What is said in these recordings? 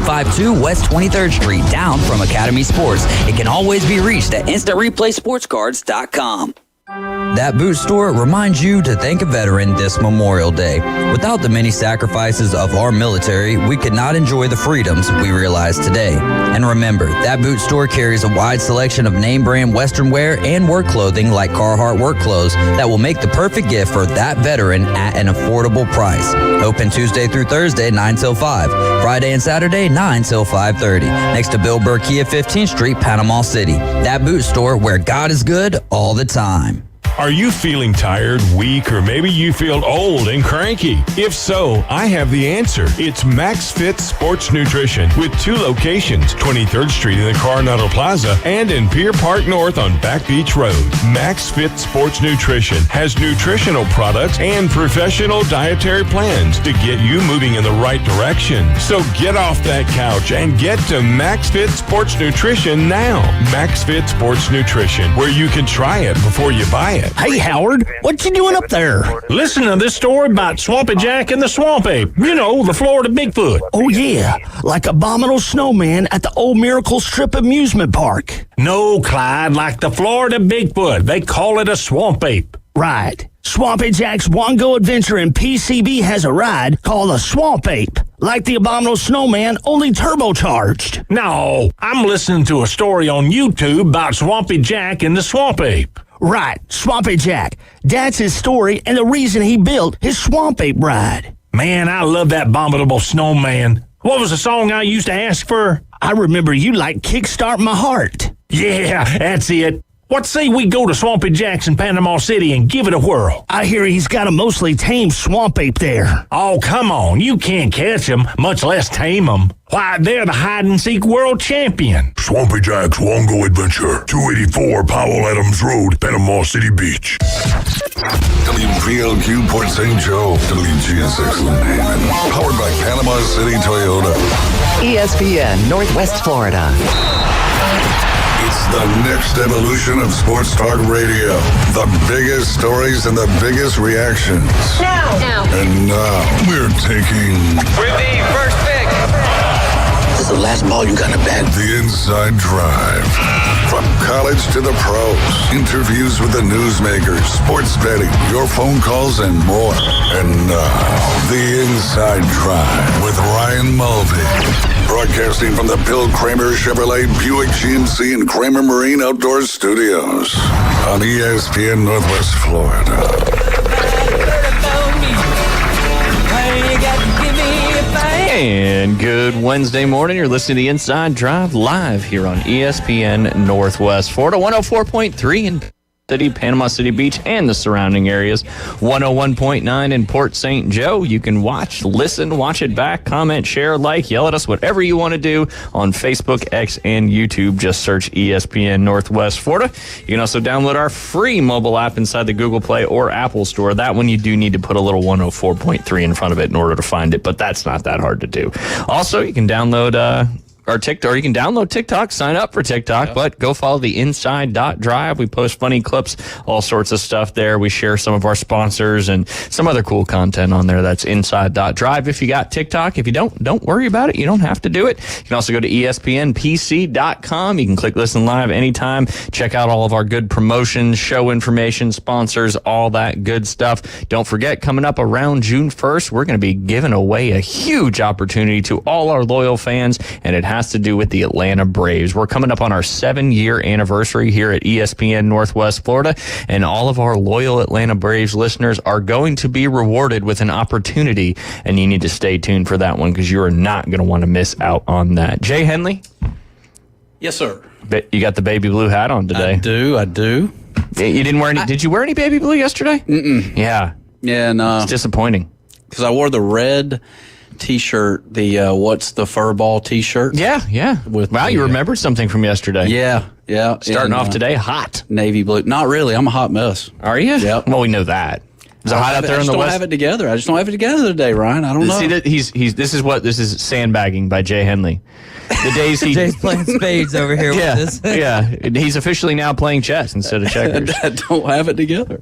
252 West 23rd Street, down from Academy Sports. It can always be reached at InstantReplaySportsCards.com. That boot store reminds you to thank a veteran this Memorial Day. Without the many sacrifices of our military, we could not enjoy the freedoms we realize today. And remember, that boot store carries a wide selection of name brand Western wear and work clothing like Carhartt work clothes that will make the perfect gift for that veteran at an affordable price. Open Tuesday through Thursday, 9 till 5. Friday and Saturday, 9 till 5:30. Next to Bill Burr Kia, 15th Street, Panama City. That boot store where God is good all the time. Are you feeling tired, weak, or maybe you feel old and cranky? If so, I have the answer. It's Max Fit Sports Nutrition with 2 locations, 23rd Street in the Coronado Plaza and in Pier Park North on Back Beach Road. Max Fit Sports Nutrition has nutritional products and professional dietary plans to get you moving in the right direction. So get off that couch and get to Max Fit Sports Nutrition now. Max Fit Sports Nutrition, where you can try it before you buy it. Hey, Howard, what you doing up there? Listen to this story about Swampy Jack and the Swamp Ape. You know, the Florida Bigfoot. Oh, yeah, like Abominable Snowman at the Old Miracle Strip Amusement Park. No, Clyde, like the Florida Bigfoot. They call it a Swamp Ape. Right. Swampy Jack's One-Go Adventure in PCB has a ride called a Swamp Ape. Like the Abominable Snowman, only turbocharged. No, I'm listening to a story on YouTube about Swampy Jack and the Swamp Ape. Right, Swampy Jack. That's his story and the reason he built his Swamp Ape ride. Man, I love that Abominable Snowman. What was the song I used to ask for? I remember you like Kickstart My Heart. Yeah, that's it. What say we go to Swampy Jack's in Panama City and give it a whirl? I hear he's got a mostly tame swamp ape there. Oh, come on. You can't catch him, much less tame him. Why, they're the hide-and-seek world champion. Swampy Jack's One-Go Adventure, 284 Powell Adams Road, Panama City Beach. WPLQ Port St. Joe, WGSX Lynn, powered by Panama City Toyota. ESPN Northwest Florida. It's the next evolution of sports talk radio. The biggest stories and the biggest reactions. Now. And now we're taking... With the first pick. This is the last ball you got to bat. The Inside Drive. From college to the pros. Interviews with the newsmakers, sports betting, your phone calls, and more. And now, The Inside Drive with Ryan Mulvey. Broadcasting from the Bill Kramer Chevrolet Buick GMC and Kramer Marine Outdoor Studios on ESPN Northwest Florida. And good Wednesday morning. You're listening to The Inside Drive live here on ESPN Northwest Florida, 104.3 in City, Panama City Beach, and the surrounding areas. 101.9 in Port St. Joe. You can watch, listen, watch it back, comment, share, like, yell at us, whatever you want to do on Facebook, X, and YouTube. Just search ESPN Northwest Florida. You can also download our free mobile app inside the Google Play or Apple Store. That one you do need to put a little 104.3 in front of it in order to find it, but that's not that hard to do. Also, you can download or TikTok, or you can download TikTok, sign up for TikTok, but go follow the Inside.Drive. We post funny clips, all sorts of stuff there. We share some of our sponsors and some other cool content on there. That's Inside.Drive. If you got TikTok, if you don't worry about it. You don't have to do it. You can also go to ESPNPC.com. You can click listen live anytime. Check out all of our good promotions, show information, sponsors, all that good stuff. Don't forget, coming up around June 1st, we're going to be giving away a huge opportunity to all our loyal fans, and it has to do with the Atlanta Braves. We're coming up on our 7-year anniversary here at ESPN Northwest Florida, and all of our loyal Atlanta Braves listeners are going to be rewarded with an opportunity, and you need to stay tuned for that one because you are not going to want to miss out on that. Jay Henley? Yes, sir. You got the baby blue hat on today. I do. You didn't wear any? Did you wear any baby blue yesterday? Mm-mm. Yeah. Yeah, no. It's disappointing. Because I wore the red T-shirt, the what's the fur ball T-shirt? Yeah. Wow, you remembered something from yesterday. Yeah. Starting off today, hot. Navy blue. Not really. I'm a hot mess. Are you? Yeah. Well, we know that. Is it hot out there in the west? I just don't have it together. I just don't have it together today, Ryan. I don't know. See that this is sandbagging by Jay Henley. The days Jay's playing spades over here with this. Yeah. He's officially now playing chess instead of checkers. I don't have it together.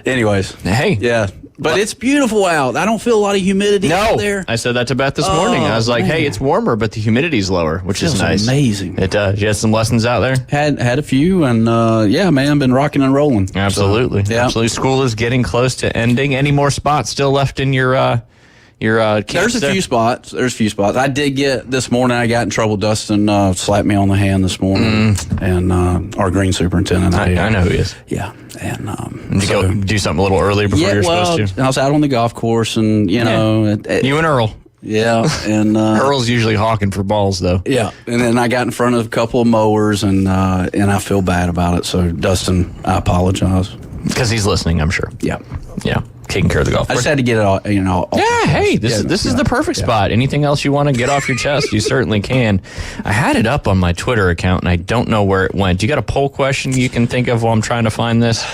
Anyways. Hey. Yeah. But it's beautiful out. I don't feel a lot of humidity out there. I said that to Beth this morning. I was like, hey, it's warmer, but the humidity's lower, which is nice. Amazing. It does. You had some lessons out there? Had a few, and man, been rocking and rolling. Absolutely. So, yeah. Absolutely. School is getting close to ending. Any more spots still left in your camp? There's a few spots. I did get this morning. I got in trouble. Dustin slapped me on the hand this morning, and our green superintendent. I know who he is. Yeah, and did you go do something a little earlier before you're supposed to? I was out on the golf course, and you and Earl. Yeah, and Earl's usually hawking for balls, though. Yeah, and then I got in front of a couple of mowers, and I feel bad about it. So Dustin, I apologize because he's listening. I'm sure. Yeah. Taking care of the golf course. I just had to get it all, Yeah, hey, this is the perfect spot. Anything else you want to get off your chest, you certainly can. I had it up on my Twitter account, and I don't know where it went. You got a poll question you can think of while I'm trying to find this?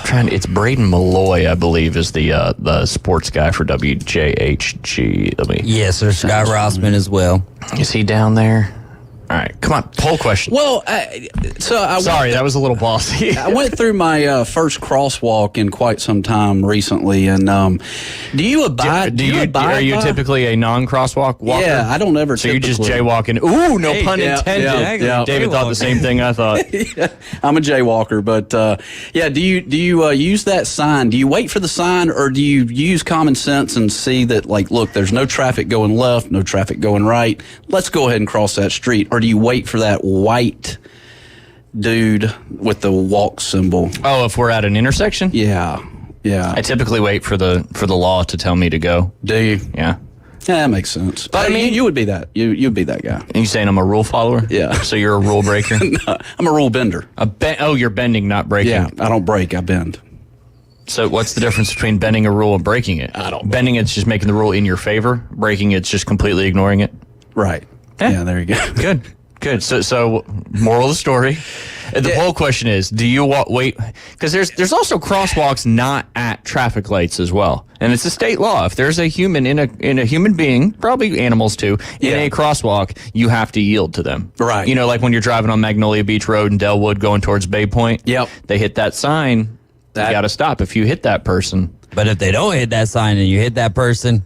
It's Braden Malloy, I believe, is the sports guy for WJHG. Yes, there's Scott Rossman as well. Is he down there? All right, come on, poll question. Well, sorry, that was a little bossy. I went through my first crosswalk in quite some time recently, and do you abide? Are you typically a non-crosswalk walker? Yeah, I don't ever. So you're just jaywalking. Ooh, no pun intended. Yeah. David thought the same thing I thought. I'm a jaywalker, but do you use that sign? Do you wait for the sign, or do you use common sense and see that, like, look, there's no traffic going left, no traffic going right. Let's go ahead and cross that street. Or do you wait for that white dude with the walk symbol? Oh, if we're at an intersection? Yeah. I typically wait for the law to tell me to go. Do you? Yeah. Yeah, that makes sense. But I mean, you would be that. You'd be that guy. Are you saying I'm a rule follower? Yeah. So you're a rule breaker? No, I'm a rule bender. You're bending, not breaking. Yeah, I don't break, I bend. So what's the difference between bending a rule and breaking it? I don't. Bending it's just making the rule in your favor. Breaking it's just completely ignoring it. Right. Yeah, there you go. Good. So moral of the story. The poll question is, do you wait? Because there's also crosswalks not at traffic lights as well. And it's a state law. If there's a human in a human being, probably animals too, in a crosswalk, you have to yield to them. Right. You know, like when you're driving on Magnolia Beach Road in Delwood going towards Bay Point. Yep. They hit that sign. You got to stop if you hit that person. But if they don't hit that sign and you hit that person,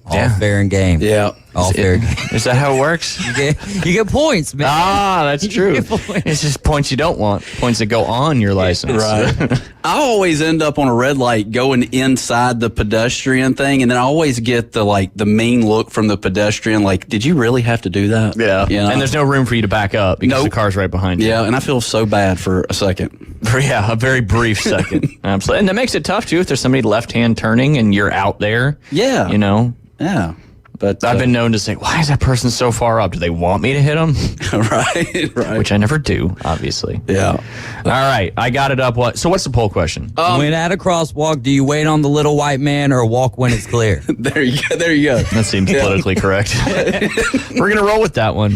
all fair and game. Yeah. All fair game. Is that how it works? You get points, man. Ah, that's true. It's just points you don't want. Points that go on your license. Right. I always end up on a red light going inside the pedestrian thing, and then I always get the mean look from the pedestrian, like, did you really have to do that? Yeah. You know? And there's no room for you to back up because the car's right behind you. Yeah, and I feel so bad for a second. Yeah, a very brief second. Absolutely. And that makes it tough, too, if there's somebody left-hand turning and you're out there. Yeah. You know? Yeah. But I've been known to say, why is that person so far up? Do they want me to hit them? Right. Which I never do, obviously. Yeah. All right. I got it up. So what's the poll question? When at a crosswalk, do you wait on the little white man or walk when it's clear? There you go. That seems politically correct. We're going to roll with that one.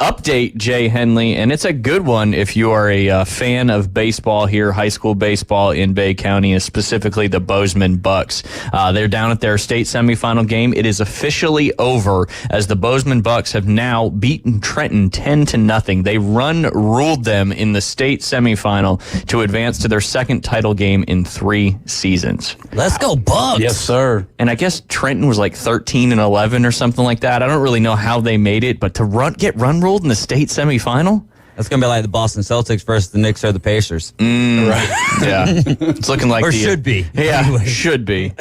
Update, Jay Henley, and it's a good one if you are a fan of baseball here, high school baseball in Bay County, and specifically the Bozeman Bucks. They're down at their state semifinal game. It is officially over as the Bozeman Bucks have now beaten Trenton 10-0. They ruled them in the state semifinal to advance to their second title game in 3 seasons. Let's go Bucks. Yes, sir. And I guess Trenton was like 13-11 or something like that. I don't really know how they made it, but to get run ruled in the state semifinal? That's going to be like the Boston Celtics versus the Knicks or the Pacers. Right. Yeah. It's looking like should be. Yeah, anyway. should be.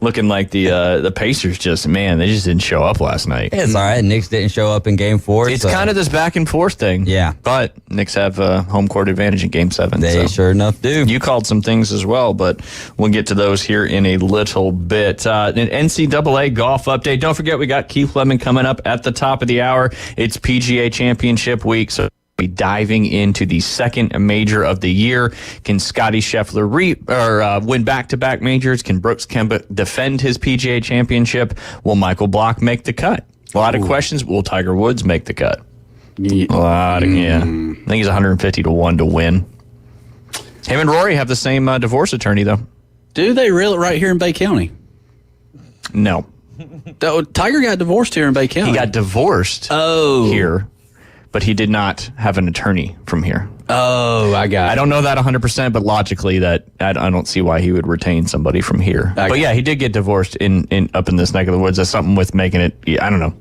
Looking like the Pacers they just didn't show up last night. Yeah, it's all right. Knicks didn't show up in Game 4. It's kind of this back and forth thing. Yeah. But Knicks have home court advantage in Game 7. They sure enough do. You called some things as well, but we'll get to those here in a little bit. An NCAA golf update. Don't forget, we got Keith Lemon coming up at the top of the hour. It's PGA Championship week, so be diving into the second major of the year. Can Scotty Scheffler win back-to-back majors? Can Brooks Koepka defend his PGA Championship? Will Michael Block make the cut? A lot of questions. Will Tiger Woods make the cut? Yeah. I think he's 150-1 to win. Him and Rory have the same divorce attorney, though. Do they really? Right here in Bay County? No. Tiger got divorced here in Bay County. He got divorced here, but he did not have an attorney from here. Oh, I got it. I don't know that 100%, but logically, that I don't see why he would retain somebody from here. But yeah, he did get divorced up in this neck of the woods. That's something with making it. I don't know.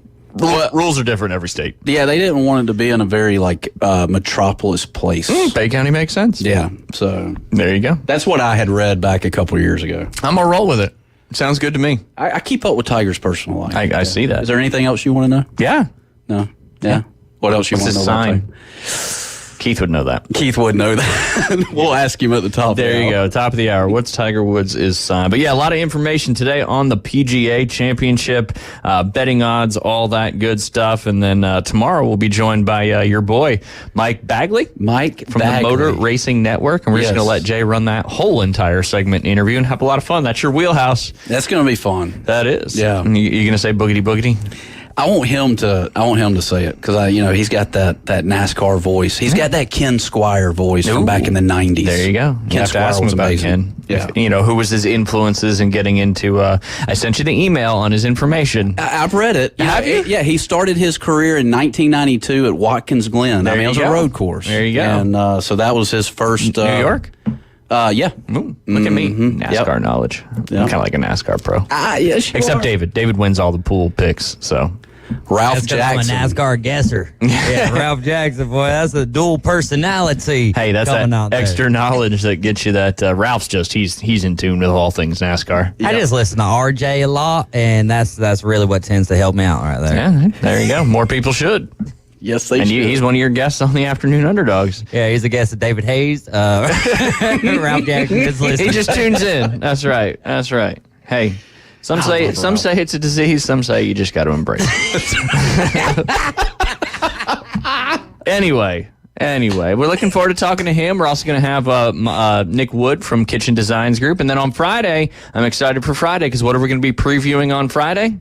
Rules are different in every state. Yeah, they didn't want it to be in a very metropolis place. Bay County makes sense. Yeah, so there you go. That's what I had read back a couple of years ago. I'm gonna roll with it. Sounds good to me. I keep up with Tiger's personal life. I see that. Is there anything else you want to know? Yeah. No. Yeah. What else you want to know about Tiger? Keith would know that. Keith would know that. We'll ask him at the top. There you go. Top of the hour. What's Tiger Woods' sign? But yeah, a lot of information today on the PGA Championship, betting odds, all that good stuff. And then tomorrow we'll be joined by your boy, Mike Bagley. From the Motor Racing Network. And we're just going to let Jay run that whole entire segment interview and have a lot of fun. That's your wheelhouse. That's going to be fun. That is. Yeah. You going to say boogity boogity? I want him to say it because he's got that NASCAR voice. He's got that Ken Squire voice from back in the 90s. There you go. Ken Squire was amazing. Ken. Yeah. Who was his influences in getting into? I sent you the email on his information. I've read it. Have you? Yeah, he started his career in 1992 at Watkins Glen. It was a road course. There you go. And so that was his first. New York. Yeah. Ooh, look at me. NASCAR knowledge. I'm kind of like a NASCAR pro. Yes, except David. David wins all the pool picks. So Ralph Jackson. I'm a NASCAR guesser. Yeah, Ralph Jackson, boy, that's a dual personality. Hey, that's that extra knowledge that gets you that. Ralph's he's in tune with all things NASCAR. I just listen to RJ a lot, and that's really what tends to help me out right there. Yeah, there you go. More people should. Yes, they should. And he's one of your guests on the Afternoon Underdogs. Yeah, he's a guest of David Hayes. Ralph Jackson is listening. He just tunes in. That's right. Hey, some say it's a disease. Some say you just got to embrace it. Anyway, we're looking forward to talking to him. We're also going to have Nick Wood from Kitchen Designs Group. And then on Friday, I'm excited for Friday because what are we going to be previewing on Friday?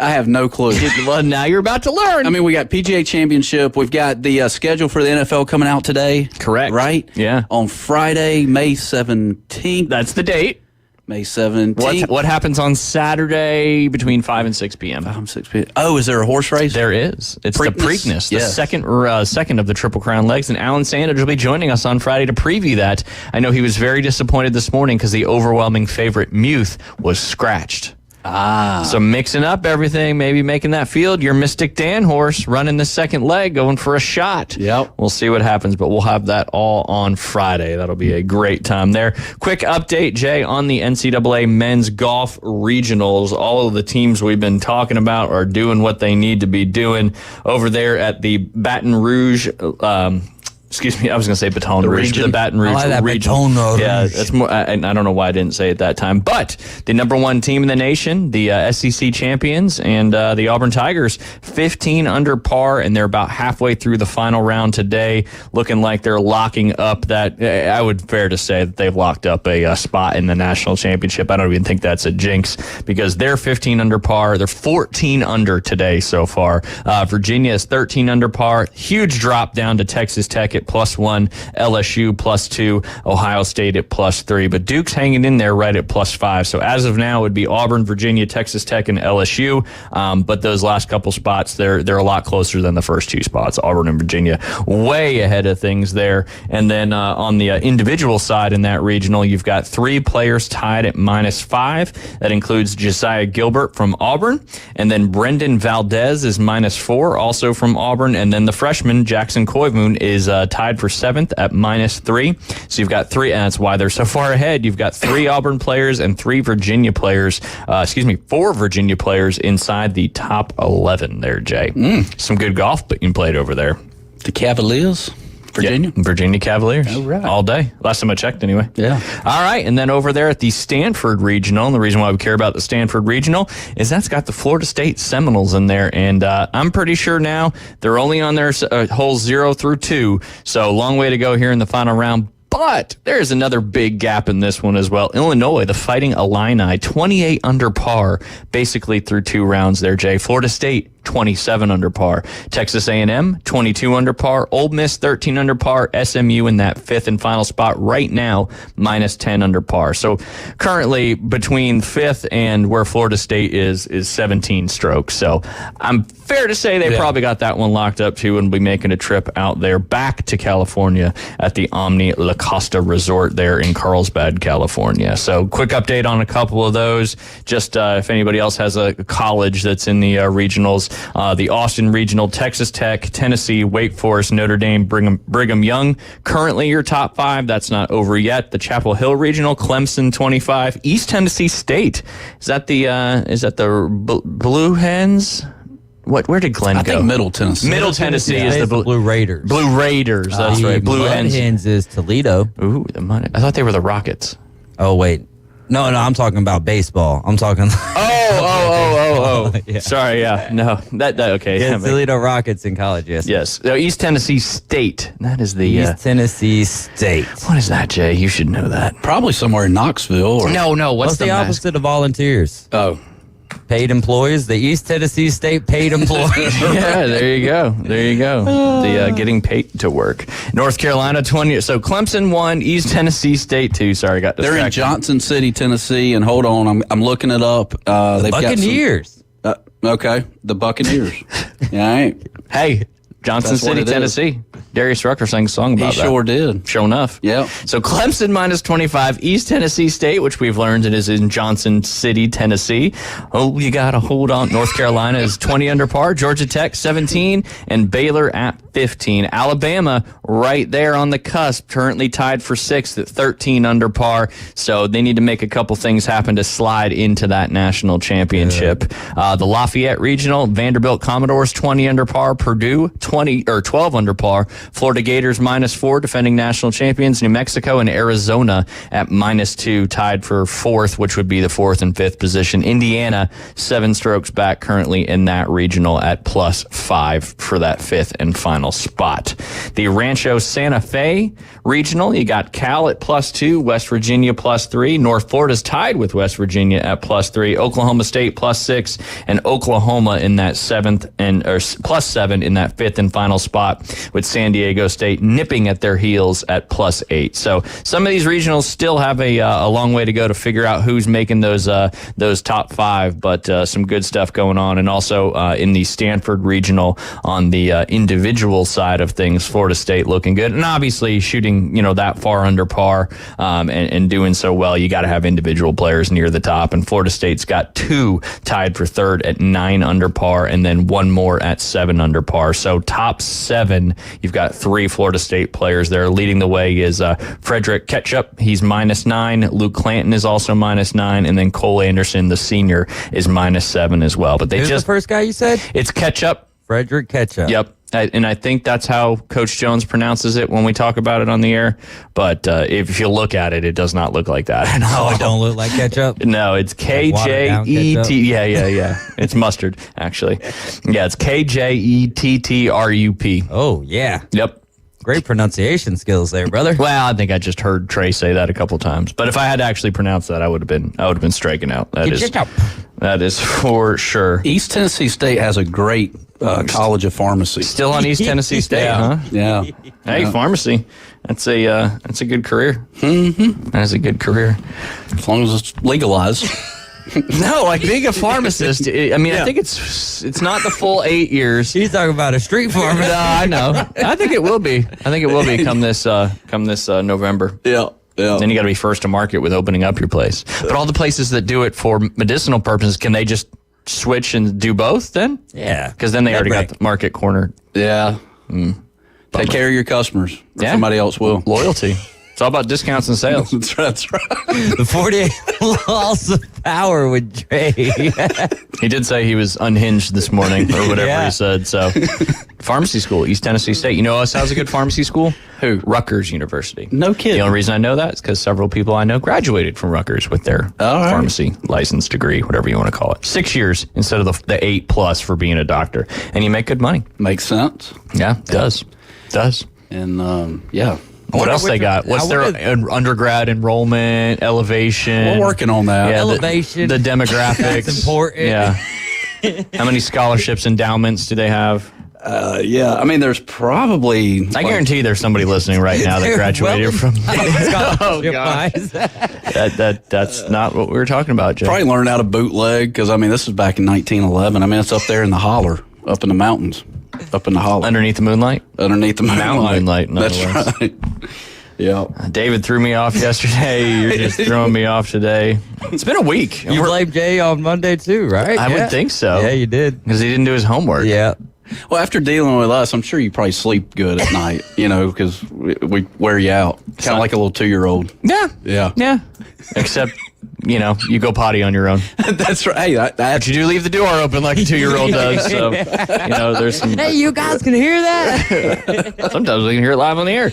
I have no clue. Well, now you're about to learn. I mean, we got PGA Championship. We've got the schedule for the NFL coming out today. Correct. Right? Yeah. On Friday, May 17th. That's the date. May 17th. What happens on Saturday between 5 and 6 p.m.? 5 and 6 p.m. Oh, is there a horse race? There is. It's the Preakness, yes. the second of the Triple Crown legs. And Alan Sandage will be joining us on Friday to preview that. I know he was very disappointed this morning because the overwhelming favorite, Muth, was scratched. So mixing up everything, maybe making that field your Mystic Dan horse running the second leg, going for a shot. Yep. We'll see what happens, but we'll have that all on Friday. That'll be a great time there. Quick update, Jay, on the NCAA men's golf regionals. All of the teams we've been talking about are doing what they need to be doing over there at the Baton Rouge. Excuse me, I was going to say Baton Rouge. The Baton Rouge region. Yeah, that's more. I don't know why I didn't say it that time. But the number one team in the nation, the SEC champions, and the Auburn Tigers, 15 under par, and they're about halfway through the final round today, looking like they're locking up that. I would fair to say that they've locked up a spot in the national championship. I don't even think that's a jinx because they're 15 under par. They're 14 under today so far. Virginia is 13 under par. Huge drop down to Texas Tech at +1, LSU +2, Ohio State at +3, but Duke's hanging in there right at +5. So as of now, it would be Auburn, Virginia, Texas Tech, and LSU. But those last couple spots, they're a lot closer than the first two spots. Auburn and Virginia way ahead of things there. And then on the individual side in that regional, you've got 3 players tied at -5. That includes Josiah Gilbert from Auburn, and then Brendan Valdez is -4, also from Auburn, and then the freshman Jackson Koivu is tied for 7th at -3. So you've got 3, and that's why they're so far ahead. You've got 3 Auburn players and 4 Virginia players inside the top 11 there, Jay. Some good golf being played over there. The Cavaliers? Virginia? Yeah, Virginia Cavaliers. All right. All day. Last time I checked, anyway. Yeah. All right. And then over there at the Stanford Regional, and the reason why we care about the Stanford Regional is that's got the Florida State Seminoles in there. And I'm pretty sure now they're only on their holes 0 through 2. So long way to go here in the final round. But there's another big gap in this one as well. Illinois, the Fighting Illini, 28 under par, basically through 2 rounds there, Jay. Florida State, 27 under par. Texas A&M, 22 under par. Ole Miss, 13 under par. SMU in that fifth and final spot right now, minus 10 under par. So currently between fifth and where Florida State is 17 strokes. So I'm fair to say they probably got that one locked up too, and will be making a trip out there back to California at the Omni La Costa Resort there in Carlsbad, California. So quick update on a couple of those. Just if anybody else has a college that's in the regionals, the Austin Regional, Texas Tech, Tennessee, Wake Forest, Notre Dame, Brigham Young, currently your top five. That's not over yet. The Chapel Hill Regional, Clemson 25, East Tennessee State. Is that the Blue Hens? Where did Glenn go? I think Middle Tennessee. Middle Tennessee is the Blue Raiders. Blue Raiders, that's right. Blue Hens is Toledo. Ooh, I thought they were the Rockets. Oh, wait. No, I'm talking about baseball. I'm talking. Oh. Yeah. Sorry, yeah. No, that okay. Yeah, Toledo Rockets in college, yes. Yes. So East Tennessee State. That is the East Tennessee State. What is that, Jay? You should know that. Probably somewhere in Knoxville. Or... No. What's the opposite of volunteers? Oh. Paid employees, the East Tennessee State paid employees. Yeah, there you go. The getting paid to work. North Carolina 20. So Clemson 1, East Tennessee State 2. Sorry, got distracted. They're in Johnson City, Tennessee, and hold on, I'm looking it up. They've Buccaneers. Got some, okay, the Buccaneers. Yeah, all right. Hey, Johnson City, Tennessee. Darius Rucker sang a song about that. He sure did. Sure enough. Yeah. So Clemson minus 25, East Tennessee State, which we've learned it is in Johnson City, Tennessee. Oh, you got to hold on. North Carolina is 20 under par. Georgia Tech 17, and Baylor at 15. Alabama right there on the cusp, currently tied for sixth at 13 under par. So they need to make a couple things happen to slide into that national championship. The Lafayette Regional, Vanderbilt Commodores 20 under par. Purdue 12 under par. Florida Gators -4, defending national champions. New Mexico and Arizona at -2, tied for fourth, which would be the fourth and fifth position. Indiana 7 strokes back currently in that regional at +5 for that fifth and final spot. The Rancho Santa Fe Regional, you got Cal at +2, West Virginia +3, North Florida's tied with West Virginia at +3, Oklahoma State +6, and Oklahoma in that +7 in that fifth and final spot, with San Diego State nipping at their heels at +8. So some of these regionals still have a long way to go to figure out who's making those top five, but some good stuff going on. And also in the Stanford Regional on the individual side of things, Florida State looking good, and obviously shooting that far under par and doing so well, you got to have individual players near the top. And Florida State's got 2 tied for third at 9 under par, and then 1 more at 7 under par. So top 7, you've got 3 Florida State players there. Leading the way is Frederick Ketchup. He's -9. Luke Clanton is also -9, and then Cole Anderson, the senior, is -7 as well. But Who's the first guy you said? It's Ketchup. Frederick Ketchup. Yep. And I think that's how Coach Jones pronounces it when we talk about it on the air. But if you look at it, it does not look like that. No, it don't look like ketchup. No, it's KJET. Yeah. It's mustard, actually. Yeah, it's KJETTRUP. Oh, yeah. Yep. Great pronunciation skills there, brother. Well, I think I just heard Trey say that a couple times. But if I had to actually pronounce that, I would have been striking out. That is for sure. East Tennessee State has a great College of Pharmacy. Still on East Tennessee State, huh? Yeah. Hey, pharmacy. That's a good career. Mm-hmm. That is a good career. As long as it's legalized. No, like being a pharmacist. I think it's not the full 8 years. He's talking about a street pharmacist. No, I know. I think it will be. Come this November. Yeah. Then you got to be first to market with opening up your place. But all the places that do it for medicinal purposes, can they just switch and do both then? Yeah. Because then they already got the market cornered. Yeah. Take care of your customers. Or somebody else will. Loyalty. It's all about discounts and sales. That's right. The 48 laws of power with Dre. He did say he was unhinged this morning or whatever he said. So, pharmacy school, East Tennessee State. You know us how's a good pharmacy school? Who? Rutgers University. No kidding. The only reason I know that is because several people I know graduated from Rutgers with their pharmacy license degree, whatever you want to call it. 6 years instead of the 8+ for being a doctor. And you make good money. Makes sense. Yeah, it does. And, What else they got? What's their undergrad enrollment, elevation? We're working on that. Yeah, elevation. The demographics. That's important. Yeah. How many scholarships, endowments do they have? Yeah, I mean, there's probably. I guarantee there's somebody listening right now that graduated from. Oh, gosh. That's not what we were talking about, Jay. Probably learned how to bootleg because, I mean, this was back in 1911. I mean, it's up there in the holler, up in the mountains, up in the holler. Underneath the moonlight? Underneath the moonlight. That's right. Yeah. David threw me off yesterday. You're just throwing me off today. It's been a week. You blamed Jay on Monday too, right? I would think so. Yeah, you did. Because he didn't do his homework. Yeah. Well, after dealing with us, I'm sure you probably sleep good at night, because we wear you out. Kind of like a little 2-year-old. Yeah. Yeah. Yeah. Except, you go potty on your own. That's right. But you do leave the door open like a 2-year-old does. So, there's some. Hey, you guys can hear that? Sometimes we can hear it live on the air.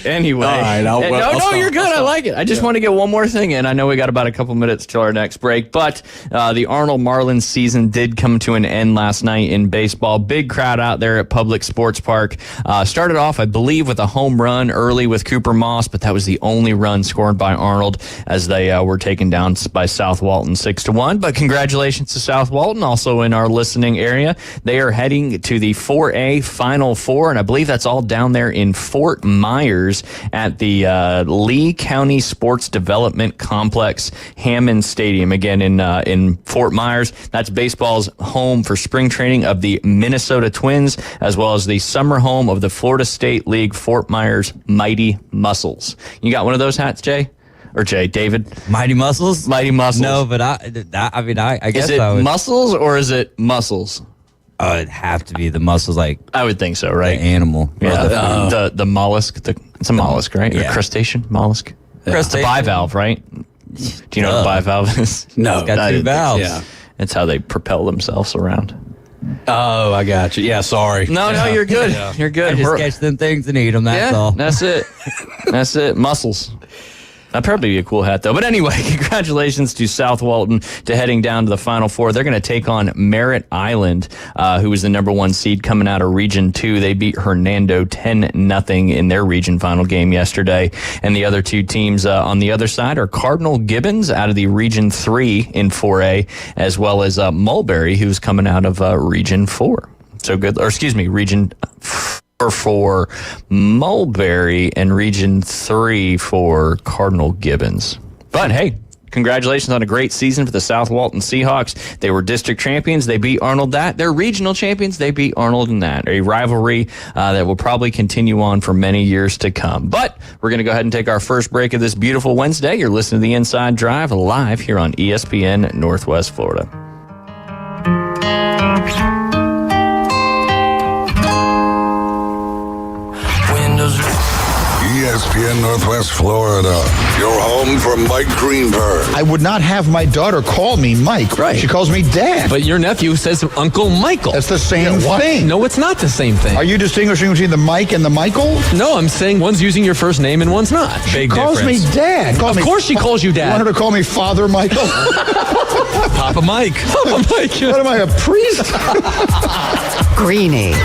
Anyway. All right. No, you're good. I like it. I just want to get one more thing in. I know we got about a couple minutes till our next break, but the Arnold Marlins season did come to an end last night in baseball. Big crowd out there at Public Sports Park. Started off, I believe, with a home run early with Cooper Moss, but that was the only run scored by Arnold as they were taken down by South Walton 6-1. But congratulations to South Walton, also in our listening area. They are heading to the 4A Final Four, and I believe that's all down there in Fort Myers at the Lee County Sports Development Complex, Hammond Stadium. Again, in Fort Myers. That's baseball's home for spring training of the Minnesota Twins, as well as the summer home of the Florida State League Fort Myers Mighty Muscles. You got one of those hats, Jay? Or David? Mighty Muscles? Mighty Muscles. No, but I guess is it I would. muscles or is it muscles? It'd have to be the muscles, like I would think so, right? The animal. Yeah, the mollusk. It's a mollusk, right? Yeah. Or crustacean mollusk. It's a bivalve, right? Do you know what a bivalve is? No. It's got 2 valves. Yeah. It's how they propel themselves around. Oh, I got you. Yeah, sorry. No, you're good. You're good. I just catch them things and eat them. That's all. That's it. That's it. Muscles. That'd probably be a cool hat, though. But anyway, congratulations to South Walton to heading down to the Final Four. They're going to take on Merritt Island, who was the number 1 seed coming out of Region 2. They beat Hernando 10-0 in their region final game yesterday. And the other 2 teams on the other side are Cardinal Gibbons out of the Region 3 in 4A, as well as Mulberry, who's coming out of Region 4. So good, or excuse me, Region 4 for Mulberry and Region 3 for Cardinal Gibbons. But hey, congratulations on a great season for the South Walton Seahawks. They were district champions. They beat Arnold that. They're regional champions. They beat Arnold in that. A rivalry that will probably continue on for many years to come. But we're going to go ahead and take our first break of this beautiful Wednesday. You're listening to The Inside Drive live here on ESPN Northwest Florida. ESPN Northwest Florida, your home for Mike Greenberg. I would not have my daughter call me Mike. Right. She calls me Dad. But your nephew says Uncle Michael. That's the same thing. No, it's not the same thing. Are you distinguishing between the Mike and the Michael? No, I'm saying one's using your first name and one's not. She calls me Dad. Of course she calls you Dad. You want her to call me Father Michael? Papa Mike. Papa Mike. What am I, a priest? Greenies.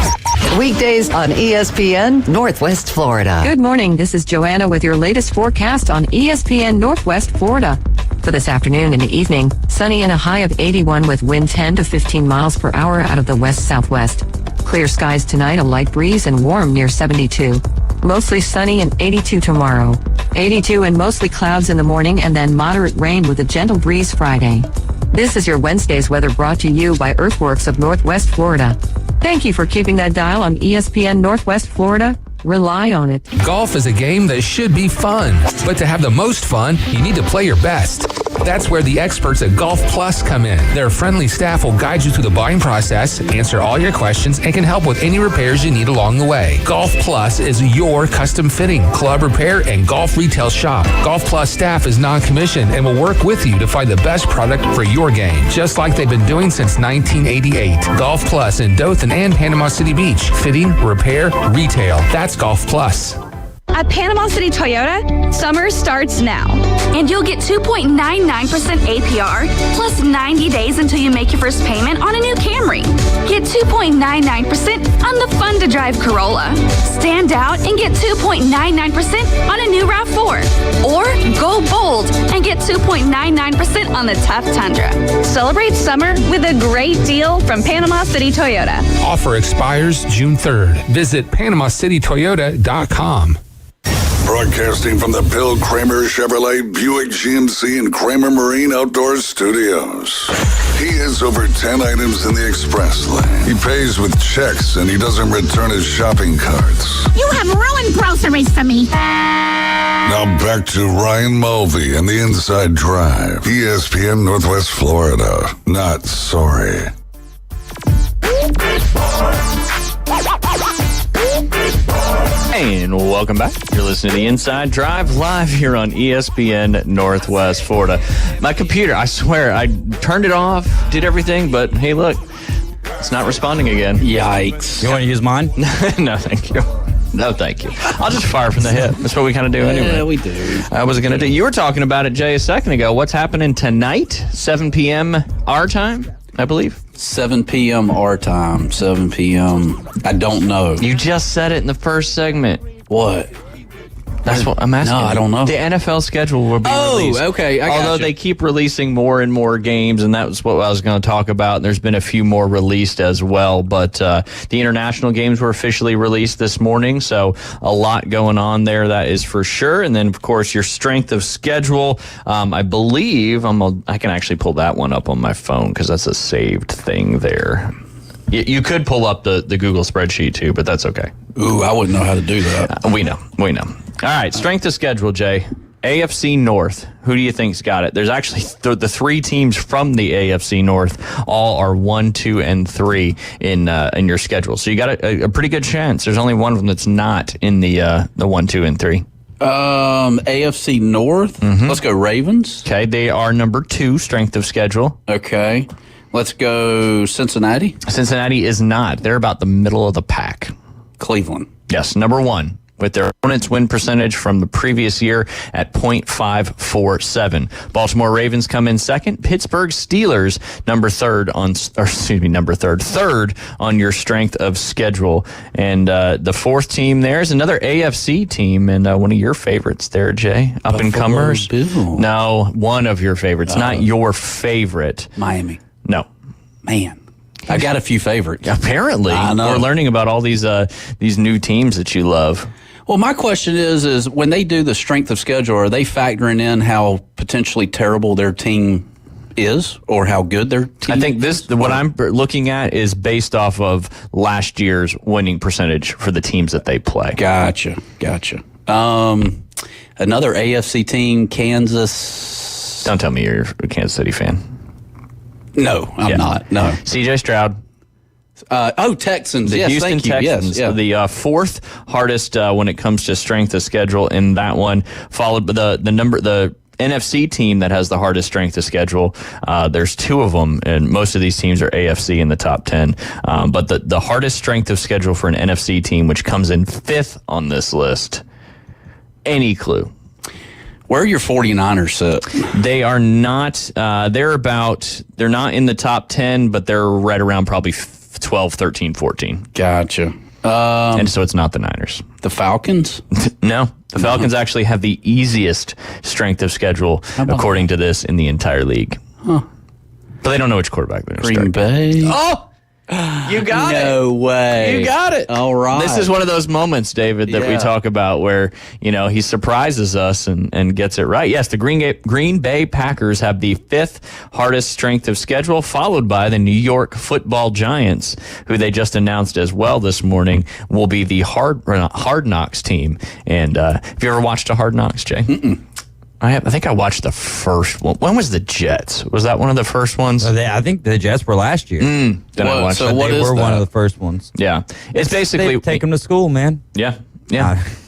Weekdays on ESPN Northwest Florida. Good morning. This is Joanna with your latest forecast on ESPN Northwest Florida. For this afternoon and evening, sunny and a high of 81 with wind 10 to 15 miles per hour out of the west-southwest. Clear skies tonight, a light breeze and warm near 72. Mostly sunny and 82 tomorrow. 82 and mostly clouds in the morning and then moderate rain with a gentle breeze Friday. This is your Wednesday's weather brought to you by Earthworks of Northwest Florida. Thank you for keeping that dial on ESPN Northwest Florida. Rely on it. Golf is a game that should be fun, but to have the most fun, you need to play your best. That's where the experts at Golf Plus come in. Their friendly staff will guide you through the buying process, answer all your questions, and can help with any repairs you need along the way. Golf Plus is your custom fitting, club repair, and golf retail shop. Golf Plus staff is non-commissioned and will work with you to find the best product for your game, just like they've been doing since 1988. Golf Plus in Dothan and Panama City Beach. Fitting, repair, retail. That's Golf Plus. At Panama City Toyota, summer starts now. And you'll get 2.99% APR plus 90 days until you make your first payment on a new Camry. Get 2.99% on the fun-to-drive Corolla. Stand out and get 2.99% on a new RAV4. Or go bold and get 2.99% on the Tough Tundra. Celebrate summer with a great deal from Panama City Toyota. Offer expires June 3rd. Visit PanamaCityToyota.com. Broadcasting from the Bill Kramer Chevrolet Buick GMC and Kramer Marine Outdoor Studios. He has over 10 items in the express lane. He pays with checks and he doesn't return his shopping carts. You have ruined groceries for me. Now back to Ryan Mulvey and the Inside Drive. ESPN Northwest Florida. Not sorry. And welcome back. You're listening to the Inside Drive live here on ESPN Northwest Florida. My computer, I swear, I turned it off, did everything, but hey, look, it's not responding again. Yikes. You want to use mine? No, thank you. No, thank you. I'll just fire from the hip. That's what we kind of do anyway. Yeah, we do. I was going to do. You were talking about it, Jay, a second ago. What's happening tonight, 7 p.m. our time, I believe? 7 p.m. our time, 7 p.m. I don't know. You just said it in the first segment. What? That's what I'm asking. No, I don't know. The NFL schedule will be released. Oh, okay. Although they keep releasing more and more games, and that was what I was going to talk about. There's been a few more released as well, but the international games were officially released this morning, so a lot going on there, that is for sure. And then, of course, your strength of schedule. I believe I can actually pull that one up on my phone because that's a saved thing there. You could pull up the Google spreadsheet too, but that's okay. Ooh, I wouldn't know how to do that. We know. All right, strength of schedule, Jay. AFC North. Who do you think's got it? There's actually the three teams from the AFC North. All are 1, 2, and 3 in your schedule. So you got a pretty good chance. There's only one of them that's not in the 1, 2, and 3. AFC North. Mm-hmm. Let's go Ravens. Okay, they are number 2 strength of schedule. Okay. Let's go Cincinnati. Cincinnati is not. They're about the middle of the pack. Cleveland. Yes, number 1. With their opponent's win percentage from the previous year at .547. Baltimore Ravens come in second. Pittsburgh Steelers third on your strength of schedule. And the fourth team there is another AFC team, and one of your favorites there, Jay. Up and comers. No, one of your favorites, not your favorite. Miami. No. Man. I got a few favorites. Apparently. I know. We're learning about all these new teams that you love. Well, my question is when they do the strength of schedule, are they factoring in how potentially terrible their team is or how good their team I think what I'm looking at is based off of last year's winning percentage for the teams that they play. Gotcha. Another AFC team, Kansas. Don't tell me you're a Kansas City fan. No, I'm not. No. CJ Stroud. Texans. The Houston Texans. Yes, yeah. The fourth hardest when it comes to strength of schedule in that one, followed by the NFC team that has the hardest strength of schedule. There's 2 of them, and most of these teams are AFC in the top 10. But the hardest strength of schedule for an NFC team, which comes in 5th on this list. Any clue? Where are your 49ers set? They are not. They're not in the top 10, but they're right around probably 12, 13, 14. Gotcha. And so it's not the Niners. The Falcons? No. The Falcons actually have the easiest strength of schedule, according to this, in the entire league. Huh. But they don't know which quarterback they're going to Green Bay? Oh! You got it. No way. You got it. All right. This is one of those moments, David, that we talk about where, he surprises us and gets it right. Yes, the Green Bay Packers have the 5th hardest strength of schedule, followed by the New York Football Giants, who they just announced as well this morning will be the Hard Knocks team. And have you ever watched a Hard Knocks, Jay? Mm-mm. I think I watched the first one. When was the Jets? Was that one of the first ones? I think the Jets were last year. They were one of the first ones. Yeah. It's basically... They take them to school, man. Yeah.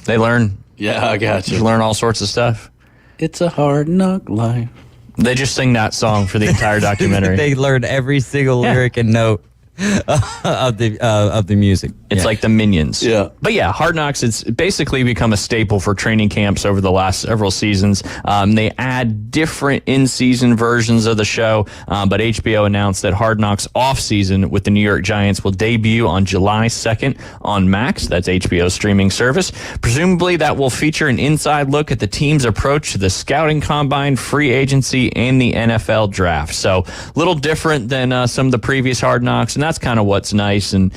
They learn. Yeah, I got you. They learn all sorts of stuff. It's a hard knock life. They just sing that song for the entire documentary. They learned every single lyric and note. of the music. It's like the Minions. Yeah. But yeah, Hard Knocks, it's basically become a staple for training camps over the last several seasons. They add different in-season versions of the show, but HBO announced that Hard Knocks off-season with the New York Giants will debut on July 2nd on Max. That's HBO's streaming service. Presumably that will feature an inside look at the team's approach to the scouting combine, free agency, and the NFL draft. So a little different than some of the previous Hard Knocks, and that's kind of what's nice. And,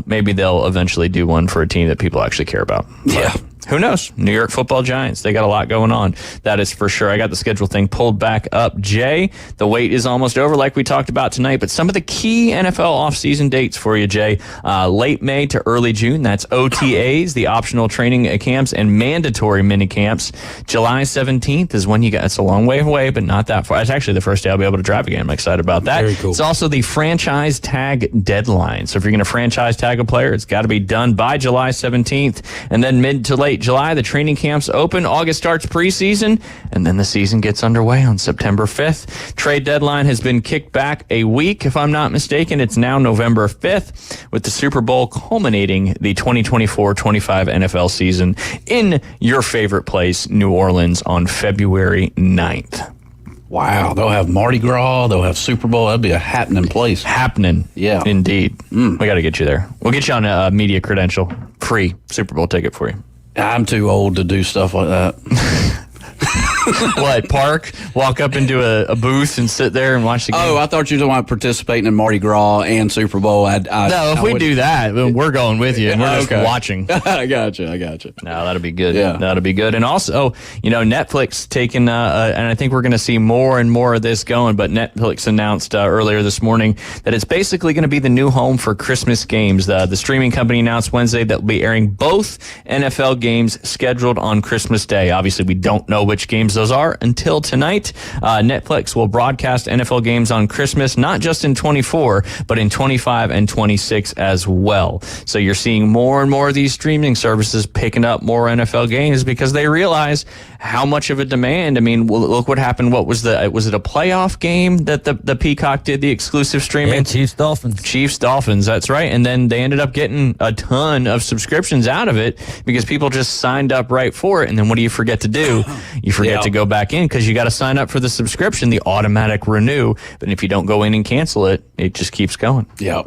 maybe they'll eventually do one for a team that people actually care about. Yeah. Who knows? New York Football Giants. They got a lot going on. That is for sure. I got the schedule thing pulled back up. Jay, the wait is almost over like we talked about tonight, but some of the key NFL offseason dates for you, Jay. Late May to early June, that's OTAs, the optional training camps, and mandatory mini camps. July 17th is when you got, it's a long way away, but not that far. It's actually the first day I'll be able to drive again. I'm excited about that. Very cool. It's also the franchise tag deadline. So if you're going to franchise tag a player, it's got to be done by July 17th. And then mid to late July, the training camps open. August starts preseason, and then the season gets underway on September 5th. Trade deadline has been kicked back a week, if I'm not mistaken. It's now November 5th, with the Super Bowl culminating the 2024-25 NFL season in your favorite place, New Orleans, on February 9th. Wow, they'll have Mardi Gras, they'll have Super Bowl. That'd be a happening place. Happening. Yeah. Indeed. We got to get you there. We'll get you on a media credential. Free Super Bowl ticket for you. I'm too old to do stuff like that. What, park? Walk up into a booth and sit there and watch the game? Oh, I thought you were talking about participating in Mardi Gras and Super Bowl. No, if we do that, then we're going with you, and we're just watching. I got you. No, that'll be good. Yeah. That'll be good. And also, Netflix taking, and I think we're going to see more and more of this going, but Netflix announced earlier this morning that it's basically going to be the new home for Christmas games. The streaming company announced Wednesday that will be airing both NFL games scheduled on Christmas Day. Obviously, we don't know which games those are until tonight. Netflix will broadcast NFL games on Christmas, not just in 24, but in 25 and 26 as well. So you're seeing more and more of these streaming services picking up more NFL games because they realize how much of a demand. I mean, look what happened. What was it a playoff game that the Peacock did the exclusive streaming? Yeah, Chiefs-Dolphins. Chiefs-Dolphins, that's right. And then they ended up getting a ton of subscriptions out of it because people just signed up right for it. And then what do you forget to do? You forget to go back in because you got to sign up for the subscription, the automatic renew. But if you don't go in and cancel it, it just keeps going. Yeah.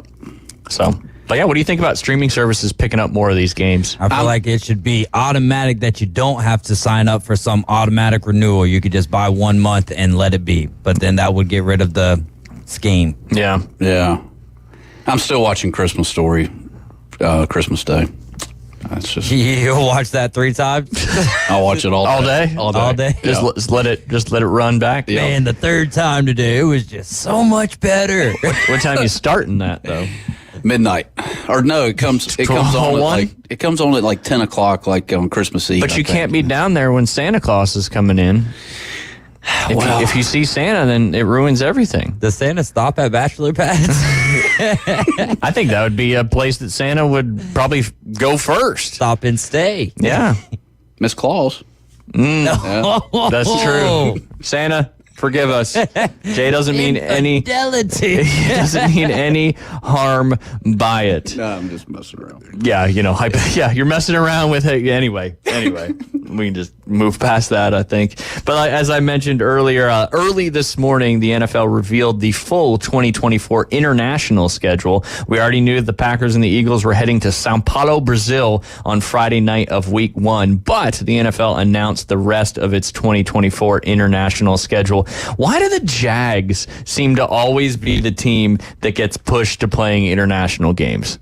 So, but yeah, what do you think about streaming services picking up more of these games? I feel like it should be automatic, that you don't have to sign up for some automatic renewal. You could just buy 1 month and let it be. But then that would get rid of the scheme. Yeah. Yeah. I'm still watching Christmas Story, Christmas Day. That's just You'll watch that 3 times? I'll watch it all day. All day? Just let it run back. Yeah. Man, the 3rd time today, it was just so much better. What time you starting that though? Midnight, or no? It comes on at like 10 o'clock, like on Christmas Eve. But you can't be down there when Santa Claus is coming in. If you see Santa, then it ruins everything. Does Santa stop at bachelor pads? I think that would be a place that Santa would probably go first. Stop and stay. Yeah. Miss Claus. Yeah, that's true. Santa, forgive us. Jay doesn't mean any fidelity. He doesn't mean any harm by it. No, I'm just messing around. Yeah, you're messing around with it anyway. We can just move past that, I think. But as I mentioned earlier, early this morning, the NFL revealed the full 2024 international schedule. We already knew the Packers and the Eagles were heading to Sao Paulo, Brazil on Friday night of week 1, but the NFL announced the rest of its 2024 international schedule. Why do the Jags seem to always be the team that gets pushed to playing international games?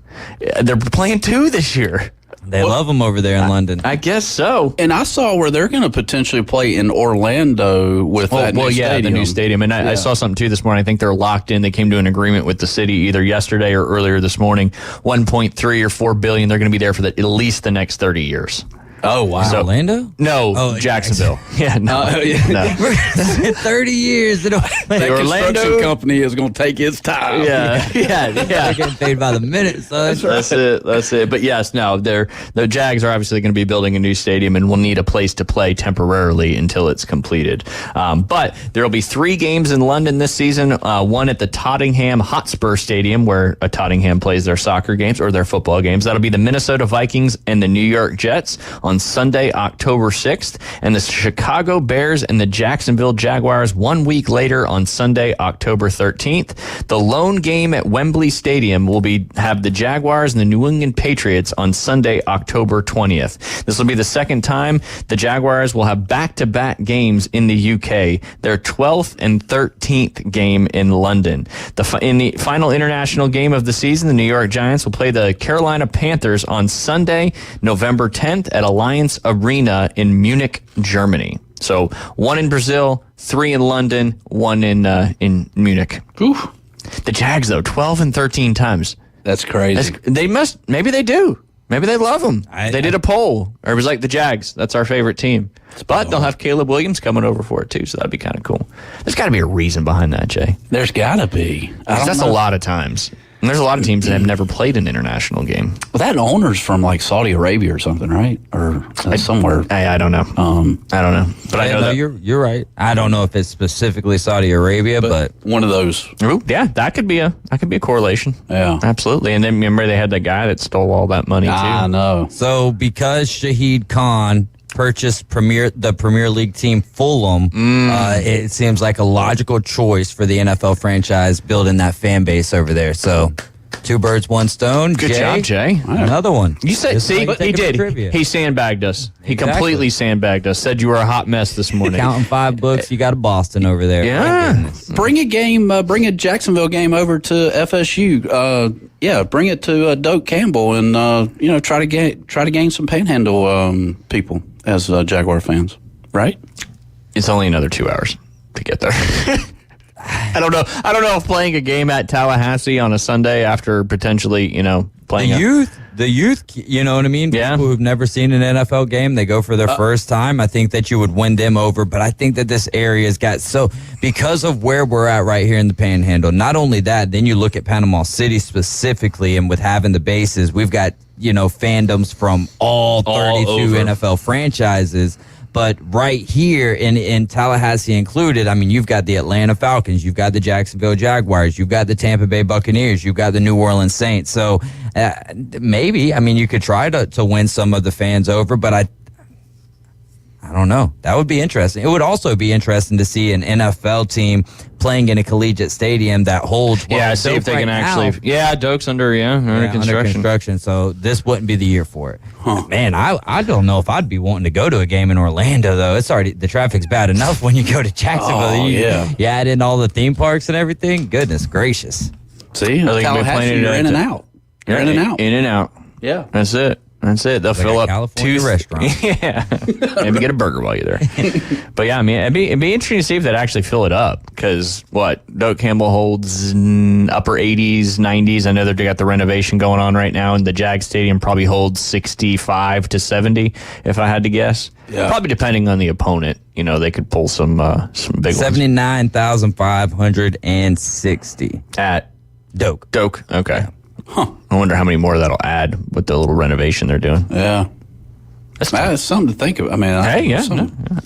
They're playing 2 this year. They love them over there in London. I guess so. And I saw where they're going to potentially play in Orlando with that new stadium. The new stadium. And I saw something too this morning. I think they're locked in. They came to an agreement with the city either yesterday or earlier this morning. 1.3 or 4 billion. They're going to be there for at least the next 30 years. Oh, wow. So, Orlando? No, Jacksonville. Yeah, no. No. 30 years. That construction company is going to take its time. Yeah. They're getting paid by the minute, son. That's it. But yes, no, the Jags are obviously going to be building a new stadium and will need a place to play temporarily until it's completed. But there will be 3 games in London this season. One at the Tottenham Hotspur Stadium, where Tottenham plays their soccer games or their football games. That'll be the Minnesota Vikings and the New York Jets on Sunday, October 6th, and the Chicago Bears and the Jacksonville Jaguars 1 week later on Sunday, October 13th. The lone game at Wembley Stadium will have the Jaguars and the New England Patriots on Sunday, October 20th. This will be the second time the Jaguars will have back-to-back games in the UK, their 12th and 13th game in London. In the final international game of the season, the New York Giants will play the Carolina Panthers on Sunday, November 10th at Allianz Arena in Munich, Germany. So 1 in Brazil, 3 in London, 1 in Munich. Oof. The Jags, though, 12 and 13 times. That's crazy. Maybe they do. Maybe they love them. They did a poll. Or it was like the Jags. That's our favorite team. But they'll have Caleb Williams coming over for it, too, so that'd be kind of cool. There's got to be a reason behind that, Jay. There's got to be. That's a lot of times. And there's a lot of teams that have never played an international game. Well, that owner's from like Saudi Arabia or something, right? Or somewhere. I don't know. I don't know. But I know that you're right. I don't know if it's specifically Saudi Arabia, but one of those. Ooh, yeah, that could be a correlation. Yeah, absolutely. And then remember they had that guy that stole all that money too. I know. So because Shahid Khan purchased the Premier League team Fulham, it seems like a logical choice for the NFL franchise building that fan base over there. So 2 birds, 1 stone. Good job, Jay. Another one. You said, see, he did. He sandbagged us. He completely sandbagged us. Said you were a hot mess this morning. Counting 5 books, you got a Boston over there. Yeah. Bring a Jacksonville game over to FSU. Bring it to Doak Campbell and try to gain some Panhandle people as Jaguar fans. Right? It's only another 2 hours to get there. I don't know if playing a game at Tallahassee on a Sunday after potentially, playing the youth, you know what I mean? Yeah. People who've never seen an NFL game, they go for their first time. I think that you would win them over, but I think that this area's got because of where we're at right here in the Panhandle. Not only that, then you look at Panama City specifically, and with having the bases, we've got, fandoms from all 32 NFL franchises. But right here in Tallahassee included, I mean, you've got the Atlanta Falcons, you've got the Jacksonville Jaguars, you've got the Tampa Bay Buccaneers, you've got the New Orleans Saints. So maybe, I mean, you could try to win some of the fans over, but I don't know. That would be interesting. It would also be interesting to see an NFL team playing in a collegiate stadium that holds. See if they can actually. Doak's under construction. So this wouldn't be the year for it. Huh. Man, I don't know if I'd be wanting to go to a game in Orlando though. It's already the traffic's bad enough when you go to Jacksonville. You add in all the theme parks and everything. Goodness gracious. See, Tallahassee, you're in and out. You're in and out. In and out. Yeah, that's it. They'll fill up California restaurant. Yeah, maybe get a burger while you're there. But yeah, I mean, it'd be interesting to see if they'd actually fill it up. Because Doak Campbell holds upper 80s, 90s. I know they've got the renovation going on right now, and the Jag Stadium probably holds 65 to 70, if I had to guess. Yeah. Probably depending on the opponent. They could pull some big ones. 79,560 at Doak. Okay. Yeah. Huh. I wonder how many more that'll add with the little renovation they're doing. Yeah. That's something to think of. I mean, I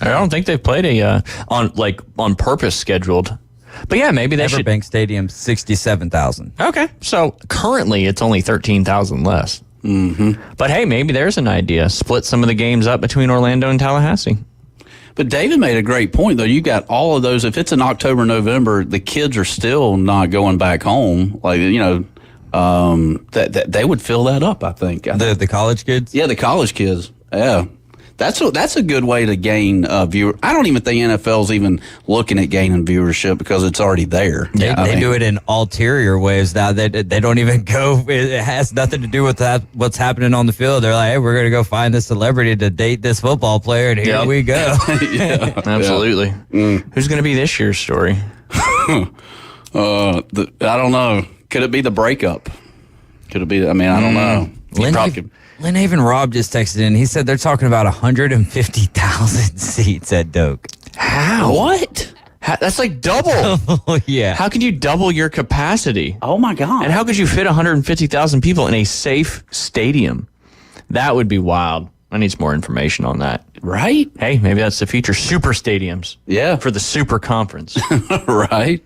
don't think they've played a on purpose scheduled. But yeah, maybe they should. Everbank Stadium 67,000. Okay, so currently it's only 13,000 less. Mm-hmm. But hey, maybe there's an idea. Split some of the games up between Orlando and Tallahassee. But David made a great point, though. You got all of those. If it's in October, November, the kids are still not going back home. That they would fill that up, I think. The college kids? Yeah, the college kids. Yeah. That's a good way to gain viewer. I don't even think NFL's even looking at gaining viewership because it's already there. They do it in ulterior ways now. They don't even go. It has nothing to do with what's happening on the field. They're like, hey, we're going to go find this celebrity to date this football player, and here we go. Absolutely. Who's going to be this year's story? I don't know. Could it be the breakup? Could it be? I mean, I don't know. Lynn Haven Rob just texted in. He said they're talking about 150,000 seats at Doak. How? What? That's like double. Oh, yeah. How can you double your capacity? Oh, my God. And how could you fit 150,000 people in a safe stadium? That would be wild. I need some more information on that. Right? Hey, maybe that's the future. Super stadiums. Yeah. For the super conference. Right?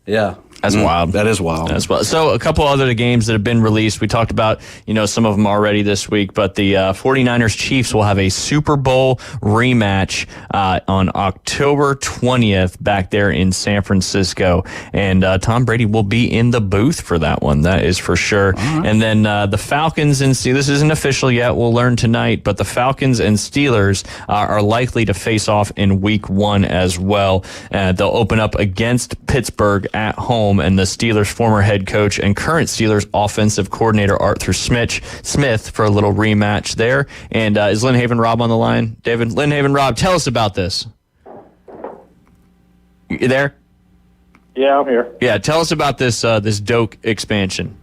Yeah. That's wild. That is wild. That's wild. So a couple other games that have been released. We talked about, some of them already this week, but the 49ers Chiefs will have a Super Bowl rematch on October 20th back there in San Francisco. And Tom Brady will be in the booth for that one. That is for sure. Right. And then the Falcons and Steelers, this isn't official yet. We'll learn tonight, but the Falcons and Steelers are likely to face off in week 1 as well. They'll open up against Pittsburgh at home. And the Steelers' former head coach and current Steelers offensive coordinator Arthur Smith for a little rematch there. And is Lynn Haven Rob on the line? David, Lynn Haven Rob, tell us about this. You there? Yeah, I'm here. Yeah, tell us about this this Doak expansion.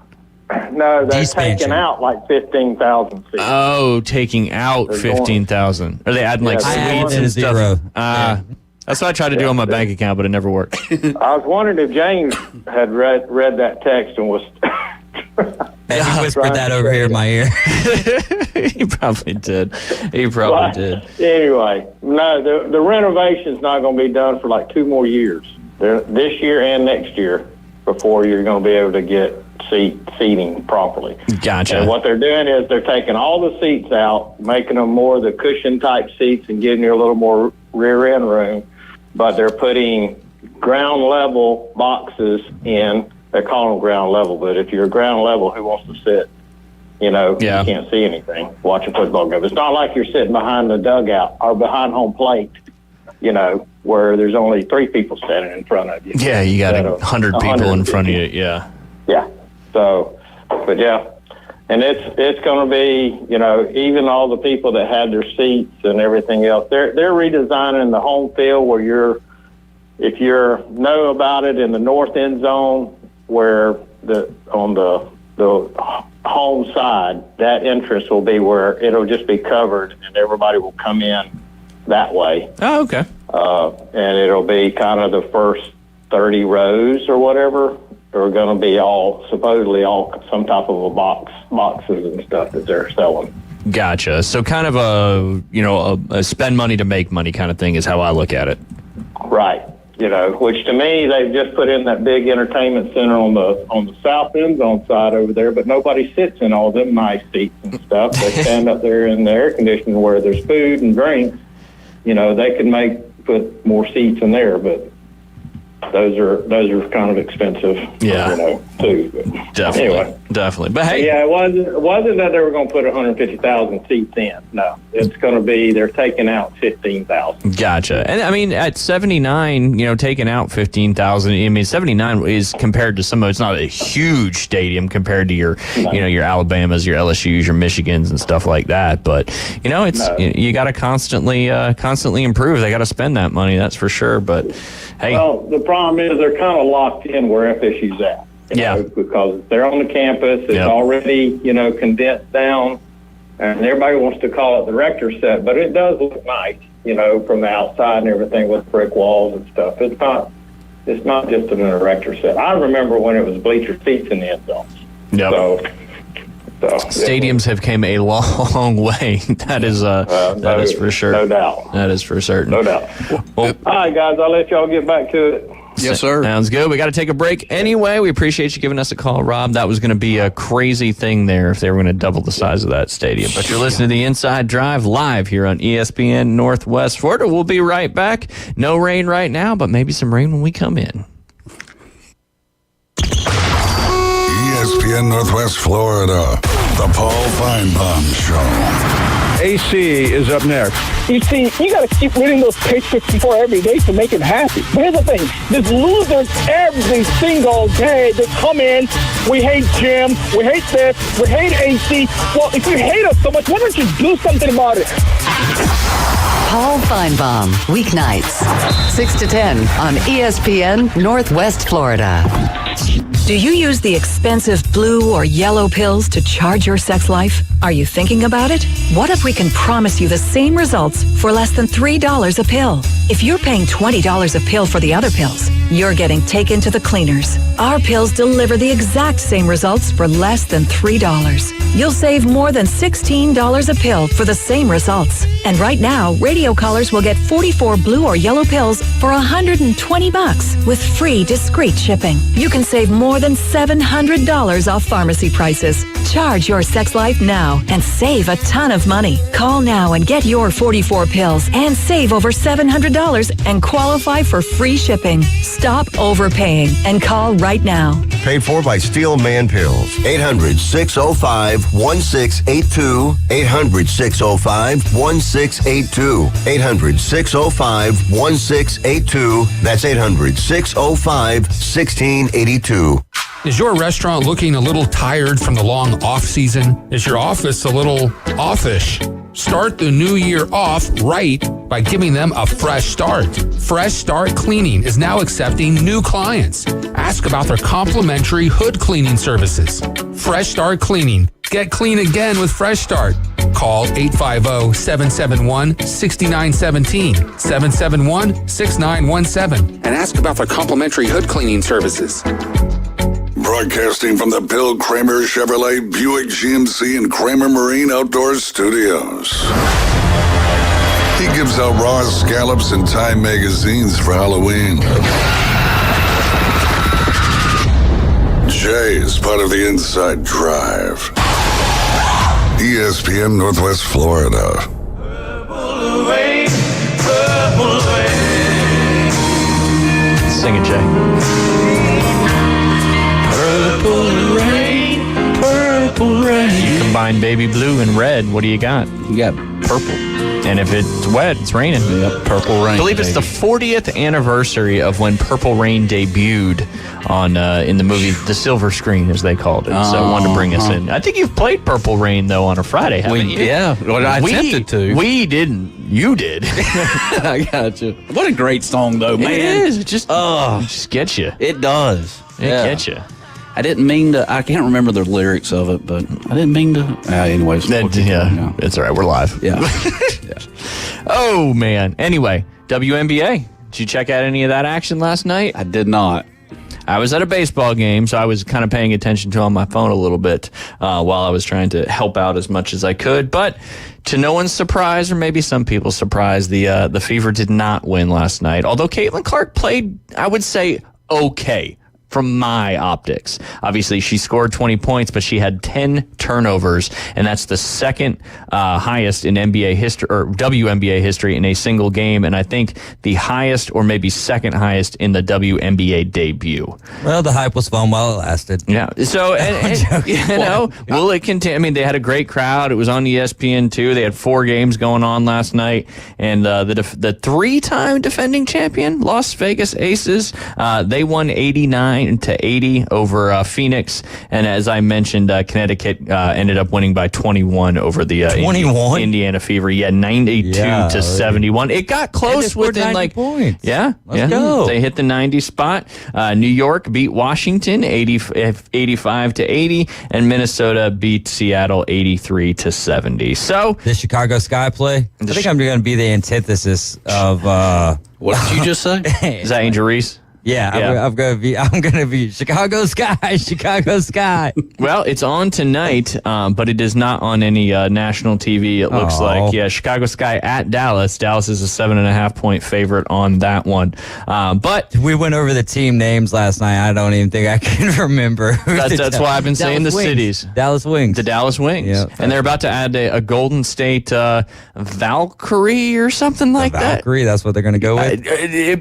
No, they're taking out like 15,000 seats. Oh, taking out 15,000. Are they adding like suites and stuff? That's what I tried to do on my bank account, but it never worked. I was wondering if James had read that text and was... He whispered that over here in my ear. He probably did. Did. Anyway, no, the renovation's not going to be done for like 2 more years. This year and next year before you're going to be able to get seating properly. Gotcha. And what they're doing is they're taking all the seats out, making them more the cushion type seats and giving you a little more rear end room, but they're putting ground level boxes in. They call them ground level, but if you're ground level, who wants to sit? You can't see anything. Watch a football game. It's not like you're sitting behind the dugout or behind home plate, where there's only 3 people standing in front of you. Yeah, you got 100 people in front of you. Yeah. Yeah. So, but yeah. And it's going to be, even all the people that had their seats and everything else, they're redesigning the home field where if you know about it in the north end zone, where on the home side, that entrance will be where it'll just be covered and everybody will come in that way. Oh, okay. And it'll be kind of the first 30 rows or whatever are going to be supposedly all some type of boxes and stuff that they're selling. Gotcha. So kind of a spend money to make money kind of thing is how I look at it. Right. Which to me, they've just put in that big entertainment center on the south end zone side over there, but nobody sits in all them nice seats and stuff. They stand up there in the air conditioning where there's food and drinks. They could put more seats in there, but those are kind of expensive. Yeah. Too. But definitely. But hey, yeah, it wasn't that they were going to put 150,000 seats in. No, it's going to be they're taking out 15,000. Gotcha. And I mean, at 79, taking out 15,000. I mean, 79 is compared to some of it's not a huge stadium compared to your your Alabamas, your LSU's, your Michigans, and stuff like that. But you got to constantly improve. They got to spend that money. That's for sure. But hey, well, the problem is they're kind of locked in where FSU's at. Because they're on the campus, it's already, condensed down, and everybody wants to call it the Rector set, but it does look nice, from the outside and everything with brick walls and stuff. It's not just an Erector set. I remember when it was bleacher seats in the end zones. Yep. So stadiums have came a long way. That is for sure. No doubt. That is for certain. No doubt. Well, all right, guys, I'll let y'all get back to it. Yes, sir. Sounds good. We got to take a break anyway. We appreciate you giving us a call, Rob. That was going to be a crazy thing there if they were going to double the size of that stadium. But you're listening to the Inside Drive live here on ESPN Northwest Florida. We'll be right back. No rain right now, but maybe some rain when we come in. ESPN Northwest Florida, the Paul Feinbaum Show. AC is up next. You see, you got to keep winning those Patriots before every day to make it happy. But here's the thing. There's losers every single day that come in. We hate Jim. We hate this. We hate AC. Well, if you hate us so much, why don't you do something about it? Paul Feinbaum, weeknights, 6 to 10 on ESPN Northwest Florida. Do you use the expensive blue or yellow pills to charge your sex life? Are you thinking about it? What if we can promise you the same results for less than $3 a pill? If you're paying $20 a pill for the other pills, you're getting taken to the cleaners. Our pills deliver the exact same results for less than $3. You'll save more than $16 a pill for the same results. And right now, radio callers will get 44 blue or yellow pills for $120 with free discreet shipping. You can save more than $700 off pharmacy prices. Charge your sex life now and save a ton of money. Call now and get your 44 pills and save over $700 and qualify for free shipping. Stop overpaying and call right now. Paid for by Steel Man Pills. 800-605-1682. 800-605-1682. 800-605-1682. That's 800-605-1682. Is your restaurant looking a little tired from the long off season? Is your office a little offish? Start the new year off right by giving them a fresh start. Fresh Start Cleaning is now accepting new clients. Ask about their complimentary hood cleaning services. Fresh Start Cleaning. Get clean again with Fresh Start. Call 850-771-6917, 771-6917, and ask about their complimentary hood cleaning services. Broadcasting from the Bill Kramer Chevrolet Buick GMC and Kramer Marine Outdoor Studios. He gives out raw scallops and Time magazines for Halloween. Jay is part of the Inside Drive. ESPN Northwest Florida. Sing it, Jay. Purple rain, purple rain. You combine baby blue and red, what do you got? You got purple. And if it's wet, it's raining. Yep, Purple Rain. I believe it's the 40th anniversary of when Purple Rain debuted on in the movie The Silver Screen, as they called it. So I wanted to bring us in. I think you've played Purple Rain, though, on a Friday, haven't you? Yeah, well, I attempted to. We didn't. You did. I got you. What a great song, though, man. It is. It just gets you. It does. It gets you. I didn't mean to. I can't remember the lyrics of it, but I didn't mean to. Anyways. It's all right. We're live. Yeah. Oh, man. Anyway, WNBA. Did you check out any of that action last night? I did not. I was at a baseball game, so I was kind of paying attention to on my phone a little bit while I was trying to help out as much as I could. But to no one's surprise, or maybe some people's surprise, the Fever did not win last night. Although Caitlin Clark played, I would say, okay. From my optics. Obviously, she scored 20 points, but she had 10 turnovers, and that's the second highest in NBA history or WNBA history in a single game, and I think the highest or maybe second highest in the WNBA debut. Well, the hype was fun while it lasted. Yeah. So, will it continue? I mean, they had a great crowd. It was on ESPN2. They had 4 games going on last night, and the 3-time defending champion, Las Vegas Aces, they won 89-80 over Phoenix, and as I mentioned, Connecticut ended up winning by 21 over the Indiana Fever. Yeah, 92-71. It got close within points. Yeah, Let's go. They hit the 90 spot. New York beat Washington 85-80, and Minnesota beat Seattle 83-70. So the Chicago Sky play. I think I'm going to be the antithesis of what did you just say? Is that Angel Reese? Yeah. I'm gonna be Chicago Sky, Chicago Sky. Well, it's on tonight, but it is not on any national TV. It looks like. Yeah, Chicago Sky at Dallas. Dallas is a 7.5-point favorite on that one. But we went over the team names last night. I don't even think I can remember. That's why I've been saying the cities. Dallas Wings. The Dallas Wings. Yep. And they're about to add a Golden State Valkyrie or something like that. Valkyrie. That's what they're going to go with.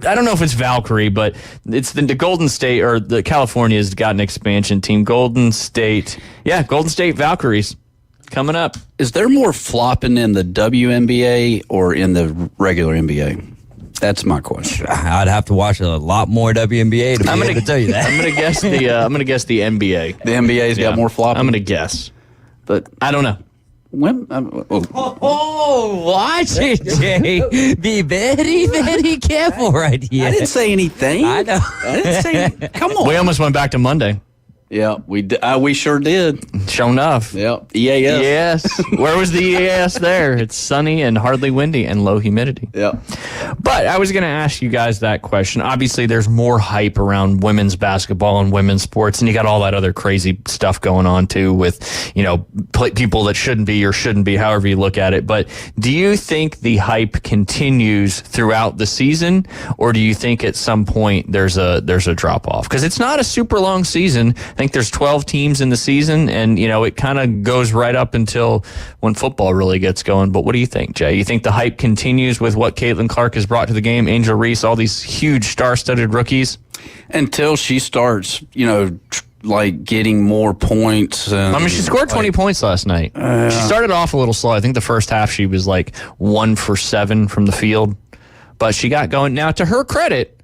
I don't know if it's Valkyrie, but it's the Golden State, or the California has got an expansion team. Golden State Valkyries coming up. Is there more flopping in the WNBA or in the regular NBA? That's my question. I'd have to watch a lot more WNBA to be able to tell you that. I'm gonna guess the NBA. The NBA's got more flopping. I'm gonna guess, but I don't know. Watch it, Jay. Be very, very careful right here. I didn't say anything. I know. I didn't say. Come on. We almost went back to Monday. Yeah, we sure did. Sure enough. Yep. EAS. Yes. Where was the EAS there? It's sunny and hardly windy and low humidity. Yep. But I was going to ask you guys that question. Obviously, there's more hype around women's basketball and women's sports, and you got all that other crazy stuff going on too with, people that shouldn't be or shouldn't be, however you look at it. But do you think the hype continues throughout the season, or do you think at some point there's a drop off? Because it's not a super long season. I think there's 12 teams in the season, and it kind of goes right up until when football really gets going. But what do you think, Jay? You think the hype continues with what Caitlin Clark has brought to the game, Angel Reese, all these huge star-studded rookies? Until she starts, getting more points. And, she scored 20 points last night. She started off a little slow. I think the first half she was 1 for 7 from the field, but she got going. Now, to her credit,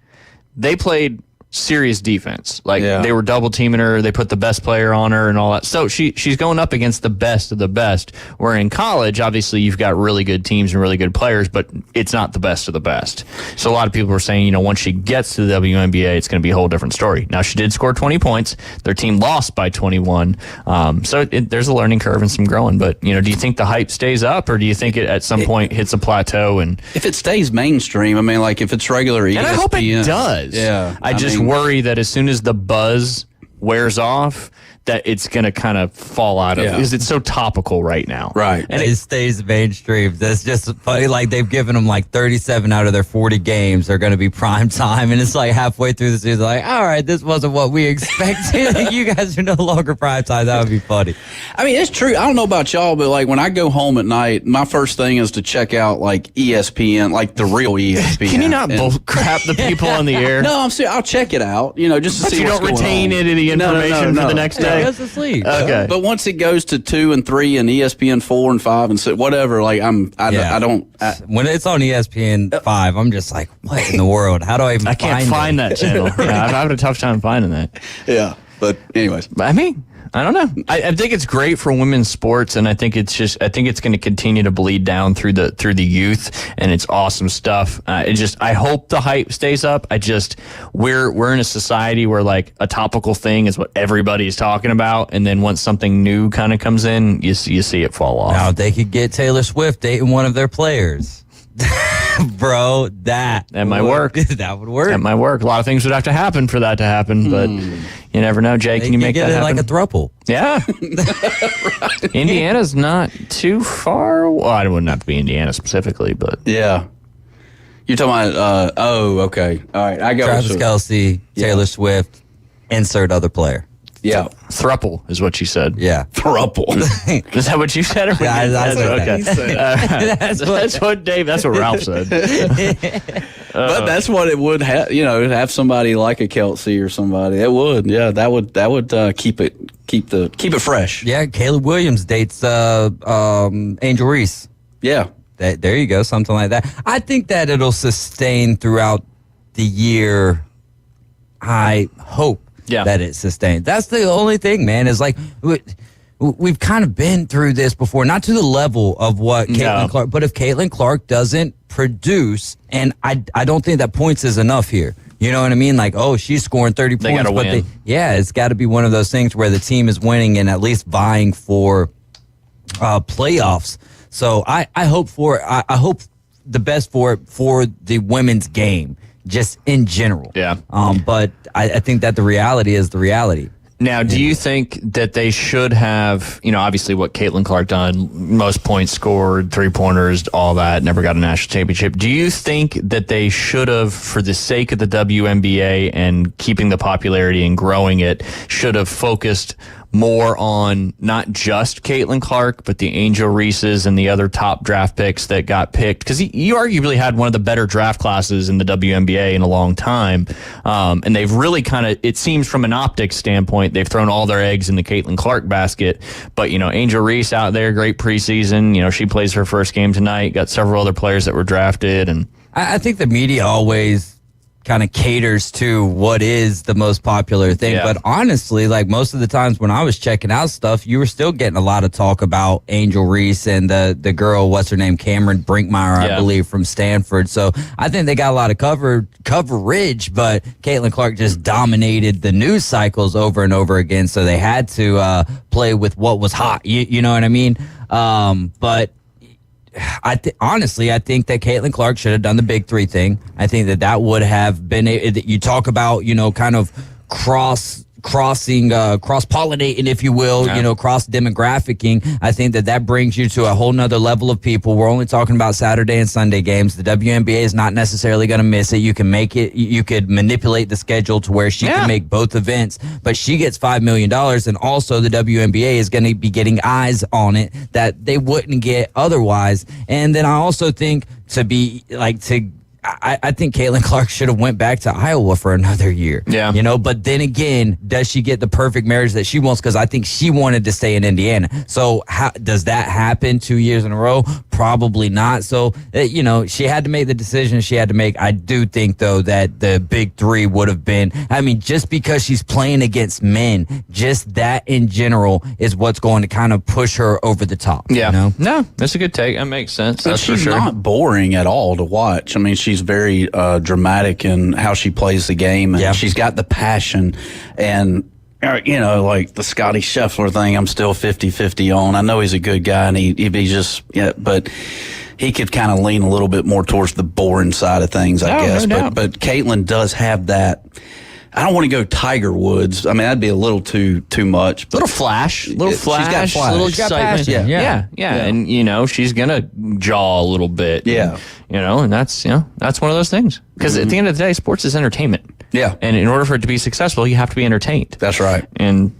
they played serious defense. They were double teaming her, they put the best player on her and all that. So she's going up against the best of the best. Where in college, obviously you've got really good teams and really good players, but it's not the best of the best. So a lot of people are saying, once she gets to the WNBA, it's going to be a whole different story. Now, she did score 20 points. Their team lost by 21. So there's a learning curve and some growing. But, do you think the hype stays up, or do you think it at some point hits a plateau? And if it stays mainstream, if it's regular ESPN. And I hope it does. Yeah. I just worry that as soon as the buzz wears off, that it's going to kind of fall out of it because it's so topical right now. Right. And it stays mainstream. That's just funny. They've given them 37 out of their 40 games are going to be prime time. And it's halfway through the season, all right, this wasn't what we expected. You guys are no longer prime time. That would be funny. It's true. I don't know about y'all, but when I go home at night, my first thing is to check out ESPN, the real ESPN. Can you not bull crap the people on the air? No, I'm serious. I'll check it out, just to see what's going on. But you don't retain any of the information for the next day? Goes to sleep. Okay. But once it goes to 2 and 3 and ESPN 4 and 5 and 6, whatever, I don't. When it's on ESPN 5, I'm just what in the world? How do I even I can't find that channel. Yeah, I've had a tough time finding that. Yeah. But anyways. I don't know. I think it's great for women's sports, and I think it's going to continue to bleed down through the youth, and it's awesome stuff. I hope the hype stays up. We're in a society where a topical thing is what everybody's talking about, and then once something new kind of comes in, you see it fall off. Now they could get Taylor Swift dating one of their players. Bro, that might work. That would work. That might work. A lot of things would have to happen for that to happen, but you never know. Jay, can you make that happen? Like a throuple. Yeah. Right. Indiana's not too far. Well, I wouldn't have to be Indiana specifically, but yeah. You're talking about? Okay. All right. I go. Travis Kelce, Taylor Swift, insert other player. Yeah. Thruple is what you said. Yeah. Thruple. Is that what you said? Okay. That's what Dave, that's what Ralph said. But that's what it would have, have somebody like a Kelce or somebody. It would. Yeah, that would keep it fresh. Yeah, Caleb Williams dates Angel Reese. Yeah. There you go, something like that. I think that it'll sustain throughout the year. I hope that it sustains. That's the only thing, man, is we've kind of been through this before, not to the level of what Caitlin Clark, but if Caitlin Clark doesn't produce, and I don't think that points is enough here. You know what I mean? She's scoring 30 they points. Gotta win. It's got to be one of those things where the team is winning and at least vying for playoffs. So I hope the best for the women's game, just in general. Yeah. But I think that the reality is the reality. Now, do you think that they should have, obviously what Caitlin Clark done, most points scored, 3-pointers, all that, never got a national championship. Do you think that they should have, for the sake of the WNBA and keeping the popularity and growing it, should have focused more on not just Caitlin Clark, but the Angel Reeses and the other top draft picks that got picked? Because you arguably had one of the better draft classes in the WNBA in a long time. And they've really kind of, it seems from an optics standpoint, they've thrown all their eggs in the Caitlin Clark basket. But, Angel Reese out there, great preseason. She plays her first game tonight, got several other players that were drafted. And I think the media always kind of caters to what is the most popular thing. Yeah. But honestly, like most of the times when I was checking out stuff, you were still getting a lot of talk about Angel Reese and the girl, what's her name, Cameron Brinkmeyer, I believe, from Stanford. So I think they got a lot of coverage, but Caitlin Clark just dominated the news cycles over and over again. So they had to play with what was hot. You know what I mean? But honestly, I think that Caitlin Clark should have done the big three thing. I think that would have been you talk about, kind of cross-pollinating, if you will, cross-demographicing. I think that brings you to a whole nother level of people. We're only talking about Saturday and Sunday games. The WNBA is not necessarily going to miss it. You can make it, you could manipulate the schedule to where she can make both events, but she gets $5 million, and also the WNBA is going to be getting eyes on it that they wouldn't get otherwise. And then I also think I think Caitlin Clark should have went back to Iowa for another year. Yeah. But then again, does she get the perfect marriage that she wants? Because I think she wanted to stay in Indiana. So how does that happen 2 years in a row? Probably not. So, she had to make the decision she had to make. I do think, though, that the big three would have been, just because she's playing against men, just that in general is what's going to kind of push her over the top. Yeah. No, that's a good take. That makes sense. But That's she's for sure. not boring at all to watch. She's very dramatic in how she plays the game, and she's got the passion. And like the Scotty Scheffler thing, I'm still 50-50 on. I know he's a good guy, and he'd be but he could kind of lean a little bit more towards the boring side of things, I guess. No doubt. But Caitlin does have that. I don't want to go Tiger Woods. That'd be a little too much. But Little flash, she's got flash. little She's got excitement. passion. Yeah. And she's gonna jaw a little bit. Yeah. And that's that's one of those things. Because at the end of the day, sports is entertainment. Yeah. And in order for it to be successful, you have to be entertained. That's right. And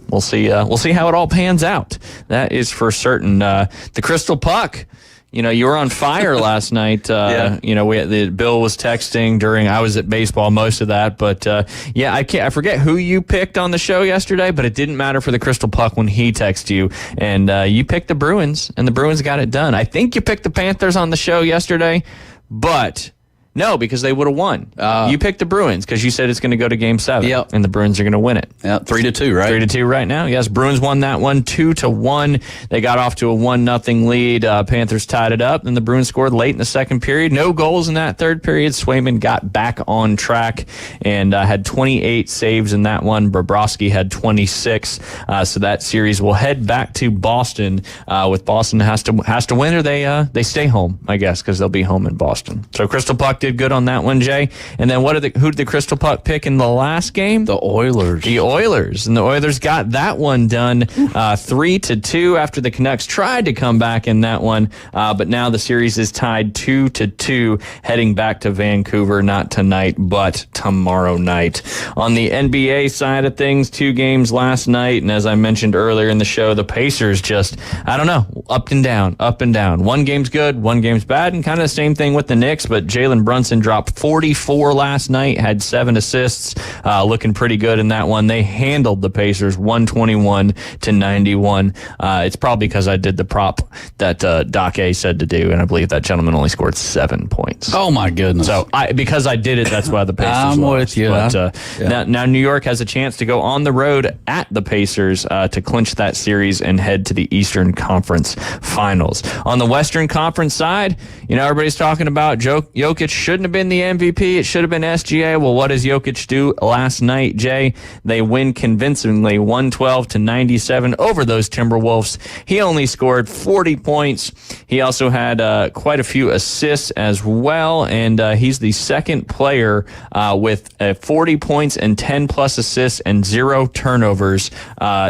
we'll see how it all pans out. That is for certain. The Crystal Puck. You were on fire last night. Bill was texting I was at baseball most of that, but I forget who you picked on the show yesterday, but it didn't matter for the Crystal Puck when he texted you, and you picked the Bruins, and the Bruins got it done. I think you picked the Panthers on the show yesterday, but no, because they would have won. You picked the Bruins because you said it's going to go to Game 7, and the Bruins are going to win it. Yeah, 3-2, right? 3-2 right now. Yes, Bruins won that one 2-1. They got off to a 1-0 lead. Panthers tied it up, and the Bruins scored late in the second period. No goals in that third period. Swayman got back on track and had 28 saves in that one. Bobrovsky had 26. So that series will head back to Boston. With Boston has to win, or they stay home, I guess, because they'll be home in Boston. So Crystal Puck did good on that one, Jay. And then who did the Crystal Puck pick in the last game? The Oilers. The Oilers. And the Oilers got that one done 3-2 after the Canucks tried to come back in that one. But now the series is tied 2-2, heading back to Vancouver, not tonight, but tomorrow night. On the NBA side of things, 2 games last night. And as I mentioned earlier in the show, the Pacers just, up and down. One game's good, one game's bad, and kind of the same thing with the Knicks, but Jalen Brunson dropped 44 last night, had 7 assists, looking pretty good in that one. They handled the Pacers 121-91. It's probably because I did the prop that Doc A said to do, and I believe that gentleman only scored 7 points. Oh my goodness! So because I did it, that's why the Pacers I'm lost. with you. But, now New York has a chance to go on the road at the Pacers to clinch that series and head to the Eastern Conference Finals. On the Western Conference side, everybody's talking about Jokic shouldn't have been the MVP. It should have been SGA. Well, what does Jokic do last night, Jay? They win convincingly 112-97 over those Timberwolves. He only scored 40 points. He also had quite a few assists as well, and he's the second player with 40 points and 10-plus assists and 0 turnovers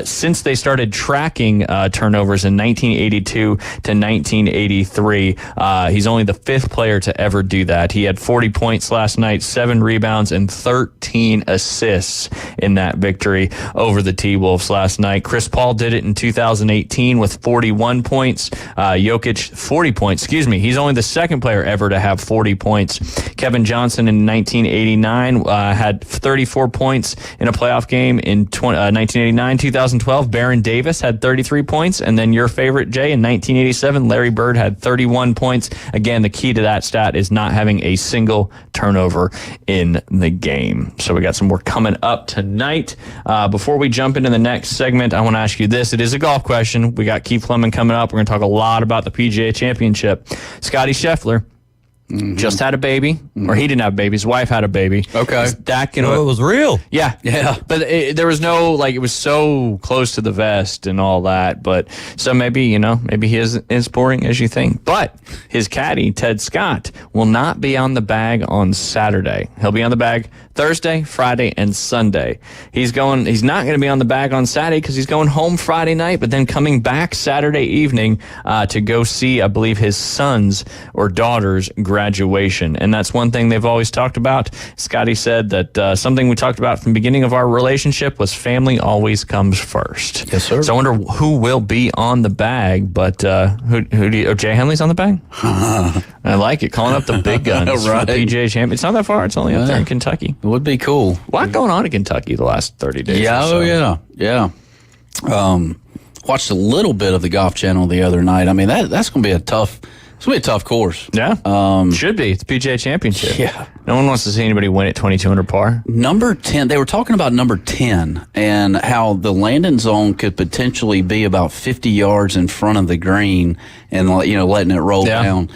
since they started tracking turnovers in 1982 to 1983. He's only the 5th player to ever do that. He had 40 points last night, 7 rebounds, and 13 assists in that victory over the T-Wolves last night. Chris Paul did it in 2018 with 41 points. Jokic, 40 points, He's only the 2nd player ever to have 40 points. Kevin Johnson in 1989 had 34 points in a playoff game. In 1989, 2012, Baron Davis had 33 points. And then your favorite, Jay, in 1987, Larry Bird had 31 points. Again, the key to that stat is not having a a single turnover in the game. So we got some more coming up tonight. Before we jump into the next segment, I want to ask you this. It is a golf question. We got Keith Fleming coming up. We're going to talk a lot about the PGA Championship. Scotty Scheffler just had a baby, or he didn't have a baby. His wife had a baby. Okay. Is that gonna, it was real. Yeah. Yeah. But there was no, like, it was so close to the vest and all that. But so maybe he isn't as boring as you think. But his caddy, Ted Scott, will not be on the bag on Saturday. He'll be on the bag Thursday, Friday, and Sunday. He's not going to be on the bag on Saturday because he's going home Friday night, but then coming back Saturday evening to go see, I believe, his son's or daughter's graduation. And that's one thing they've always talked about. Scotty said that something we talked about from the beginning of our relationship was family always comes first. Yes, sir. So I wonder who will be on the bag, but who do you, Jay Henley's on the bag? I like it. Calling up the big guns Right. for the PGA Champion. It's not that far. It's only up there in Kentucky. It would be cool. A lot going on in Kentucky the last 30 days. Yeah, or so. yeah. Watched a little bit of the Golf Channel the other night. I mean, that's going to be a tough course. Yeah, should be. It's PGA Championship. Yeah. No one wants to see anybody win at 2200 par. Number 10, they were talking about number 10 and how the landing zone could potentially be about 50 yards in front of the green and, letting it roll down.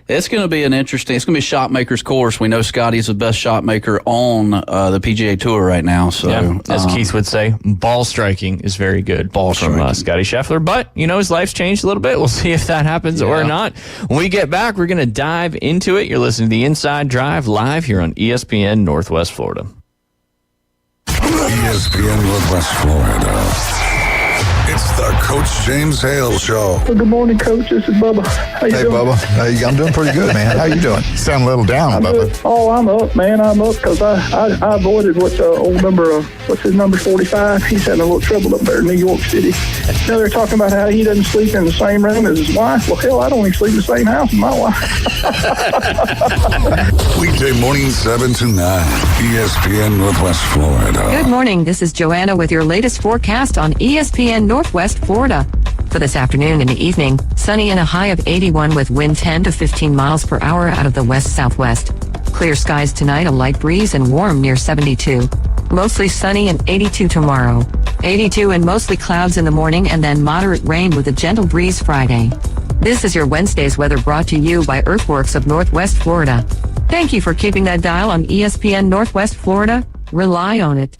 It's going to be it's going to be a shot maker's course. We know Scotty's the best shot maker on the PGA Tour right now. So, as Keith would say, ball striking is very good from Scotty Scheffler. But, his life's changed a little bit. We'll see if that happens or not. When we get back, we're going to dive into it. You're listening to The Inside Drive live here on ESPN Northwest Florida. ESPN Northwest Florida. It's the Coach James Hale Show. Well, good morning, Coach. This is Bubba. How you doing? Bubba. I'm doing pretty good, man. How you doing? You sound a little down, Bubba. Oh, I'm up, man. I'm up because I avoided what's old number, what's his number, 45? He's having a little trouble up there in New York City. Now they're talking about how he doesn't sleep in the same room as his wife. Well, hell, I don't even sleep in the same house as my wife. Weekday morning 7 to 9. ESPN Northwest Florida. Good morning. This is Joanna with your latest forecast on ESPN Northwest Florida. For this afternoon and evening, sunny and a high of 81 with wind 10 to 15 miles per hour out of the west-southwest. Clear skies tonight, a light breeze and warm near 72. Mostly sunny and 82 tomorrow. 82 and mostly clouds in the morning and then moderate rain with a gentle breeze Friday. This is your Wednesday's weather brought to you by Earthworks of Northwest Florida. Thank you for keeping that dial on ESPN Northwest Florida. Rely on it.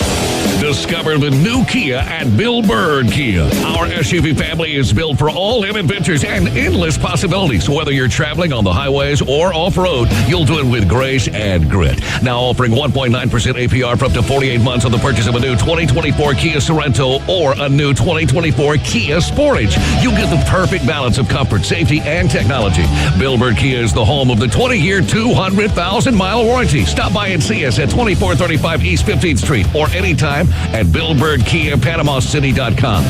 Discover the new Kia at Bill Bird Kia. Our SUV family is built for all-in adventures and endless possibilities. Whether you're traveling on the highways or off-road, you'll do it with grace and grit. Now offering 1.9% APR for up to 48 months on the purchase of a new 2024 Kia Sorento or a new 2024 Kia Sportage. You'll get the perfect balance of comfort, safety, and technology. Bill Bird Kia is the home of the 20-year, 200,000-mile warranty. Stop by and see us at 2435 East 15th Street or anytime at BillBirdKiaPanamaCity.com.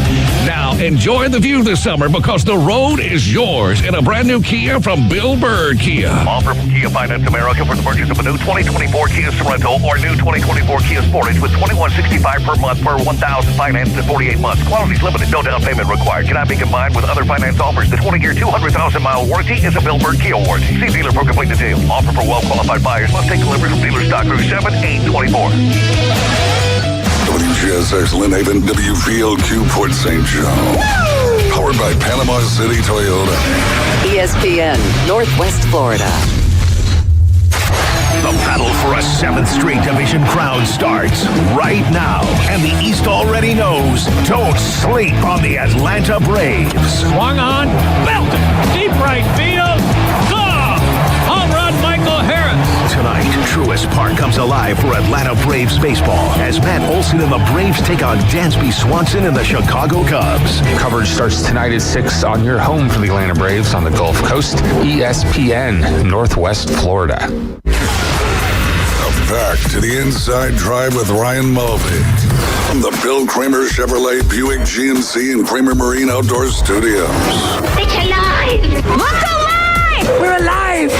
Now, enjoy the view this summer because the road is yours in a brand new Kia from Bill Bird Kia. Offer from Kia Finance America for the purchase of a new 2024 Kia Sorento or new 2024 Kia Sportage with $2,165 per month for $1,000 financed in 48 months. Quality's limited. No down payment required. Cannot be combined with other finance offers. The 20-year, 200,000-mile warranty is a Bill Bird Kia warranty. See dealer for complete details. Offer for well-qualified buyers. Must take delivery from dealer stock through 7/8/24. WGSX Lynn Haven, WVLQ Port St. Joe. Powered by Panama City Toyota. ESPN Northwest Florida. The battle for a 7th straight division crown starts right now. And the East already knows, don't sleep on the Atlanta Braves. Swung on, belted, deep right field, gone! Home run, Michael Harris. Tonight, Truist Park comes alive for Atlanta Braves baseball as Matt Olson and the Braves take on Dansby Swanson and the Chicago Cubs. Coverage starts tonight at 6 on your home for the Atlanta Braves on the Gulf Coast, ESPN Northwest Florida. Back to the Inside Drive with Ryan Mulvey from the Bill Kramer Chevrolet Buick GMC and Kramer Marine Outdoor Studios. It's alive! Look alive! We're alive!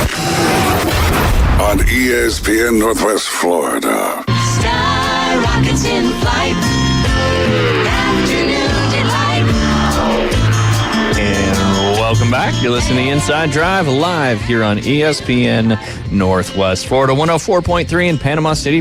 On ESPN Northwest Florida. Sky rockets in flight. Afternoon delight. And welcome Welcome back. You're listening to Inside Drive live here on ESPN Northwest Florida. 104.3 in Panama City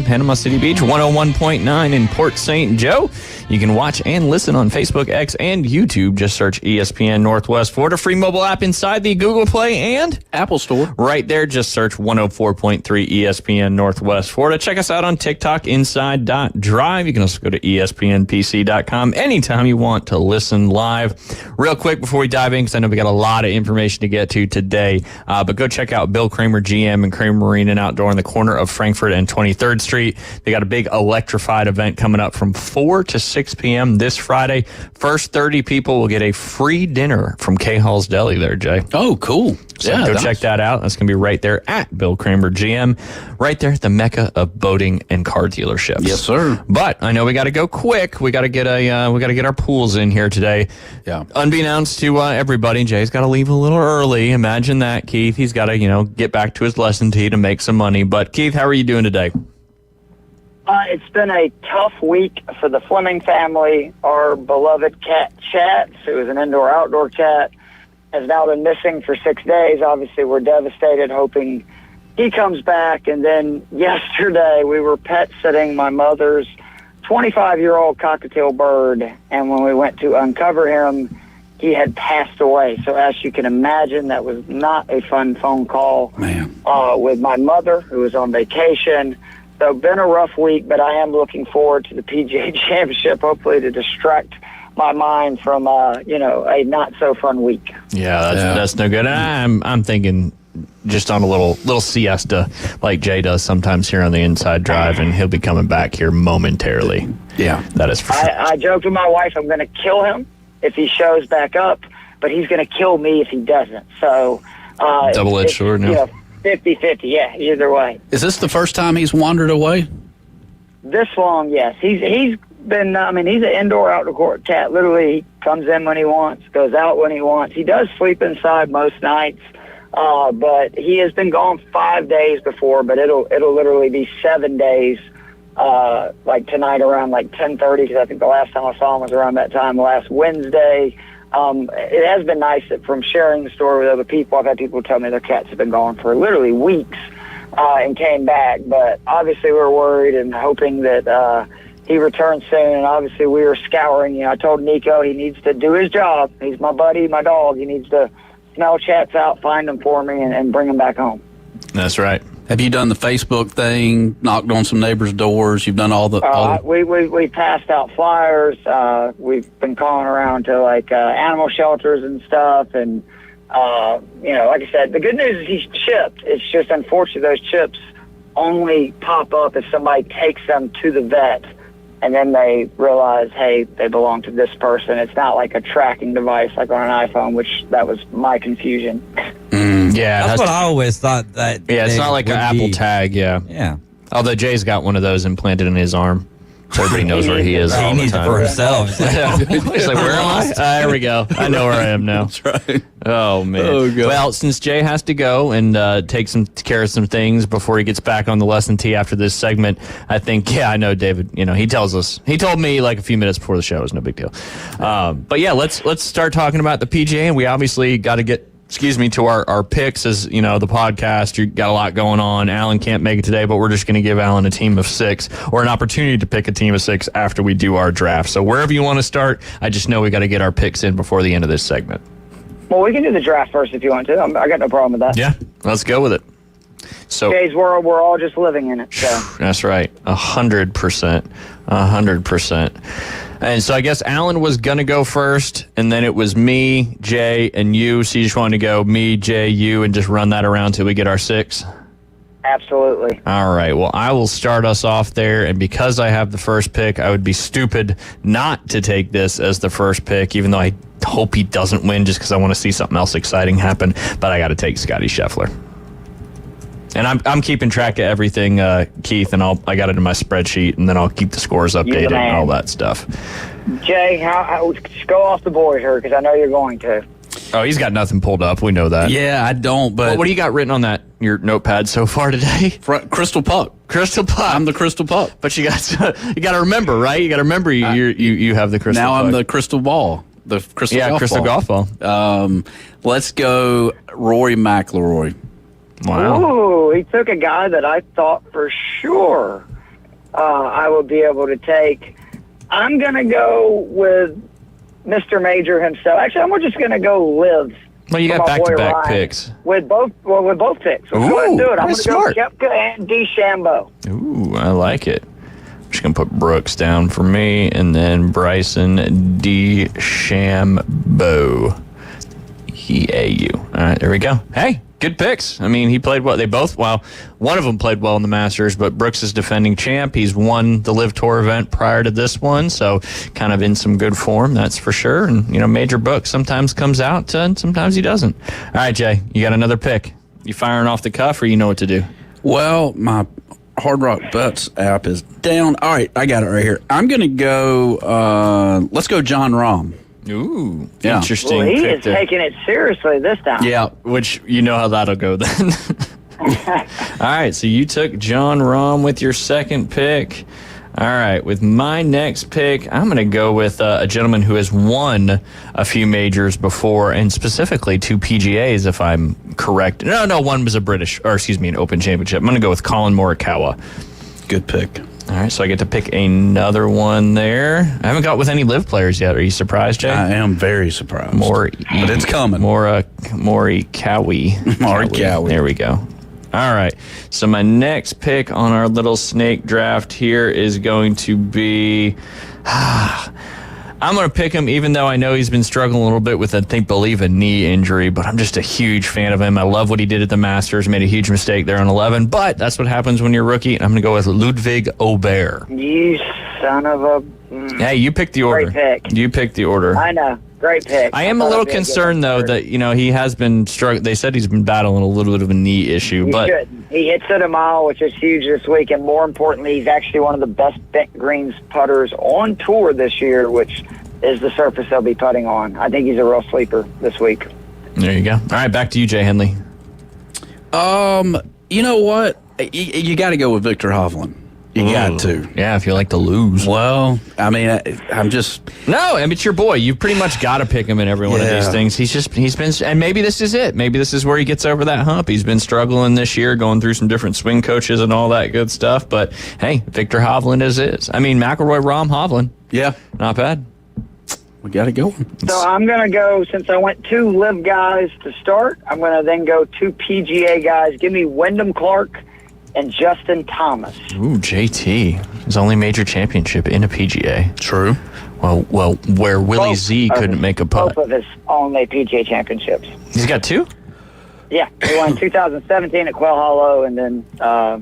Beach, 101.9 in Port St. Joe. You can watch and listen on Facebook, X, and YouTube. Just search ESPN Northwest Florida. Free mobile app inside the Google Play and Apple Store. Right there, just search 104.3 ESPN Northwest Florida. Check us out on TikTok, inside.drive. You can also go to ESPNPC.com anytime you want to listen live. Real quick before we dive in, because I know we got a lot of information to get to today, but go check out Bill Kramer GM and Kramer Marine and Outdoor on the corner of Frankfurt and 23rd Street. They got a big electrified event coming up from 4 to 6 p.m. this Friday. First 30 people will get a free dinner from K Hall's Deli there, Jay. Oh, cool. So go check that out. That's going to be right there at Bill Kramer GM, right there at the mecca of boating and car dealerships. Yes, sir. But I know we got to go quick. We got to get our pools in here today. Yeah. Unbeknownst to everybody, Jay's got to leave a little early. Imagine that, Keith. He's got to get back to his lesson tee to make some money. But Keith, how are you doing today? It's been a tough week for the Fleming family. Our beloved cat, Chats, who is an indoor-outdoor cat, has now been missing for 6 days. Obviously, we're devastated, hoping he comes back. And then yesterday, we were pet sitting my mother's 25-year-old cockatiel bird, and when we went to uncover him, he had passed away. So as you can imagine, that was not a fun phone call with my mother, who was on vacation. So been a rough week, but I am looking forward to the PGA Championship, hopefully to distract my mind from a not so fun week. Yeah, that's no good. I'm thinking just on a little siesta like Jay does sometimes here on the Inside Drive, and he'll be coming back here momentarily. Yeah, that is for sure. I joked with my wife, I'm going to kill him if he shows back up, but he's going to kill me if he doesn't. So double-edged sword. No. 50-50, yeah, either way. Is this the first time he's wandered away? This long, yes. He's been, he's an indoor-outdoor cat. Literally, he comes in when he wants, goes out when he wants. He does sleep inside most nights, but he has been gone 5 days before, but it'll literally be 7 days, like tonight around like 10:30, because I think the last time I saw him was around that time last Wednesday. It has been nice that from sharing the story with other people, I've had people tell me their cats have been gone for literally weeks and came back. But obviously we're worried and hoping that he returns soon. And obviously we were scouring. I told Nico he needs to do his job. He's my buddy, my dog. He needs to smell Chats out, find him for me, and bring him back home. That's right. Have you done the Facebook thing, knocked on some neighbors' doors? You've done all the... We passed out flyers. We've been calling around to, animal shelters and stuff. And, like I said, the good news is he's chipped. It's just unfortunate those chips only pop up if somebody takes them to the vet. And then they realize, hey, they belong to this person. It's not like a tracking device like on an iPhone, which that was my confusion. Yeah, that's what I always thought. That it's not like an Apple Tag. Yeah. Yeah. Although Jay's got one of those implanted in his arm, so everybody knows where he is. He all needs the it time. for himself. He's like, where am I? There we go. I know where I am now. That's right. Oh, man. Oh, God. Well, since Jay has to go and take care of some things before he gets back on the lesson tee after this segment, I think, I know David, he told me like a few minutes before the show. It was no big deal. But yeah, let's start talking about the PGA, and we obviously got to get to our picks as, the podcast. You got a lot going on. Alan can't make it today, but we're just going to give Alan a team of 6 or an opportunity to pick a team of 6 after we do our draft. So wherever you want to start, I just know we got to get our picks in before the end of this segment. Well, we can do the draft first if you want to. I got no problem with that. Yeah, let's go with it. So today's world, we're all just living in it. So. That's right. 100%. 100%. And so I guess Alan was going to go first, and then it was me, Jay, and you. So you just wanted to go me, Jay, you, and just run that around till we get our 6? Absolutely. All right. Well, I will start us off there, and because I have the first pick, I would be stupid not to take this as the first pick, even though I hope he doesn't win just because I want to see something else exciting happen. But I got to take Scotty Scheffler. And I'm keeping track of everything, Keith, and I got it in my spreadsheet, and then I'll keep the scores updated and all that stuff. Jay, go off the board here, because I know you're going to. Oh, he's got nothing pulled up. We know that. Yeah, I don't, but... What do you got written on your notepad so far today? Crystal Puck. Crystal Puck. I'm the Crystal Puck. But you got to remember, right? You got to remember you have the Crystal Puck. Now I'm the Crystal Ball. the crystal golf crystal ball. golf ball. Let's go Rory McIlroy. Ooh, he took a guy that I thought for sure I would be able to take. I'm going to go with Mr. Major himself. Actually, I'm just going to go Live. Well, you got back-to-back picks. With both picks. Let's go ahead and do it. I'm going to go Koepka and DeChambeau. Ooh, I like it. I'm just going to put Brooks down for me, and then Bryson DeChambeau. E-A-U. All right, there we go. Hey, good picks. I mean, he played well. One of them played well in the Masters, but Brooks is defending champ. He's won the Live Tour event prior to this one, so kind of in some good form, that's for sure. And, Major Brooks sometimes comes out and sometimes he doesn't. All right, Jay, you got another pick. You firing off the cuff or you know what to do? Well, my Hard Rock Bets app is down. All right, I got it right here. I'm going to go, let's go John Rahm. Ooh, yeah. Interesting. Well, he is taking it seriously this time. Yeah, which you know how that'll go then. All right, so you took John Rahm with your second pick. All right, with my next pick, I'm going to go with a gentleman who has won a few majors before, and specifically 2 PGAs, if I'm correct. No, one was an Open Championship. I'm going to go with Colin Morikawa. Good pick. All right, so I get to pick another one there. I haven't got with any Live players yet. Are you surprised, Jay? I am very surprised. But it's coming. Morikawa. Morikawa. There we go. All right. So my next pick on our little snake draft here is going to be... I'm going to pick him, even though I know he's been struggling a little bit with, believe a knee injury, but I'm just a huge fan of him. I love what he did at the Masters, made a huge mistake there on 11, but that's what happens when you're a rookie. I'm going to go with Ludwig Aubert. You son of a... Hey, you picked the order. Great pick. You picked the order. I know. Great pick. I am a little concerned, though, that, he has been struggling. They said he's been battling a little bit of a knee issue. But he hits it a mile, which is huge this week, and more importantly, he's actually one of the best bent greens putters on tour this year, which is the surface they'll be putting on. I think he's a real sleeper this week. There you go. All right, back to you, Jay Henley. You know what? You got to go with Victor Hovland. You got to. Yeah, if you like to lose. Well, I mean, I'm just... No, it's your boy. You pretty much got to pick him in every one of these things. He's been... And maybe this is it. Maybe this is where he gets over that hump. He's been struggling this year, going through some different swing coaches and all that good stuff. But, hey, Victor Hovland is. I mean, McIlroy, Rahm, Hovland. Yeah. Not bad. We got to go. So I'm going to go, since I went 2 Live guys to start, I'm going to then go 2 PGA guys. Give me Wyndham Clark and Justin Thomas. Ooh, JT. His only major championship in a PGA. True. Well, where Willie Z couldn't make a putt. Both of his only PGA championships. He's got 2? Yeah. He won 2017 at Quail Hollow, and then I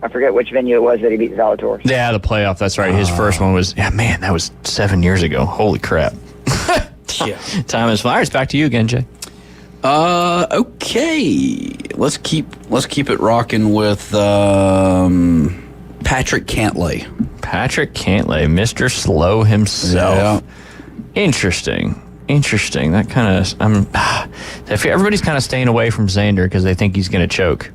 forget which venue it was that he beat Zalatoris. Yeah, the playoff. That's right. His first one was, that was 7 years ago. Holy crap. Yeah. Time is flyers. Back to you again, Jay. Okay. Let's keep it rocking with Patrick Cantlay. Patrick Cantlay, Mr. Slow himself. Yeah. Interesting. That kind of... everybody's kind of staying away from Xander because they think he's going to choke.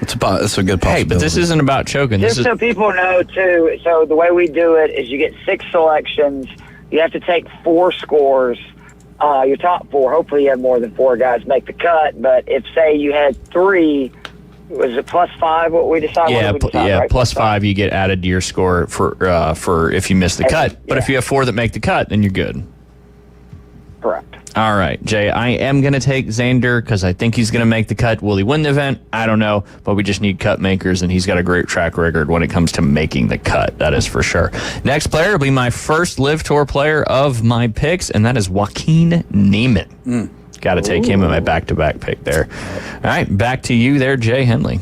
It's a good possibility. Hey, but this isn't about choking. Just so people know, too, so the way we do it is you get 6 selections. You have to take 4 scores. Your top 4, hopefully you have more than 4 guys make the cut, but if, say, you had 3, was it +5 what we decided? Yeah, right? +5 you get added to your score for if you miss the cut. But if you have 4 that make the cut, then you're good. Correct. All right, Jay, I am going to take Xander because I think he's going to make the cut. Will he win the event? I don't know, but we just need cut makers, and he's got a great track record when it comes to making the cut. That is for sure. Next player will be my first Live Tour player of my picks, and that is Joaquin Niemann. Got to take him in my back-to-back pick there. All right, back to you there, Jay Henley.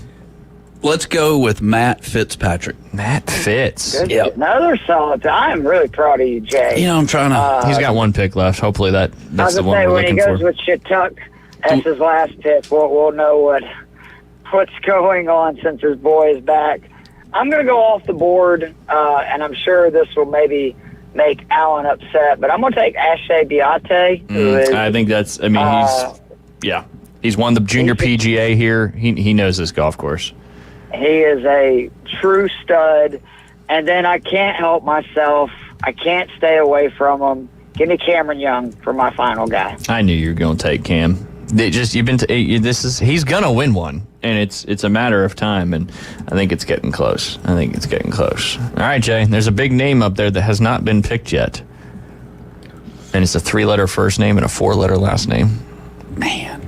Let's go with Matt Fitzpatrick. Matt Fitz. Yep. Another solid. I am really proud of you, Jay. I'm trying to... He's got 1 pick left. Hopefully that's the one we're looking for. When he goes with Shituck, that's his last pick. We'll know what's going on since his boy is back. I'm going to go off the board, and I'm sure this will maybe make Alan upset, but I'm going to take Ashay Biate. Who is, I think that's... he's won the junior PGA here. He knows this golf course. He is a true stud. And then I can't help myself. I can't stay away from him. Give me Cameron Young for my final guy. I knew you were going to take Cam. He's gonna win one, and it's a matter of time, and I think it's getting close. All right, Jay, there's a big name up there that has not been picked yet, and it's a 3-letter first name and a 4-letter last name. Man,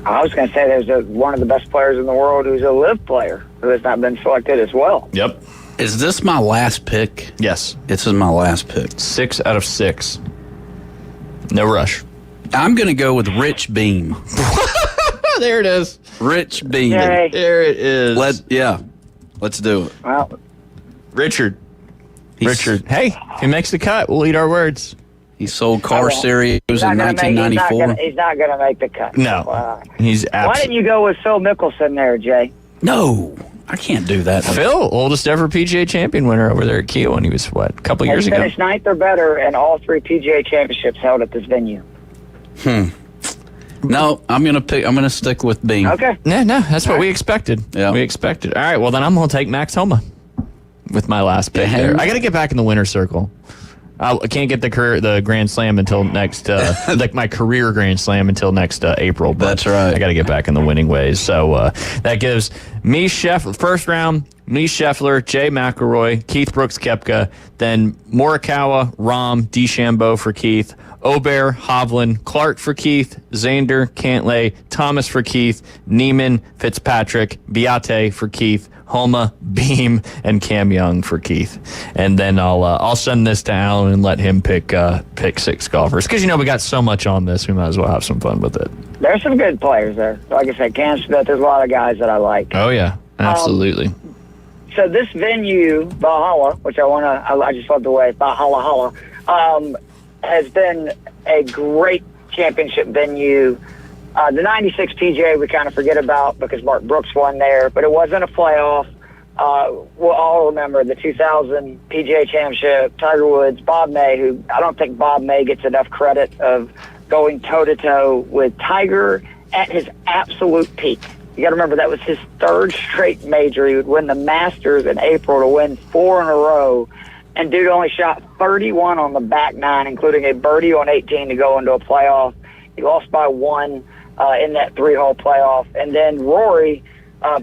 I was going to say there's one of the best players in the world who's a live player who has not been selected as well. Yep. Is this my last pick? Yes. This is my last pick. 6 out of 6. No rush. I'm going to go with Rich Beam. There it is. Rich Beam. Yay. There it is. Let's do it. Well, Richard. Hey, if he makes the cut, we'll eat our words. He sold Car Series in 1994. He's not going to make the cut. No. He's Why didn't you go with Phil Mickelson there, Jay? No, I can't do that. Phil, oldest ever PGA champion winner over there at Kia when he was, a couple years ago? He finished 9th or better in all 3 PGA championships held at this venue. No, I'm gonna stick with Beam. Okay. No, that's what we expected. Yeah. We expected. All right, well then I'm gonna take Max Homa with my last pick there. I gotta get back in the winner's circle. I can't get the Grand Slam until next, like my career Grand Slam until next April. But that's right. I got to get back in the winning ways. So that gives me first round, me Scheffler, Jay McElroy, Keith Brooks Koepka, then Morikawa, Rahm, DeChambeau for Keith, Obear, Hovland, Clark for Keith, Xander, Cantlay, Thomas for Keith, Neiman, Fitzpatrick, Beate for Keith, Homa, Beam, and Cam Young for Keith. And then I'll send this to Alan and let him pick 6 golfers. Because, we got so much on this, we might as well have some fun with it. There's some good players there. Like I said, Cam Smith, there's a lot of guys that I like. Oh, yeah. Absolutely. So this venue, Valhalla, which I just love the way Valhalla, has been a great championship venue. The 96 PGA we kind of forget about because Mark Brooks won there, but it wasn't a playoff. We'll all remember the 2000 PGA Championship, Tiger Woods, Bob May, who I don't think Bob May gets enough credit of going toe-to-toe with Tiger at his absolute peak. You got to remember that was his 3rd straight major. He would win the Masters in April to win 4 in a row. And dude only shot 31 on the back 9, including a birdie on 18 to go into a playoff. He lost by 1 in that 3-hole playoff. And then Rory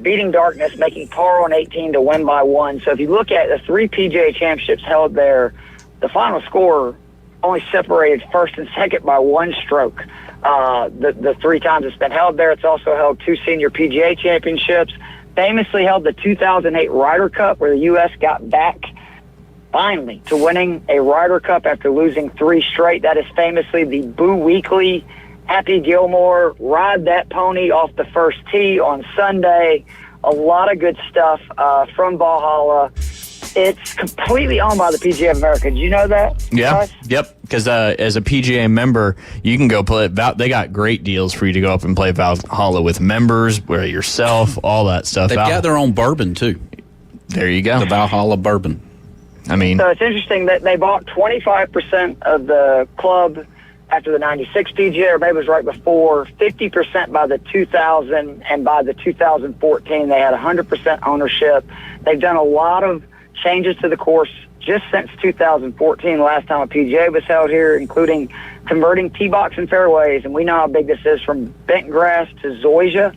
beating Darkness, making par on 18 to win by 1. So if you look at the 3 PGA championships held there, the final score only separated first and second by 1 stroke. The 3 times it's been held there. It's also held 2 senior PGA championships. Famously held the 2008 Ryder Cup, where the U.S. got back finally to winning a Ryder Cup after losing 3 straight. That is famously the Boo Weekley, Happy Gilmore, ride that pony off the first tee on Sunday. A lot of good stuff from Valhalla. It's completely owned by the PGA of America. Did you know that? Yeah. Guys? Yep. Because as a PGA member, you can go play. They got great deals for you to go up and play Valhalla with members, where yourself, all that stuff. They've got their own bourbon too. There you go. The Valhalla bourbon. I mean, so it's interesting that they bought 25% of the club after the 96 PGA, or maybe it was right before, 50% by the 2000, and by the 2014, they had 100% ownership. They've done a lot of changes to the course just since 2014, last time a PGA was held here, including converting tee box and fairways. And we know how big this is, from bent grass to zoysia.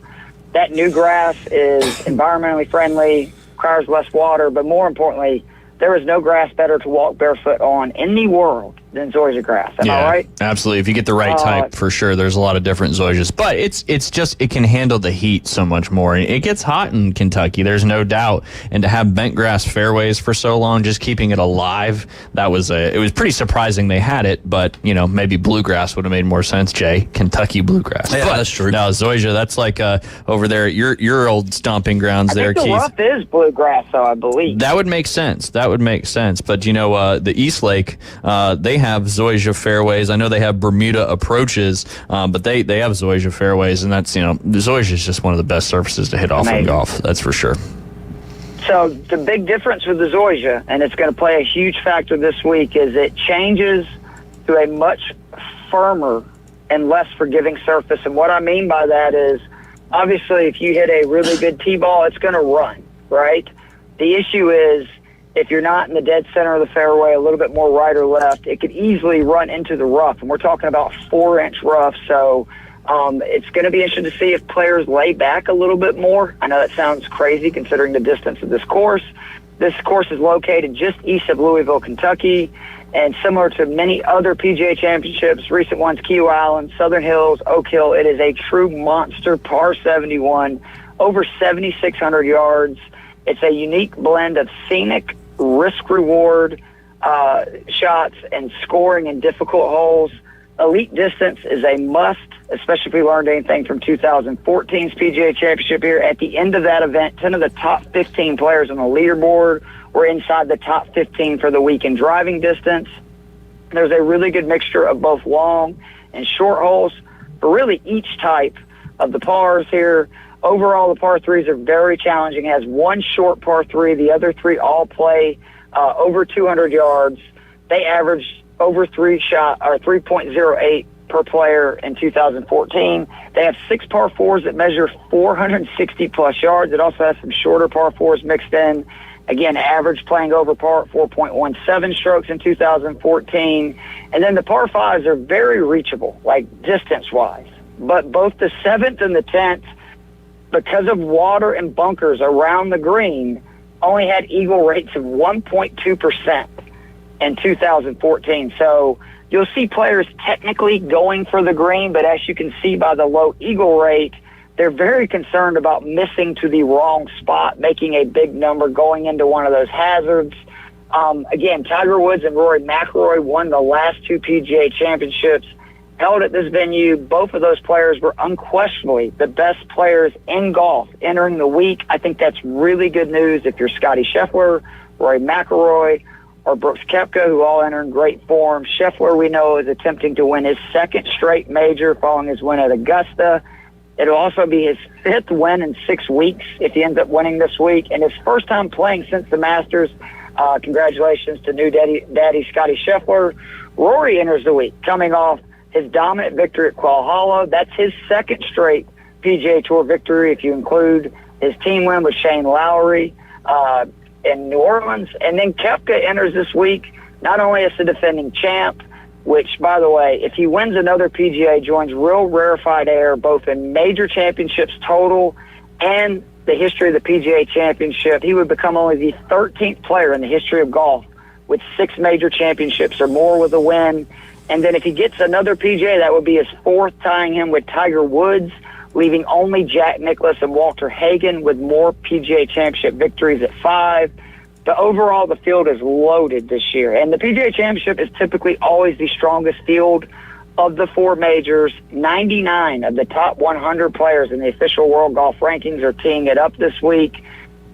That new grass is environmentally friendly, requires less water, but more importantly, there is no grass better to walk barefoot on in the world than zoysia grass. Am I right? Absolutely. If you get the right type, for sure, there's a lot of different zoysias. But it's just, it can handle the heat so much more. And it gets hot in Kentucky, there's no doubt. And to have bent grass fairways for so long, just keeping it alive, it was pretty surprising they had it. But, maybe bluegrass would have made more sense, Jay. Kentucky bluegrass. Yeah, that's true. No, zoysia, that's like over there at your old stomping grounds there, Keith. I think the rough is bluegrass, though, I believe. That would make sense. But, the East Lake, they have zoysia fairways. I know they have Bermuda approaches, but they have zoysia fairways, and that's, zoysia is just one of the best surfaces to hit off in golf. That's for sure. So the big difference with the zoysia, and it's going to play a huge factor this week, is it changes to a much firmer and less forgiving surface. And what I mean by that is, obviously, if you hit a really good tee ball, it's going to run, right? The issue is, if you're not in the dead center of the fairway, a little bit more right or left, it could easily run into the rough. And we're talking about 4-inch rough. So it's going to be interesting to see if players lay back a little bit more. I know that sounds crazy considering the distance of this course. This course is located just east of Louisville, Kentucky. And similar to many other PGA Championships, recent ones, Key Island, Southern Hills, Oak Hill, it is a true monster par 71, over 7,600 yards. It's a unique blend of scenic, risk-reward shots and scoring in difficult holes. Elite distance is a must, especially if we learned anything from 2014's PGA Championship here. At the end of that event, 10 of the top 15 players on the leaderboard were inside the top 15 for the week in driving distance. There's a really good mixture of both long and short holes for really each type of the pars here. Overall, the par threes are very challenging. It has one short par three. The other three all play over 200 yards. They averaged over 3.08 per player in 2014. They have 6 par fours that measure 460 plus yards. It also has some shorter par fours mixed in. Again, average playing over par at 4.17 strokes in 2014. And then the par fives are very reachable, like distance-wise. But both the 7th and the 10th, because of water and bunkers around the green, only had eagle rates of 1.2% in 2014. So you'll see players technically going for the green, but as you can see by the low eagle rate, they're very concerned about missing to the wrong spot, making a big number, going into one of those hazards. Again, Tiger Woods and Rory McIlroy won the last 2 PGA Championships held at this venue. Both of those players were unquestionably the best players in golf entering the week. I think that's really good news if you're Scotty Scheffler, Rory McIlroy, or Brooks Koepka, who all enter in great form. Scheffler, we know, is attempting to win his 2nd straight major following his win at Augusta. It'll also be his 5th win in 6 weeks if he ends up winning this week, and his first time playing since the Masters. Congratulations to new daddy Scotty Scheffler. Rory enters the week coming off his dominant victory at Quail Hollow. That's his 2nd straight PGA Tour victory if you include his team win with Shane Lowry in New Orleans. And then Koepka enters this week not only as the defending champ, which, by the way, if he wins another PGA, joins real rarefied air both in major championships total and the history of the PGA Championship. He would become only the 13th player in the history of golf with 6 major championships or more with a win. And then if he gets another PGA, that would be his 4th, tying him with Tiger Woods, leaving only Jack Nicklaus and Walter Hagen with more PGA Championship victories at 5. But overall, the field is loaded this year. And the PGA Championship is typically always the strongest field of the 4 majors. 99 of the top 100 players in the official World Golf Rankings are teeing it up this week.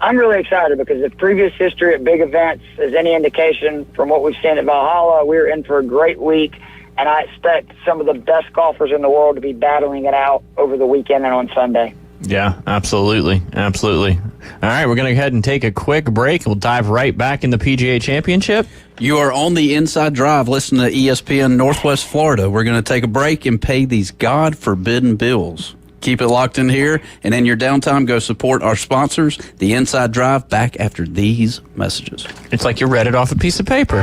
I'm really excited because if previous history at big events is any indication from what we've seen at Valhalla, we're in for a great week. And I expect some of the best golfers in the world to be battling it out over the weekend and on Sunday. Yeah, absolutely. Absolutely. All right, we're going to go ahead and take a quick break. We'll dive right back in the PGA Championship. You are on the Inside Drive listening to ESPN Northwest Florida. We're going to take a break and pay these God-forbidden bills. Keep it locked in here, and in your downtime, go support our sponsors, the Inside Drive, back after these messages. It's like you read it off a piece of paper.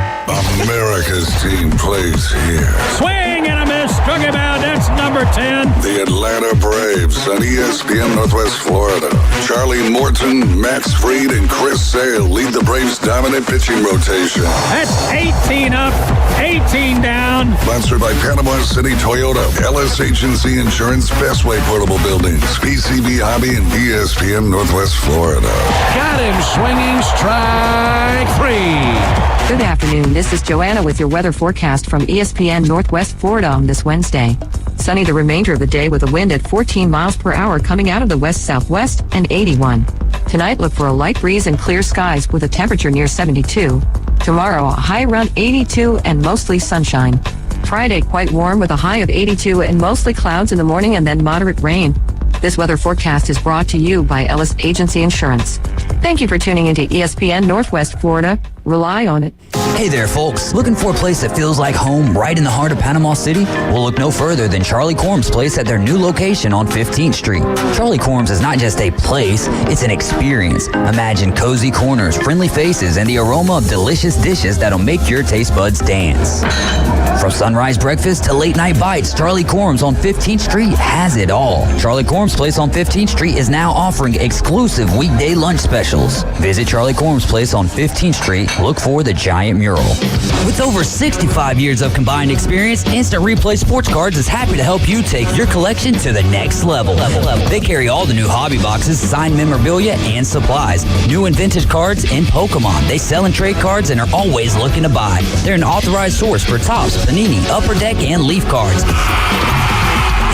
America's team plays here. Swing and a miss. Struck him out. That's number 10. The Atlanta Braves on ESPN Northwest Florida. Charlie Morton, Max Fried, and Chris Sale lead the Braves' dominant pitching rotation. That's 18 up, 18 down. Sponsored by Panama City Toyota, Ellis Agency Insurance, Bestway Portable Buildings, PCB Hobby, and ESPN Northwest Florida. Got him swinging, strike 3. Good afternoon. This is Joanna with your weather forecast from ESPN Northwest Florida on this Wednesday. Sunny the remainder of the day with a wind at 14 miles per hour coming out of the west-southwest and 81. Tonight, look for a light breeze and clear skies with a temperature near 72. Tomorrow, a high around 82 and mostly sunshine. Friday, quite warm with a high of 82 and mostly clouds in the morning and then moderate rain. This weather forecast is brought to you by Ellis Agency Insurance. Thank you for tuning into ESPN Northwest Florida. Rely on it. Hey there, folks. Looking for a place that feels like home right in the heart of Panama City? Well, look no further than Charlie Corm's place at their new location on 15th Street. Charlie Corm's is not just a place, it's an experience. Imagine cozy corners, friendly faces, and the aroma of delicious dishes that'll make your taste buds dance. From sunrise breakfast to late night bites, Charlie Corm's on 15th Street has it all. Charlie Corm's place on 15th Street is now offering exclusive weekday lunch specials. Visit Charlie Corm's place on 15th Street. Look for the giant mural. With over 65 years of combined experience, Instant Replay Sports Cards is happy to help you take your collection to the next level. They carry all the new hobby boxes, signed memorabilia, and supplies. New and vintage cards and Pokemon. They sell and trade cards and are always looking to buy. They're an authorized source for Topps, Panini, Upper Deck, and Leaf cards.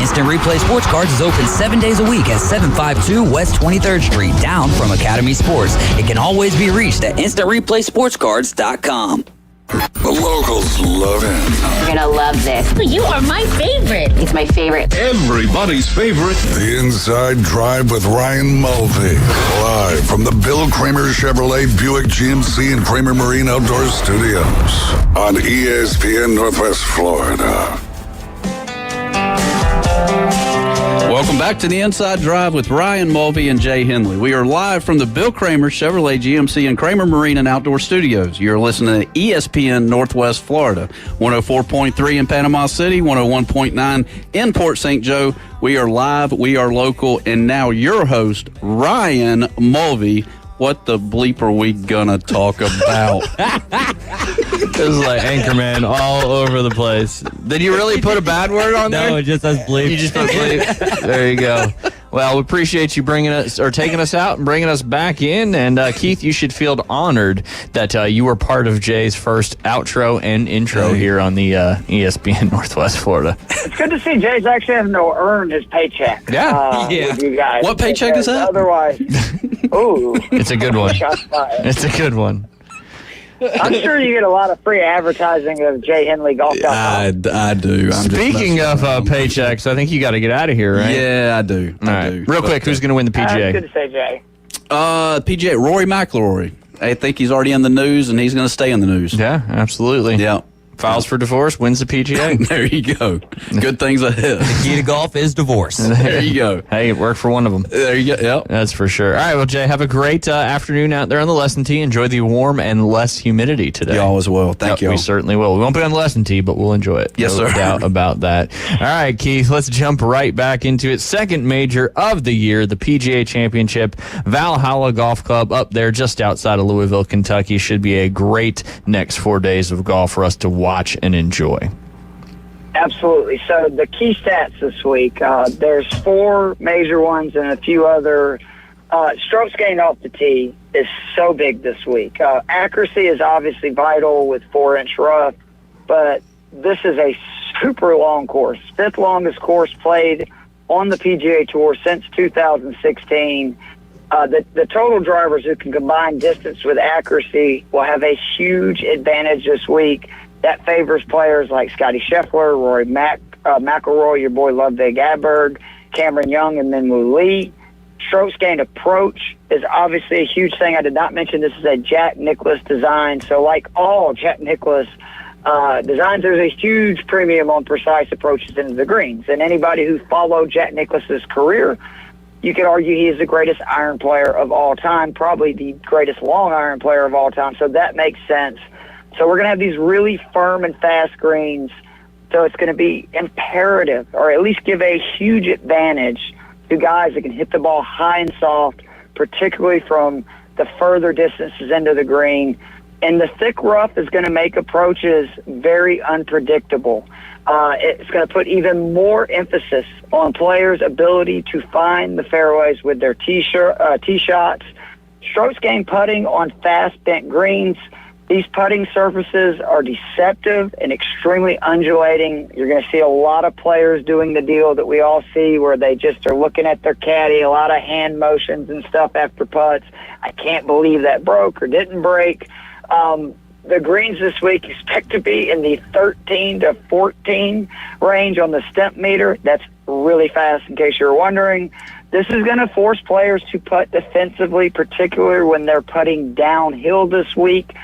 Instant Replay Sports Cards is open 7 days a week at 752 West 23rd Street, down from Academy Sports. It can always be reached at InstantReplaySportsCards.com. The locals love him. You're gonna love this. You are my favorite. It's my favorite. Everybody's favorite. The Inside Drive with Ryan Mulvey. Live from the Bill Kramer Chevrolet Buick GMC and Kramer Marine Outdoor Studios on ESPN Northwest Florida. Welcome back to the Inside Drive with Ryan Mulvey and Jay Henley. We are live from the Bill Kramer Chevrolet GMC and Kramer Marine and Outdoor Studios. You're listening to ESPN Northwest Florida, 104.3 in Panama City, 101.9 in Port St. Joe. We are live, we are local, and now your host, Ryan Mulvey. What the bleep are we gonna talk about? It was like Anchorman all over the place. Did you really put a bad word on there? No, it just says bleep. You just put bleep. There you go. Well, we appreciate you bringing us or taking us out and bringing us back in. And Keith, you should feel honored that you were part of Jay's first outro and intro here on the ESPN Northwest Florida. It's good to see Jay's actually having to earn his paycheck. With you guys. What paycheck is that? Otherwise, ooh, it's a good one. It's a good one. I'm sure you get a lot of free advertising of JayHenleyGolf.com. I do. Speaking of paychecks, I think you got to get out of here, right? Yeah, I do. I do. Real quick, who's going to win the PGA? Good to say, Jay. PGA, Rory McIlroy. I think he's already in the news, and he's going to stay in the news. Yeah, absolutely. Yeah. Files for divorce, wins the PGA. There you go. Good things ahead. The key to golf is divorce. There you go. Hey, it worked for one of them. There you go. Yep. That's for sure. All right, well, Jay, have a great afternoon out there on the lesson tee. Enjoy the warm and less humidity today. Y'all as well. Thank you. We certainly will. We won't be on the lesson tee, but we'll enjoy it. Yes, no sir. doubt about that. All right, Keith, let's jump right back into it. Second major of the year, the PGA Championship. Valhalla Golf Club up there just outside of Louisville, Kentucky. Should be a great next 4 days of golf for us to watch and enjoy. Absolutely. So the key stats this week, there's 4 major ones and a few other. Strokes gained off the tee is so big this week. Accuracy is obviously vital with 4-inch rough, but this is a super long course. 5th longest course played on the PGA Tour since 2016. The total drivers who can combine distance with accuracy will have a huge advantage this week. That favors players like Scotty Scheffler, Rory McIlroy, your boy Ludwig Aberg, Cameron Young, and Minwoo Lee. Strokes gained approach is obviously a huge thing. I did not mention this is a Jack Nicklaus design. So like all Jack Nicklaus designs, there's a huge premium on precise approaches into the greens. And anybody who followed Jack Nicklaus's career, you could argue he is the greatest iron player of all time, probably the greatest long iron player of all time. So that makes sense. So we're going to have these really firm and fast greens. So it's going to be imperative, or at least give a huge advantage to guys that can hit the ball high and soft, particularly from the further distances into the green. And the thick rough is going to make approaches very unpredictable. It's going to put even more emphasis on players' ability to find the fairways with their tee shots. Strokes gained putting on fast bent greens. These putting surfaces are deceptive and extremely undulating. You're going to see a lot of players doing the deal that we all see where they just are looking at their caddy, a lot of hand motions and stuff after putts. I can't believe that broke or didn't break. The greens this week expect to be in the 13 to 14 range on the stemp meter. That's really fast in case you're wondering. This is going to force players to putt defensively, particularly when they're putting downhill this week.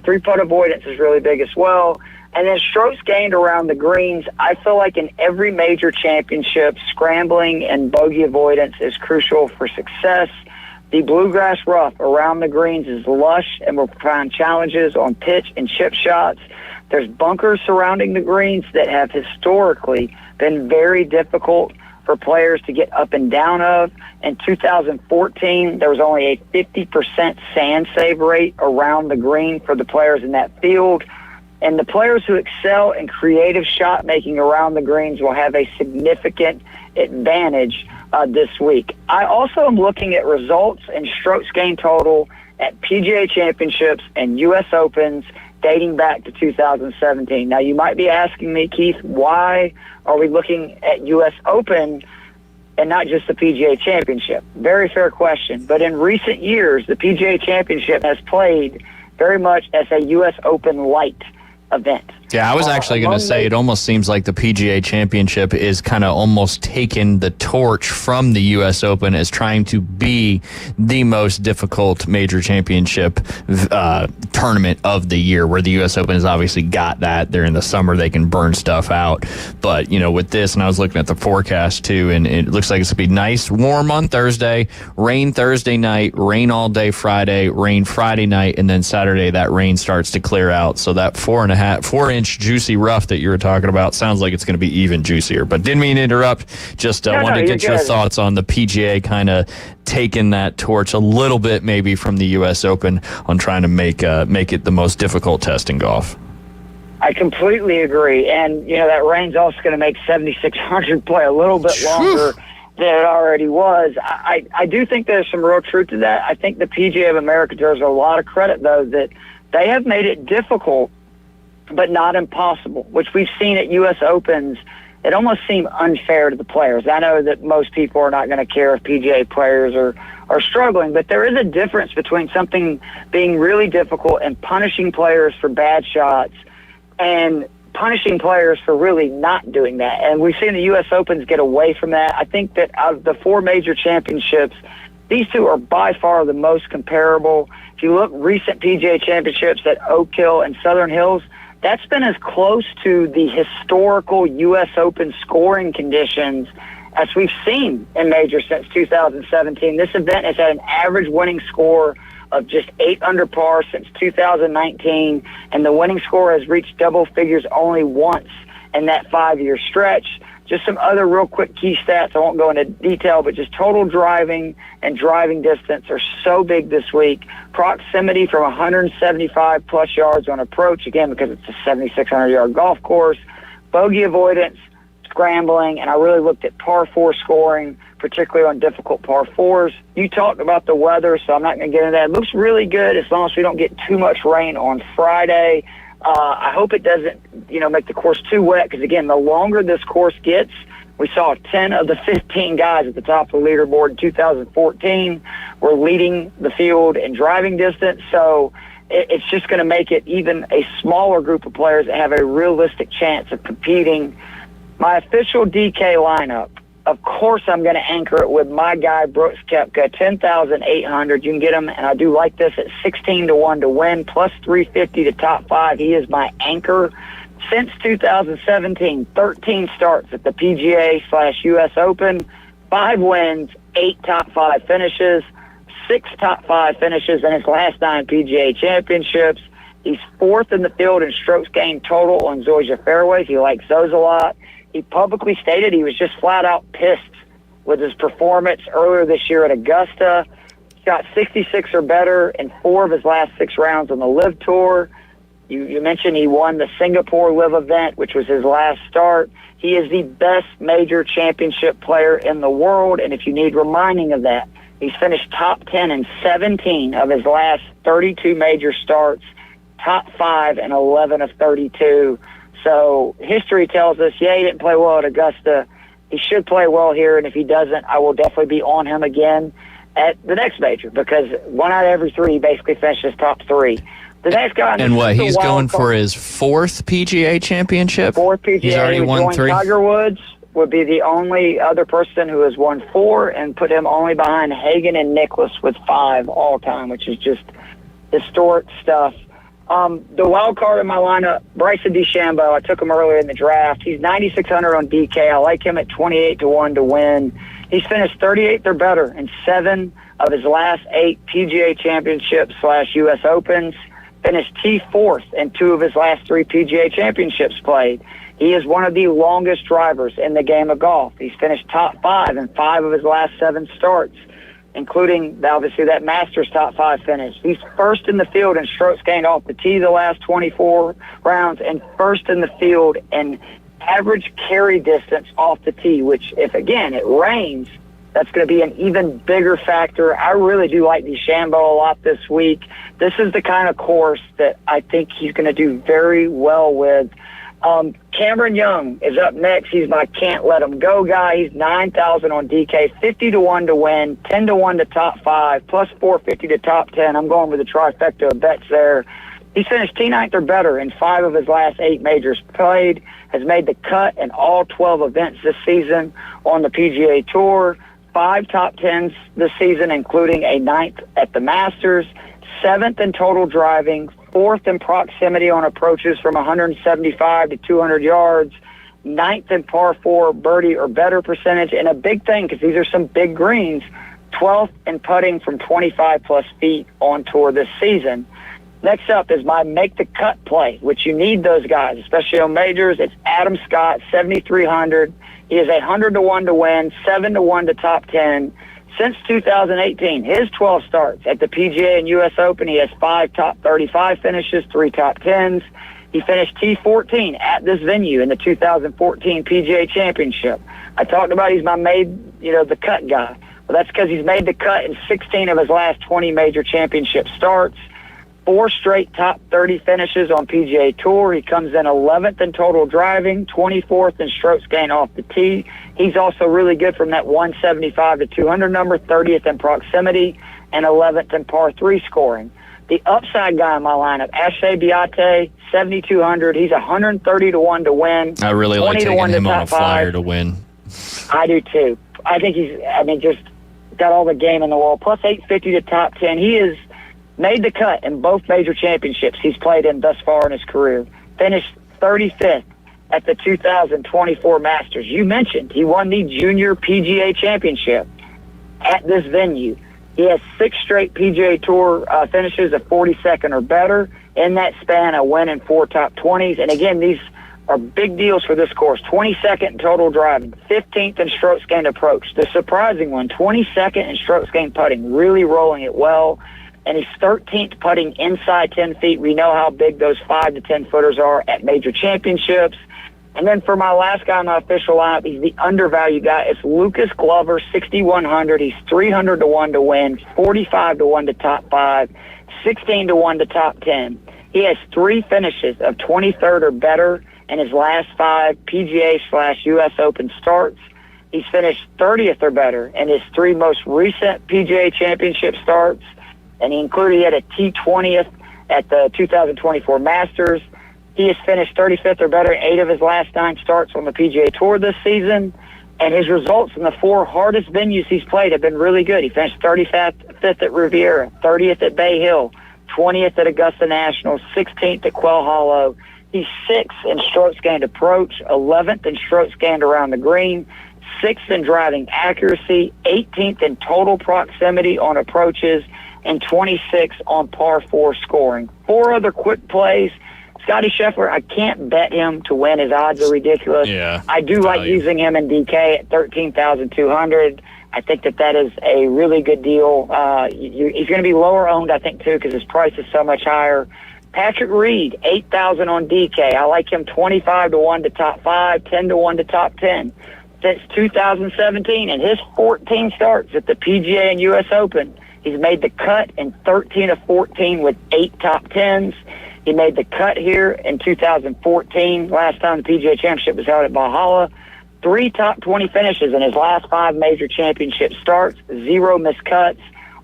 Three-putt avoidance is really big as well. And then strokes gained around the greens. I feel like in every major championship, scrambling and bogey avoidance is crucial for success. The bluegrass rough around the greens is lush and will find challenges on pitch and chip shots. There's bunkers surrounding the greens that have historically been very difficult for players to get up and down of. In 2014, there was only a 50% sand save rate around the green for the players in that field. And the players who excel in creative shot making around the greens will have a significant advantage this week. I also am looking at results and strokes gained total at PGA Championships and U.S. Opens dating back to 2017. Now, you might be asking me, Keith, why are we looking at U.S. Open and not just the PGA Championship? Very fair question. But in recent years, the PGA Championship has played very much as a U.S. Open light event. Yeah, I was actually going to say it almost seems like the PGA Championship is kind of almost taking the torch from the U.S. Open as trying to be the most difficult major championship tournament of the year, where the U.S. Open has obviously got that. They're in the summer, they can burn stuff out. But, you know, with this, and I was looking at the forecast too, and it looks like it's going to be nice, warm on Thursday, rain Thursday night, rain all day Friday, rain Friday night, and then Saturday that rain starts to clear out. So that 4-inch juicy rough that you were talking about sounds like it's going to be even juicier. But didn't mean to interrupt. Just wanted to get your thoughts on the PGA kind of taking that torch a little bit maybe from the U.S. Open on trying to make it the most difficult test in golf. I completely agree. And, you know, that rain's also going to make 7,600 play a little bit longer than it already was. I do think there's some real truth to that. I think the PGA of America deserves a lot of credit, though, that they have made it difficult but not impossible, which we've seen at U.S. Opens. It almost seemed unfair to the players. I know that most people are not going to care if PGA players are struggling, but there is a difference between something being really difficult and punishing players for bad shots and punishing players for really not doing that. And we've seen the U.S. Opens get away from that. I think that out of the four major championships, these two are by far the most comparable. If you look recent PGA championships at Oak Hill and Southern Hills, that's been as close to the historical U.S. Open scoring conditions as we've seen in majors since 2017. This event has had an average winning score of just 8 under par since 2019, and the winning score has reached double figures only once in that 5-year stretch. Just some other real quick key stats. I won't go into detail, but just total driving and driving distance are so big this week. Proximity from 175 plus yards on approach, again, because it's a 7,600-yard golf course. Bogey avoidance, scrambling, and I really looked at par 4 scoring, particularly on difficult par 4s. You talked about the weather, so I'm not going to get into that. It looks really good as long as we don't get too much rain on Friday. I hope it doesn't, make the course too wet, because, again, the longer this course gets, we saw 10 of the 15 guys at the top of the leaderboard in 2014 were leading the field in driving distance. So it's just going to make it even a smaller group of players that have a realistic chance of competing. My official DK lineup, of course, I'm going to anchor it with my guy, Brooks Koepka, 10,800. You can get him, and I do like this, at 16-1 to win, plus 350 to top 5. He is my anchor. Since 2017, 13 starts at the PGA/US Open, 5 wins, 8 top 5 finishes, 6 top 5 finishes in his last 9 PGA championships. He's 4th in the field in strokes gained total on Zoysia fairways. He likes those a lot. He publicly stated he was just flat out pissed with his performance earlier this year at Augusta. Shot 66 or better in 4 of his last 6 rounds on the LIV Tour. You mentioned he won the Singapore LIV event, which was his last start. He is the best major championship player in the world, and if you need reminding of that, he's finished top 10 in 17 of his last 32 major starts, top 5 in 11 of 32. So history tells us, he didn't play well at Augusta. He should play well here, and if he doesn't, I will definitely be on him again at the next major, because 1 out of every 3 he basically finishes top 3. The next guy, and what, he's going for his 4th PGA championship? 4th PGA. He's already won 3. Tiger Woods would be the only other person who has won 4, and put him only behind Hagen and Nicklaus with 5 all time, which is just historic stuff. The wild card in my lineup, Bryson DeChambeau. I took him earlier in the draft. He's 9,600 on DK. I like him at 28-1 to win. He's finished 38th or better in 7 of his last 8 PGA Championships / U.S. Opens. Finished T4th in 2 of his last 3 PGA Championships played. He is one of the longest drivers in the game of golf. He's finished top 5 in 5 of his last 7 starts, including, obviously, that Masters top 5 finish. He's first in the field in strokes gained off the tee the last 24 rounds, and first in the field in average carry distance off the tee, which, if, again, it rains, that's going to be an even bigger factor. I really do like DeChambeau a lot this week. This is the kind of course that I think he's going to do very well with. Cameron Young is up next. He's my can't let him go guy. He's 9,000 on DK, 50-1 to win, 10-1 to top 5, plus 450 to top 10. I'm going with the trifecta of bets there. He's finished T9th or better in 5 of his last 8 majors played, has made the cut in all 12 events this season on the PGA Tour, 5 top 10s this season, including a 9th at the Masters, 7th in total driving, 4th in proximity on approaches from 175 to 200 yards, 9th in par 4 birdie or better percentage, and a big thing, because these are some big greens, 12th in putting from 25-plus feet on tour this season. Next up is my make-the-cut play, which you need those guys, especially on majors. It's Adam Scott, 7,300. He is 100-1 to win, 7-1 to top 10. Since 2018, his 12 starts at the PGA and U.S. Open, he has 5 top 35 finishes, 3 top 10s. He finished T14 at this venue in the 2014 PGA Championship. I talked about he's my the cut guy. Well, that's because he's made the cut in 16 of his last 20 major championship starts. 4 straight top 30 finishes on PGA Tour. He comes in 11th in total driving, 24th in strokes gained off the tee. He's also really good from that 175 to 200 number, 30th in proximity, and 11th in par 3 scoring. The upside guy in my lineup, Akshay Bhatia, 7,200. He's 130-1 to win. I really like taking him on a flyer to win. I do too. I think he's, just got all the game in the world. Plus 850 to top 10. He is made the cut in both major championships he's played in thus far in his career. Finished 35th at the 2024 Masters. You mentioned he won the Junior PGA Championship at this venue. He has 6 straight PGA Tour finishes of 42nd or better. In that span, a win in 4 top 20s. And again, these are big deals for this course. 22nd in total driving, 15th in strokes gained approach. The surprising one, 22nd in strokes gained putting, really rolling it well. And he's 13th putting inside 10 feet. We know how big those 5 to 10 footers are at major championships. And then for my last guy on my official lineup, he's the undervalued guy. It's Lucas Glover, 6,100. He's 300-1 to win, 45-1 to top 5, 16-1 to top 10. He has 3 finishes of 23rd or better in his last 5 PGA / U.S. Open starts. He's finished 30th or better in his 3 most recent PGA Championship starts. And he had a T20th at the 2024 Masters. He has finished 35th or better in 8 of his last 9 starts on the PGA Tour this season. And his results in the 4 hardest venues he's played have been really good. He finished 35th at Riviera, 30th at Bay Hill, 20th at Augusta National, 16th at Quail Hollow. He's 6th in strokes gained approach, 11th in strokes gained around the green, 6th in driving accuracy, 18th in total proximity on approaches, and 26 on par 4 scoring. 4 other quick plays. Scotty Scheffler, I can't bet him to win. His odds are ridiculous. Yeah, I do like using him in DK at 13,200. I think that is a really good deal. He's going to be lower owned, I think, too, because his price is so much higher. Patrick Reed, 8,000 on DK. I like him 25-1 to top 5, 10-1 to top 10. Since 2017, and his 14 starts at the PGA and U.S. Open, he's made the cut in 13 of 14 with 8 top 10s. He made the cut here in 2014, last time the PGA Championship was held at Valhalla. 3 top 20 finishes in his last 5 major championship starts, 0 missed cuts.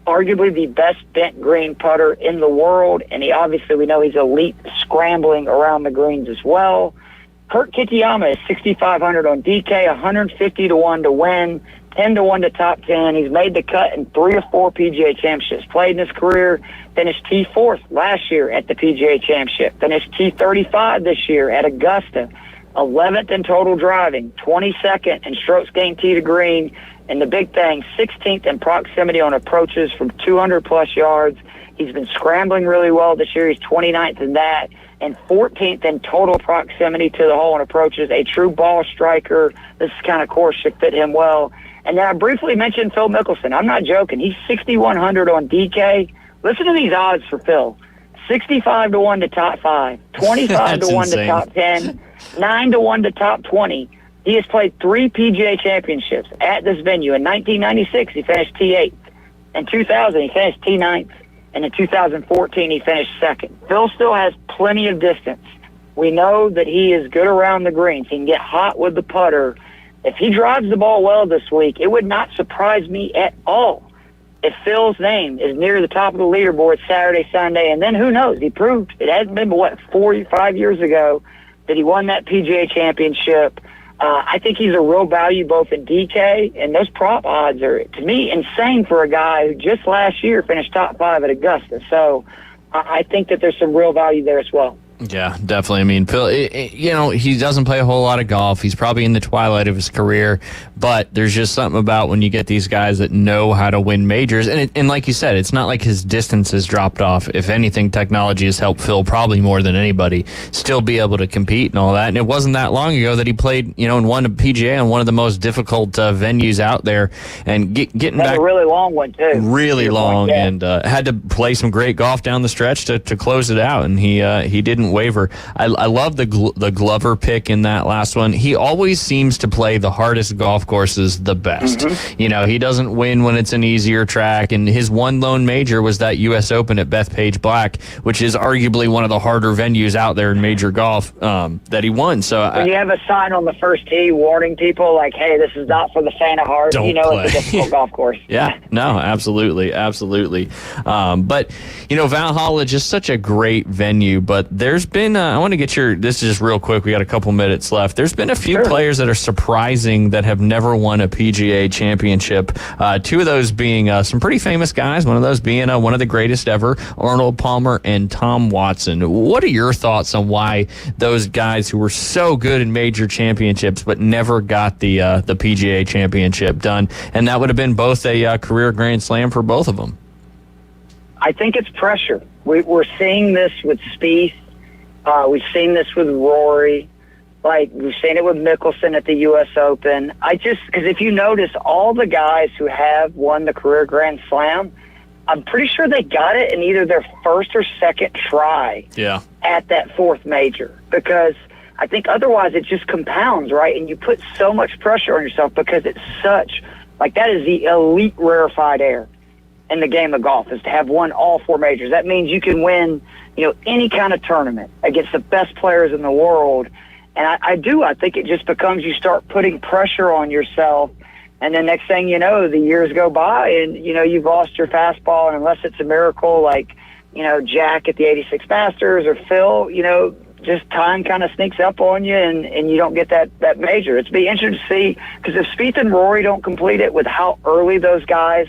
Arguably the best bent green putter in the world, and we know he's elite scrambling around the greens as well. Kurt Kitayama is 6,500 on DK, 150 to 1 to win, 10 to 1 to top 10. He's made the cut in 3 or 4 PGA championships. Played in his career, finished T4th last year at the PGA Championship. Finished T35 this year at Augusta. 11th in total driving, 22nd in strokes gained tee to green, and the big thing, 16th in proximity on approaches from 200-plus yards. He's been scrambling really well this year. He's 29th in that, and 14th in total proximity to the hole on approaches. A true ball striker. This kind of course should fit him well. And then I briefly mentioned Phil Mickelson. I'm not joking. He's 6,100 on DK. Listen to these odds for Phil. 65 to 1 to top 5, 25 to 1 insane. to top 10, 9 to 1 to top 20. He has played 3 PGA championships at this venue. In 1996, he finished T8. In 2000, he finished T9th. And in 2014, he finished 2nd. Phil still has plenty of distance. We know that he is good around the greens. He can get hot with the putter. If he drives the ball well this week, it would not surprise me at all if Phil's name is near the top of the leaderboard Saturday, Sunday. And then who knows? He proved it hasn't been but, 4 or 5 years ago that he won that PGA championship. I think he's a real value both in DK, and those prop odds are, to me, insane for a guy who just last year finished top 5 at Augusta. So I think that there's some real value there as well. Yeah, definitely. I mean, Phil, he doesn't play a whole lot of golf. He's probably in the twilight of his career, but there's just something about when you get these guys that know how to win majors. And like you said, it's not like his distance has dropped off. If anything, technology has helped Phil probably more than anybody still be able to compete and all that. And it wasn't that long ago that he played, and won a PGA on one of the most difficult venues out there. And getting back, a really long one, too. Really long, and had to play some great golf down the stretch to close it out. And he didn't waver. I love the Glover pick in that last one. He always seems to play the hardest golf courses the best. Mm-hmm. He doesn't win when it's an easier track, and his one lone major was that U.S. Open at Bethpage Black, which is arguably one of the harder venues out there in major golf that he won. So when you have a sign on the first tee warning people like, hey, this is not for the faint of heart, Don't it's play. a difficult golf course. Yeah, no, absolutely. But, Valhalla, just such a great venue, but there's been, I want to get this is just real quick, we got a couple minutes left. There's been a few players that are surprising that have never won a PGA championship. 2 of those being some pretty famous guys, one of those being one of the greatest ever, Arnold Palmer and Tom Watson. What are your thoughts on why those guys who were so good in major championships but never got the PGA championship done? And that would have been both a career Grand Slam for both of them. I think it's pressure. We're seeing this with Spieth. We've seen this with Rory. We've seen it with Mickelson at the U.S. Open. Because if you notice, all the guys who have won the career Grand Slam, I'm pretty sure they got it in either their first or second try at that 4th major. Because I think otherwise it just compounds, right? And you put so much pressure on yourself because it's such, that is the elite rarefied air in the game of golf, is to have won all 4 majors. That means you can win, any kind of tournament against the best players in the world. And I think it just becomes you start putting pressure on yourself. And then next thing you know, the years go by and, you've lost your fastball. And unless it's a miracle like, Jack at the 86 Masters or Phil, just time kind of sneaks up on you and you don't get that major. It's be interesting to see, because if Spieth and Rory don't complete it with how early those guys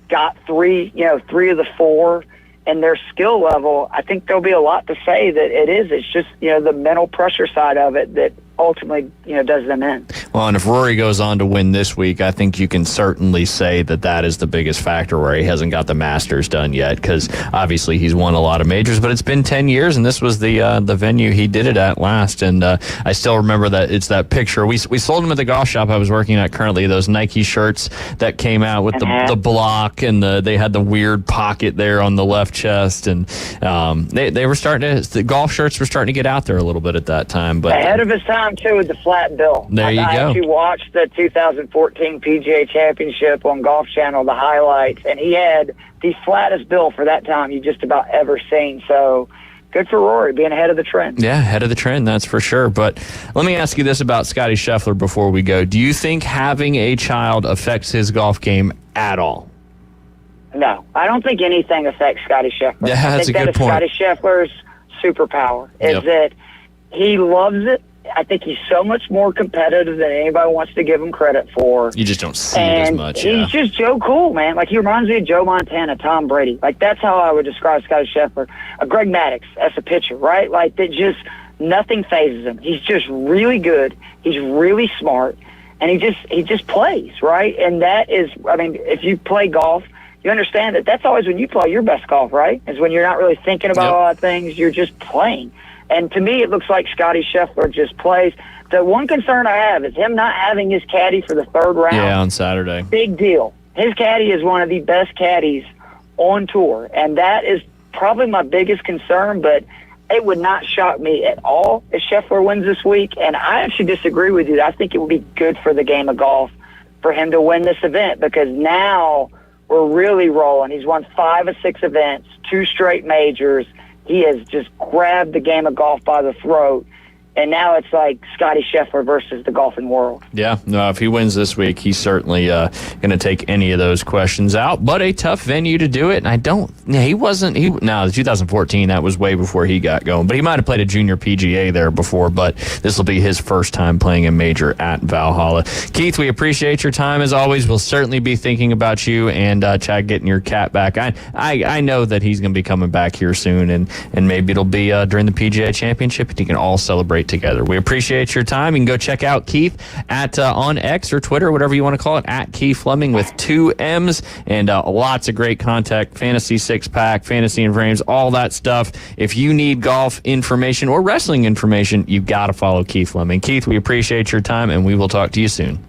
got 3 of the 4 and their skill level, I think there'll be a lot to say that it is. It's just, the mental pressure side of it that ultimately, does them in. Well, and if Rory goes on to win this week, I think you can certainly say that is the biggest factor where he hasn't got the Masters done yet, because obviously he's won a lot of majors, but it's been 10 years, and this was the venue he did it at last. And I still remember that it's that picture. We sold them at the golf shop I was working at currently, those Nike shirts that came out with the block, and they had the weird pocket there on the left chest, and they were the golf shirts were starting to get out there a little bit at that time. But ahead of his time, too, with the flat bill. There you go. I actually watched the 2014 PGA Championship on Golf Channel, the highlights, and he had the flattest bill for that time you just about ever seen. So good for Rory being ahead of the trend. Yeah, ahead of the trend, that's for sure. But let me ask you this about Scotty Scheffler before we go. Do you think having a child affects his golf game at all? No, I don't think anything affects Scotty Scheffler. Yeah, that's a good point. Scotty Scheffler's superpower is that he loves it I think he's so much more competitive than anybody wants to give him credit for. You just don't see it as much. He's just Joe Cool, man. Like, he reminds me of Joe Montana, Tom Brady. Like, that's how I would describe Scotty Scheffler. Greg Maddux as a pitcher, right? Like, that just nothing phases him. He's just really good. He's really smart, and he just plays, right? And that is, I mean, if you play golf, you understand that that's always when you play your best golf, right? Is when you're not really thinking about a lot of things, you're just playing. And to me, it looks like Scotty Scheffler just plays. The one concern I have is him not having his caddy for the third round. Yeah, on Saturday. Big deal. His caddy is one of the best caddies on tour, and that is probably my biggest concern, but it would not shock me at all if Scheffler wins this week, and I actually disagree with you. I think it would be good for the game of golf for him to win this event, because now we're really rolling. He's won 5 of 6 events, 2 straight majors. He has just grabbed the game of golf by the throat, and now it's like Scotty Scheffler versus the golfing world. Yeah, no, if he wins this week, he's certainly going to take any of those questions out. But a tough venue to do it, and the 2014, that was way before he got going. But he might have played a junior PGA there before, but this will be his first time playing a major at Valhalla. Keith, we appreciate your time as always. We'll certainly be thinking about you and Chad getting your cat back. I know that he's going to be coming back here soon, and maybe it'll be during the PGA Championship, and you can all celebrate together. We appreciate your time. You can go check out Keith at on X or Twitter, whatever you want to call it, at Keith Fleming with 2 M's, and lots of great content, fantasy 6-pack, fantasy and frames, all that stuff. If you need golf information or wrestling information, you've got to follow Keith Fleming. Keith, we appreciate your time, and we will talk to you soon.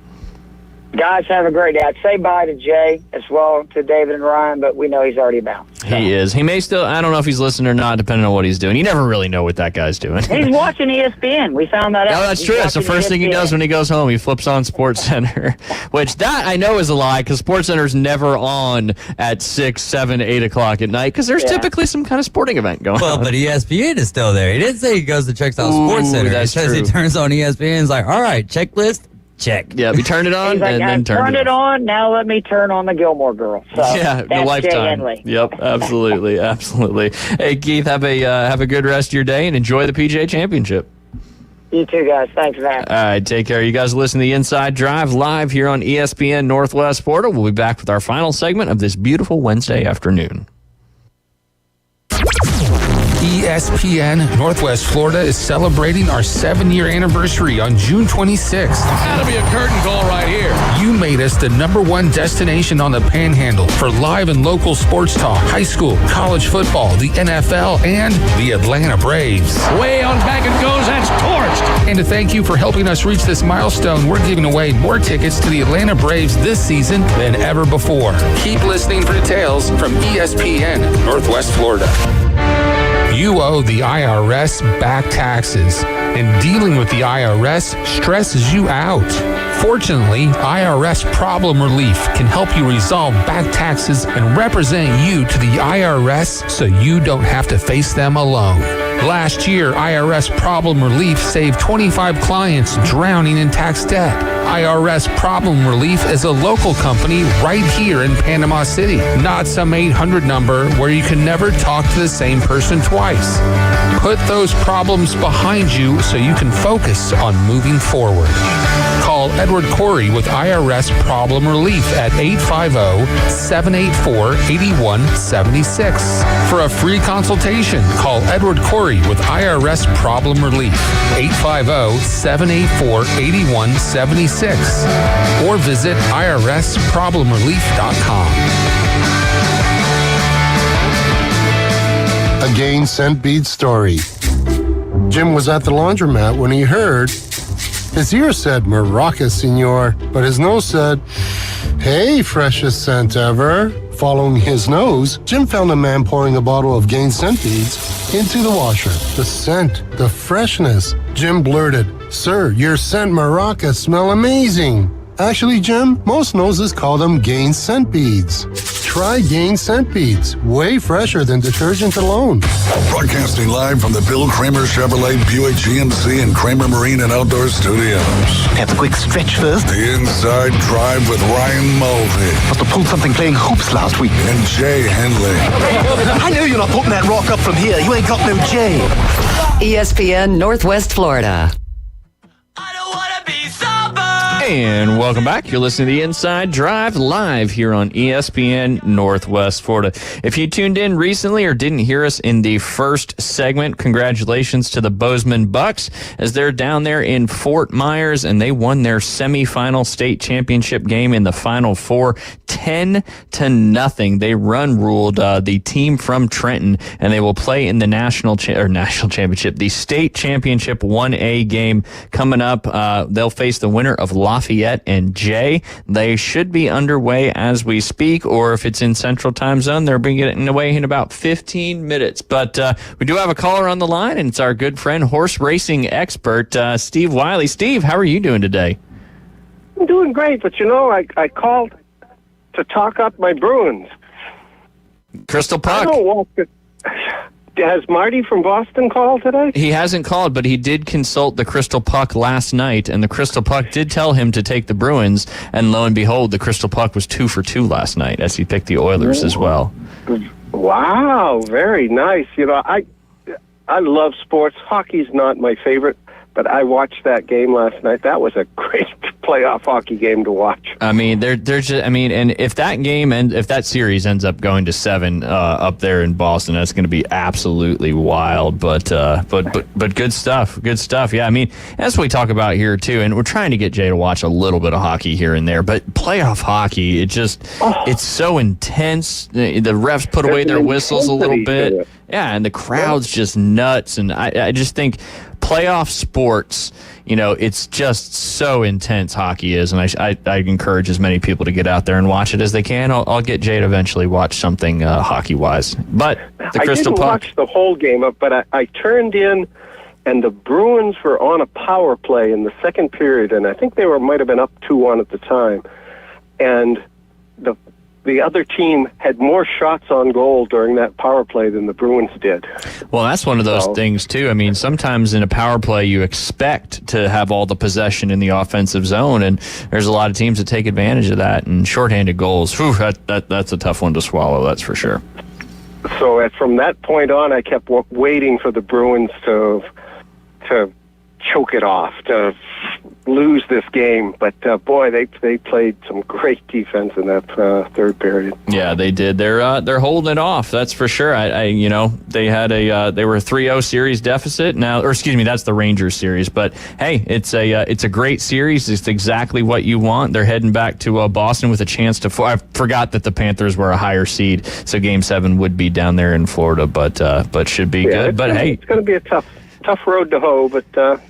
Guys, have a great day. I'd say bye to Jay as well, to David and Ryan, but we know he's already bounced. So. He is. He may still, I don't know if he's listening or not, depending on what he's doing. You never really know what that guy's doing. He's watching ESPN. We found that out. No, that's true. That's the first thing he does when he goes home. He flips on SportsCenter, which that I know is a lie, because SportsCenter's never on at 6, 7, 8 o'clock at night, because there's typically some kind of sporting event going on. Well, but ESPN is still there. He didn't say he goes to checks out SportsCenter. He says he turns on ESPN and is like, all right, checklist. Check. Yeah, we turned it on like, and then turned it on. Now let me turn on the Gilmore Girls. So yeah, the Lifetime. Yep, absolutely, absolutely. Hey, Keith, have a good rest of your day and enjoy the PGA Championship. You too, guys. Thanks, man. All right, take care. You guys listen to the Inside Drive live here on ESPN Northwest Florida. We'll be back with our final segment of this beautiful Wednesday afternoon. ESPN Northwest Florida is celebrating our 7-year anniversary on June 26th. That'll be a curtain call right here. You made us the #1 destination on the Panhandle for live and local sports talk, high school, college football, the NFL, and the Atlanta Braves. Way on back it goes. That's torched. And to thank you for helping us reach this milestone, we're giving away more tickets to the Atlanta Braves this season than ever before. Keep listening for details from ESPN Northwest Florida. You owe the IRS back taxes, and dealing with the IRS stresses you out. Fortunately, IRS Problem Relief can help you resolve back taxes and represent you to the IRS so you don't have to face them alone. Last year, IRS Problem Relief saved 25 clients drowning in tax debt. IRS Problem Relief is a local company right here in Panama City, not some 800 number where you can never talk to the same person twice. Put those problems behind you so you can focus on moving forward. Call Edward Corey with IRS Problem Relief at 850-784-8176. For a free consultation, call Edward Corey with IRS Problem Relief, 850-784-8176, or visit irsproblemrelief.com. A Gain Scent Beads story. Jim was at the laundromat when he heard his ear said, "Maraca, senor," but his nose said, "Hey, freshest scent ever." Following his nose, Jim found a man pouring a bottle of Gain Scent Beads into the washer. The scent, the freshness. Jim blurted, "Sir, your scent Maraca smell amazing." Actually, Jim, most noses call them Gain Scent Beads. Try Gain Scent Beads. Way fresher than detergent alone. Broadcasting live from the Bill Kramer Chevrolet Buick GMC and Kramer Marine and Outdoor Studios. Have a quick stretch first. The Inside Drive with Ryan Mulvey. Must have pulled something playing hoops last week. And Jay Henley. I know you're not putting that rock up from here. You ain't got no J. ESPN Northwest Florida. And welcome back. You're listening to the Inside Drive live here on ESPN Northwest Florida. If you tuned in recently or didn't hear us in the first segment, congratulations to the Bozeman Bucks as they're down there in Fort Myers and they won their semifinal state championship game in the Final Four 10-0. They ruled the team from Trenton and they will play in the national championship, the state championship 1A game coming up. They'll face the winner of Lafayette and Jay. They should be underway as we speak, or if it's in Central Time Zone, they'll be getting away in about 15 minutes. But we do have a caller on the line, and it's our good friend, horse racing expert, Steve Wiley. Steve, how are you doing today? I'm doing great, but I called to talk up my Bruins. Crystal Puck. I don't walk the... Has Marty from Boston called today? He hasn't called, but he did consult the Crystal Puck last night, and the Crystal Puck did tell him to take the Bruins, and lo and behold, the Crystal Puck was 2 for 2 last night as he picked the Oilers as well. Wow, very nice. I love sports. Hockey's not my favorite, but I watched that game last night. That was a great playoff hockey game to watch. I mean, and if that series ends up going to 7 up there in Boston, that's going to be absolutely wild. But good stuff. Good stuff. Yeah, I mean, as we talk about here too, and we're trying to get Jay to watch a little bit of hockey here and there, but playoff hockey, it's so intense. The refs put away their whistles a little bit. Yeah, and the crowd's just nuts, and I just think playoff sports, it's just so intense, hockey is, and I encourage as many people to get out there and watch it as they can. I'll get Jay to eventually watch something hockey-wise. But the Crystal Puck... I didn't watch the whole game, but I turned in, and the Bruins were on a power play in the second period, and I think they might have been up 2-1 at the time, and the other team had more shots on goal during that power play than the Bruins did. Well, that's one of those things, too. I mean, sometimes in a power play, you expect to have all the possession in the offensive zone, and there's a lot of teams that take advantage of that. And shorthanded goals, that's a tough one to swallow, that's for sure. So from that point on, I kept waiting for the Bruins to choke it off, to lose this game. But boy, they played some great defense in that third period. Yeah, they did. They're holding it off. That's for sure. They had they were a 3-0 series deficit now, or excuse me, that's the Rangers series. But hey, it's a great series. It's exactly what you want. They're heading back to Boston with a chance to. I forgot that the Panthers were a higher seed, so Game 7 would be down there in Florida, but should be good. But hey, it's going to be a tough road to hoe, but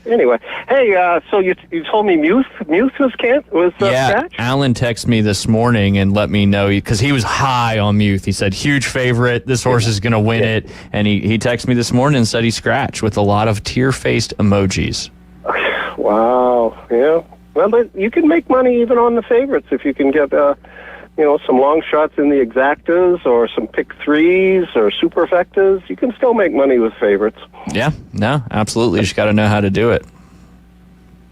anyway. Hey, so you told me Muth was scratched? Alan texted me this morning and let me know, because he was high on Muth. He said, huge favorite, this horse is going to win it, and he texted me this morning and said he scratched with a lot of tear-faced emojis. Wow, yeah. Well, you can make money even on the favorites if you can get some long shots in the exactas or some pick threes or superfectas. You can still make money with favorites. Yeah, no, absolutely. You just got to know how to do it.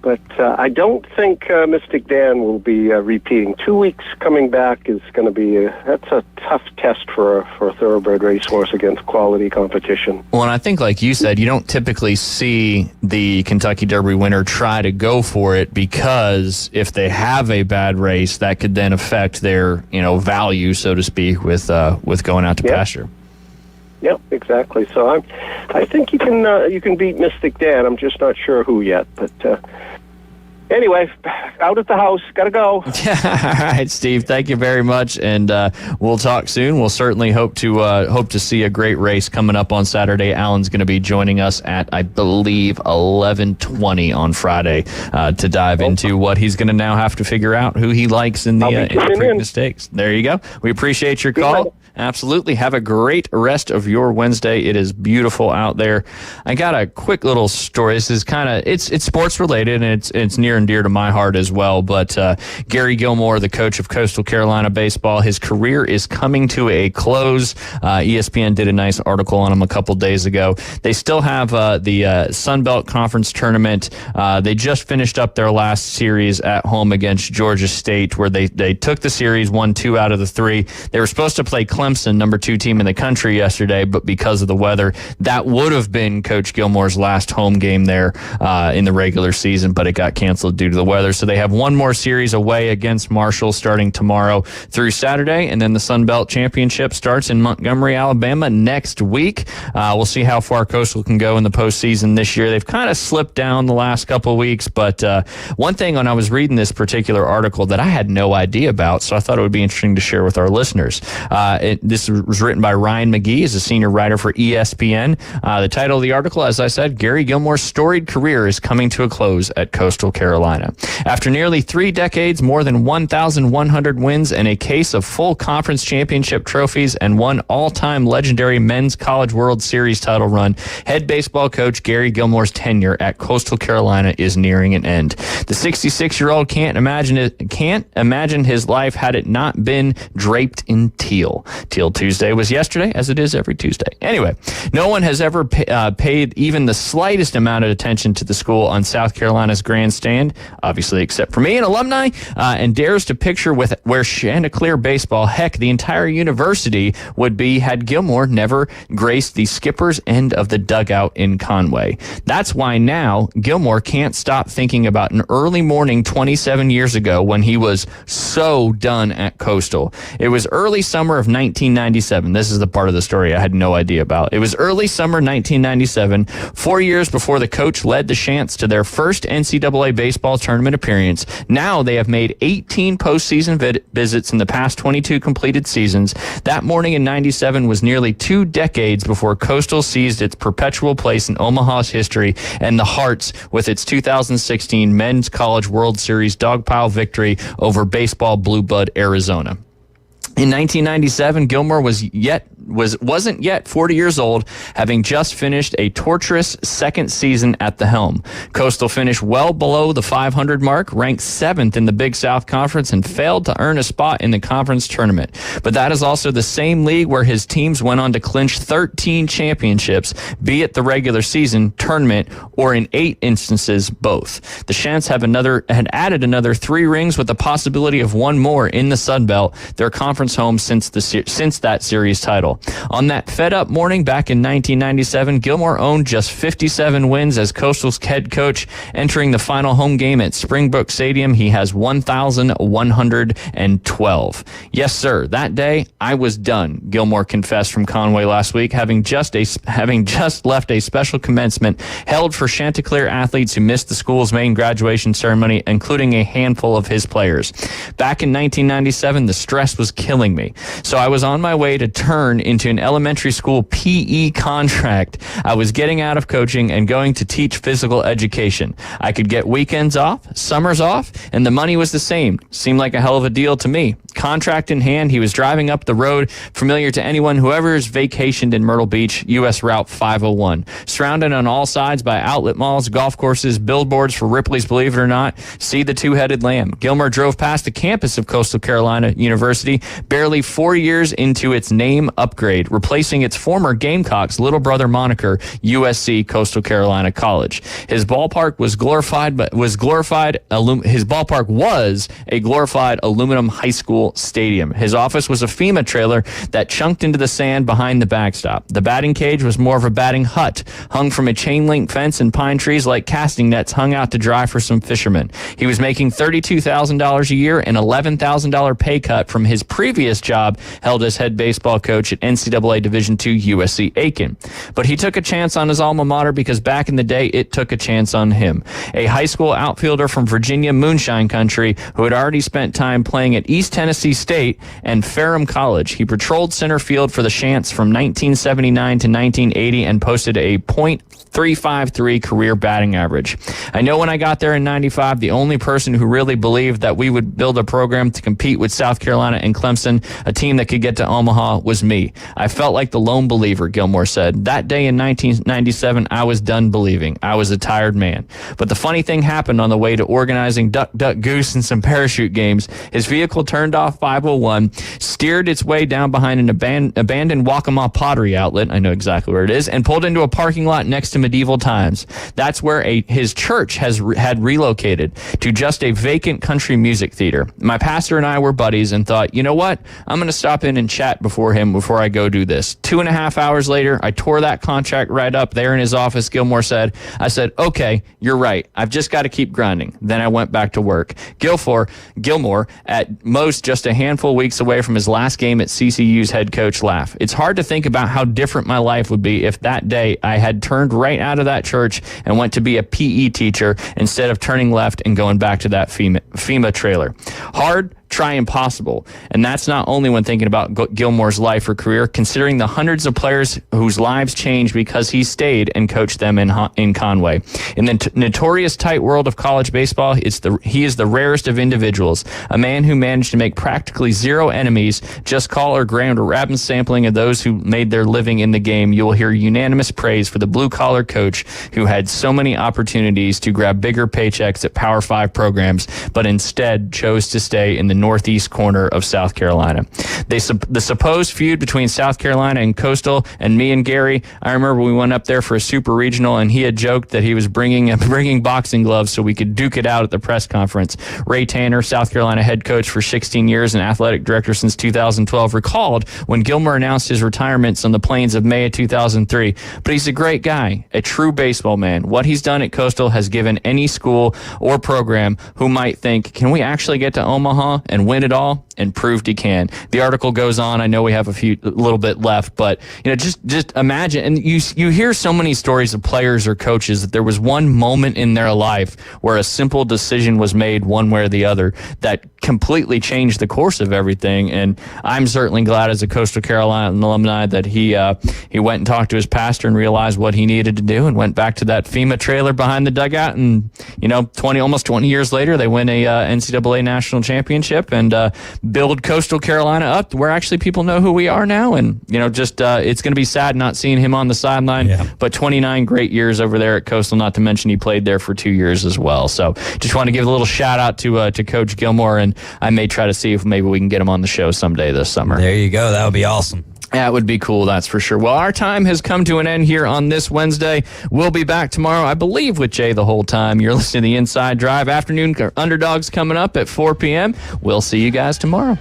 But I don't think Mystic Dan will be repeating. 2 weeks coming back is going to be that's a tough test for a thoroughbred racehorse against quality competition. Well, and I think, like you said, you don't typically see the Kentucky Derby winner try to go for it, because if they have a bad race, that could then affect their value, so to speak, with going out to pasture. Yep, exactly. So I think you can beat Mystic Dan. I'm just not sure who yet, but. Anyway, out at the house. Gotta go. All right, Steve. Thank you very much, and we'll talk soon. We'll certainly hope to see a great race coming up on Saturday. Alan's going to be joining us at, I believe, 11:20 on Friday to dive into what he's going to now have to figure out, who he likes in the Preakness Stakes. There you go. We appreciate your call. Absolutely. Have a great rest of your Wednesday. It is beautiful out there. I got a quick little story. This is it's sports related, and it's near and dear to my heart as well. But Gary Gilmore, the coach of Coastal Carolina baseball, his career is coming to a close. ESPN did a nice article on him a couple days ago. They still have the Sun Belt Conference tournament. They just finished up their last series at home against Georgia State, where they took the series, won 2 out of the 3. They were supposed to play Clemson Clemson, number 2 team in the country yesterday, but because of the weather, that would have been Coach Gilmore's last home game there in the regular season, but it got canceled due to the weather. So they have one more series away against Marshall starting tomorrow through Saturday, and then the Sun Belt Championship starts in Montgomery, Alabama next week. We'll see how far Coastal can go in the postseason this year. They've kind of slipped down the last couple of weeks, but one thing when I was reading this particular article that I had no idea about, so I thought it would be interesting to share with our listeners. This was written by Ryan McGee, is a senior writer for ESPN. The title of the article, as I said, Gary Gilmore's storied career is coming to a close at Coastal Carolina. After nearly 3 decades, more than 1,100 wins, and a case of full conference championship trophies, and one all-time legendary men's college World Series title run, head baseball coach Gary Gilmore's tenure at Coastal Carolina is nearing an end. The 66-year-old can't imagine his life had it not been draped in teal. Teal Tuesday was yesterday, as it is every Tuesday. Anyway, no one has ever paid even the slightest amount of attention to the school on South Carolina's grandstand, obviously except for me, an alumni, and dares to picture where Chanticleer baseball, heck, the entire university would be had Gilmore never graced the skipper's end of the dugout in Conway. That's why now Gilmore can't stop thinking about an early morning 27 years ago when he was so done at Coastal. It was early summer of 1997. This is the part of the story I had no idea about. It was early summer 1997, 4 years before the coach led the Chants to their first NCAA baseball tournament appearance. Now they have made 18 postseason visits in the past 22 completed seasons. That morning in 97 was nearly 2 decades before Coastal seized its perpetual place in Omaha's history and the hearts with its 2016 Men's College World Series dogpile victory over baseball Blue Blood Arizona. In 1997, Gilmore wasn't yet 40 years old, having just finished a torturous second season at the helm. Coastal finished well below the 500 mark, ranked 7th in the Big South Conference, and failed to earn a spot in the conference tournament. But that is also the same league where his teams went on to clinch 13 championships, be it the regular season, tournament, or in 8 instances, both. The Chants had added another 3 rings with the possibility of 1 more in the Sun Belt, their conference home since that series title. On that fed-up morning back in 1997, Gilmore owned just 57 wins as Coastal's head coach. Entering the final home game at Springbrook Stadium, he has 1,112. Yes, sir, that day I was done, Gilmore confessed from Conway last week, having just left a special commencement held for Chanticleer athletes who missed the school's main graduation ceremony, including a handful of his players. Back in 1997, the stress was killing me, so I was on my way to turn into an elementary school PE contract. I was getting out of coaching and going to teach physical education. I could get weekends off, summers off, and the money was the same. Seemed like a hell of a deal to me. Contract in hand, he was driving up the road, familiar to anyone whoever has vacationed in Myrtle Beach, U.S. Route 501. Surrounded on all sides by outlet malls, golf courses, billboards for Ripley's Believe It or Not, see the two-headed lamb. Gilmore drove past the campus of Coastal Carolina University barely 4 years into its name upgrade, replacing its former Gamecocks' little brother moniker, USC Coastal Carolina College. His ballpark was a glorified aluminum high school stadium. His office was a FEMA trailer that chunked into the sand behind the backstop. The batting cage was more of a batting hut, hung from a chain link fence and pine trees like casting nets hung out to dry for some fishermen. He was making $32,000 a year, an $11,000 pay cut from his previous job held as head baseball coach at NCAA Division II USC Aiken. But he took a chance on his alma mater because back in the day, it took a chance on him. A high school outfielder from Virginia moonshine country who had already spent time playing at East Tennessee State and Ferrum College. He patrolled center field for the Chants from 1979 to 1980 and posted a .353 career batting average. I know when I got there in 95, the only person who really believed that we would build a program to compete with South Carolina and Clemson, a team that could get to Omaha, was me. I felt like the lone believer, Gilmore said. That day in 1997, I was done believing. I was a tired man. But the funny thing happened on the way to organizing Duck, Duck, Goose and some parachute games. His vehicle turned off South 501, steered its way down behind an abandoned Waccamaw pottery outlet, I know exactly where it is, and pulled into a parking lot next to Medieval Times. That's where his church had relocated to just a vacant country music theater. My pastor and I were buddies and thought, you know what? I'm going to stop in and chat before I go do this. 2.5 hours later, I tore that contract right up there in his office. Gilmore said, okay, you're right. I've just got to keep grinding. Then I went back to work. Gilmore, at most just a handful of weeks away from his last game at CCU's head coach, laugh. It's hard to think about how different my life would be if that day I had turned right out of that church and went to be a PE teacher instead of turning left and going back to that FEMA trailer. Hard, try impossible. And that's not only when thinking about Gilmore's life or career, considering the hundreds of players whose lives changed because he stayed and coached them in Conway. In the notorious tight world of college baseball, he is the rarest of individuals, a man who managed to make practically zero enemies. Just call or grab a rapid sampling of those who made their living in the game. You will hear unanimous praise for the blue-collar coach who had so many opportunities to grab bigger paychecks at Power 5 programs, but instead chose to stay in the northeast corner of South Carolina. The supposed feud between South Carolina and Coastal and me and Gary, I remember we went up there for a super regional and he had joked that he was bringing boxing gloves so we could duke it out at the press conference. Ray Tanner, South Carolina head coach for 16 years and athletic director since 2012, recalled when Gilmore announced his retirements on the plains of May of 2003. But he's a great guy, a true baseball man. What he's done at Coastal has given any school or program who might think, can we actually get to Omaha and win it all? And proved he can. The article goes on. I know we have a little bit left, but just imagine. And you hear so many stories of players or coaches that there was one moment in their life where a simple decision was made one way or the other that completely changed the course of everything. And I'm certainly glad as a Coastal Carolina alumni that he went and talked to his pastor and realized what he needed to do and went back to that FEMA trailer behind the dugout. And almost 20 years later, they win a NCAA national championship and build Coastal Carolina up to where actually people know who we are now. And, it's going to be sad not seeing him on the sideline, but 29 great years over there at Coastal, not to mention he played there for 2 years as well. So just want to give a little shout out to Coach Gilmore, and I may try to see if maybe we can get him on the show someday this summer. There you go. That would be awesome. That would be cool, that's for sure. Well, our time has come to an end here on this Wednesday. We'll be back tomorrow, I believe, with Jay the whole time. You're listening to the Inside Drive. Afternoon Underdogs coming up at 4 p.m. We'll see you guys tomorrow.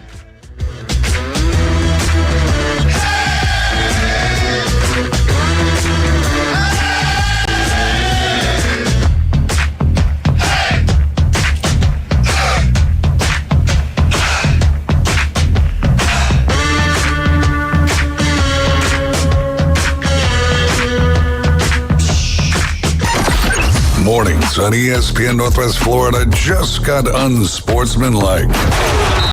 Mornings on ESPN Northwest Florida just got unsportsmanlike.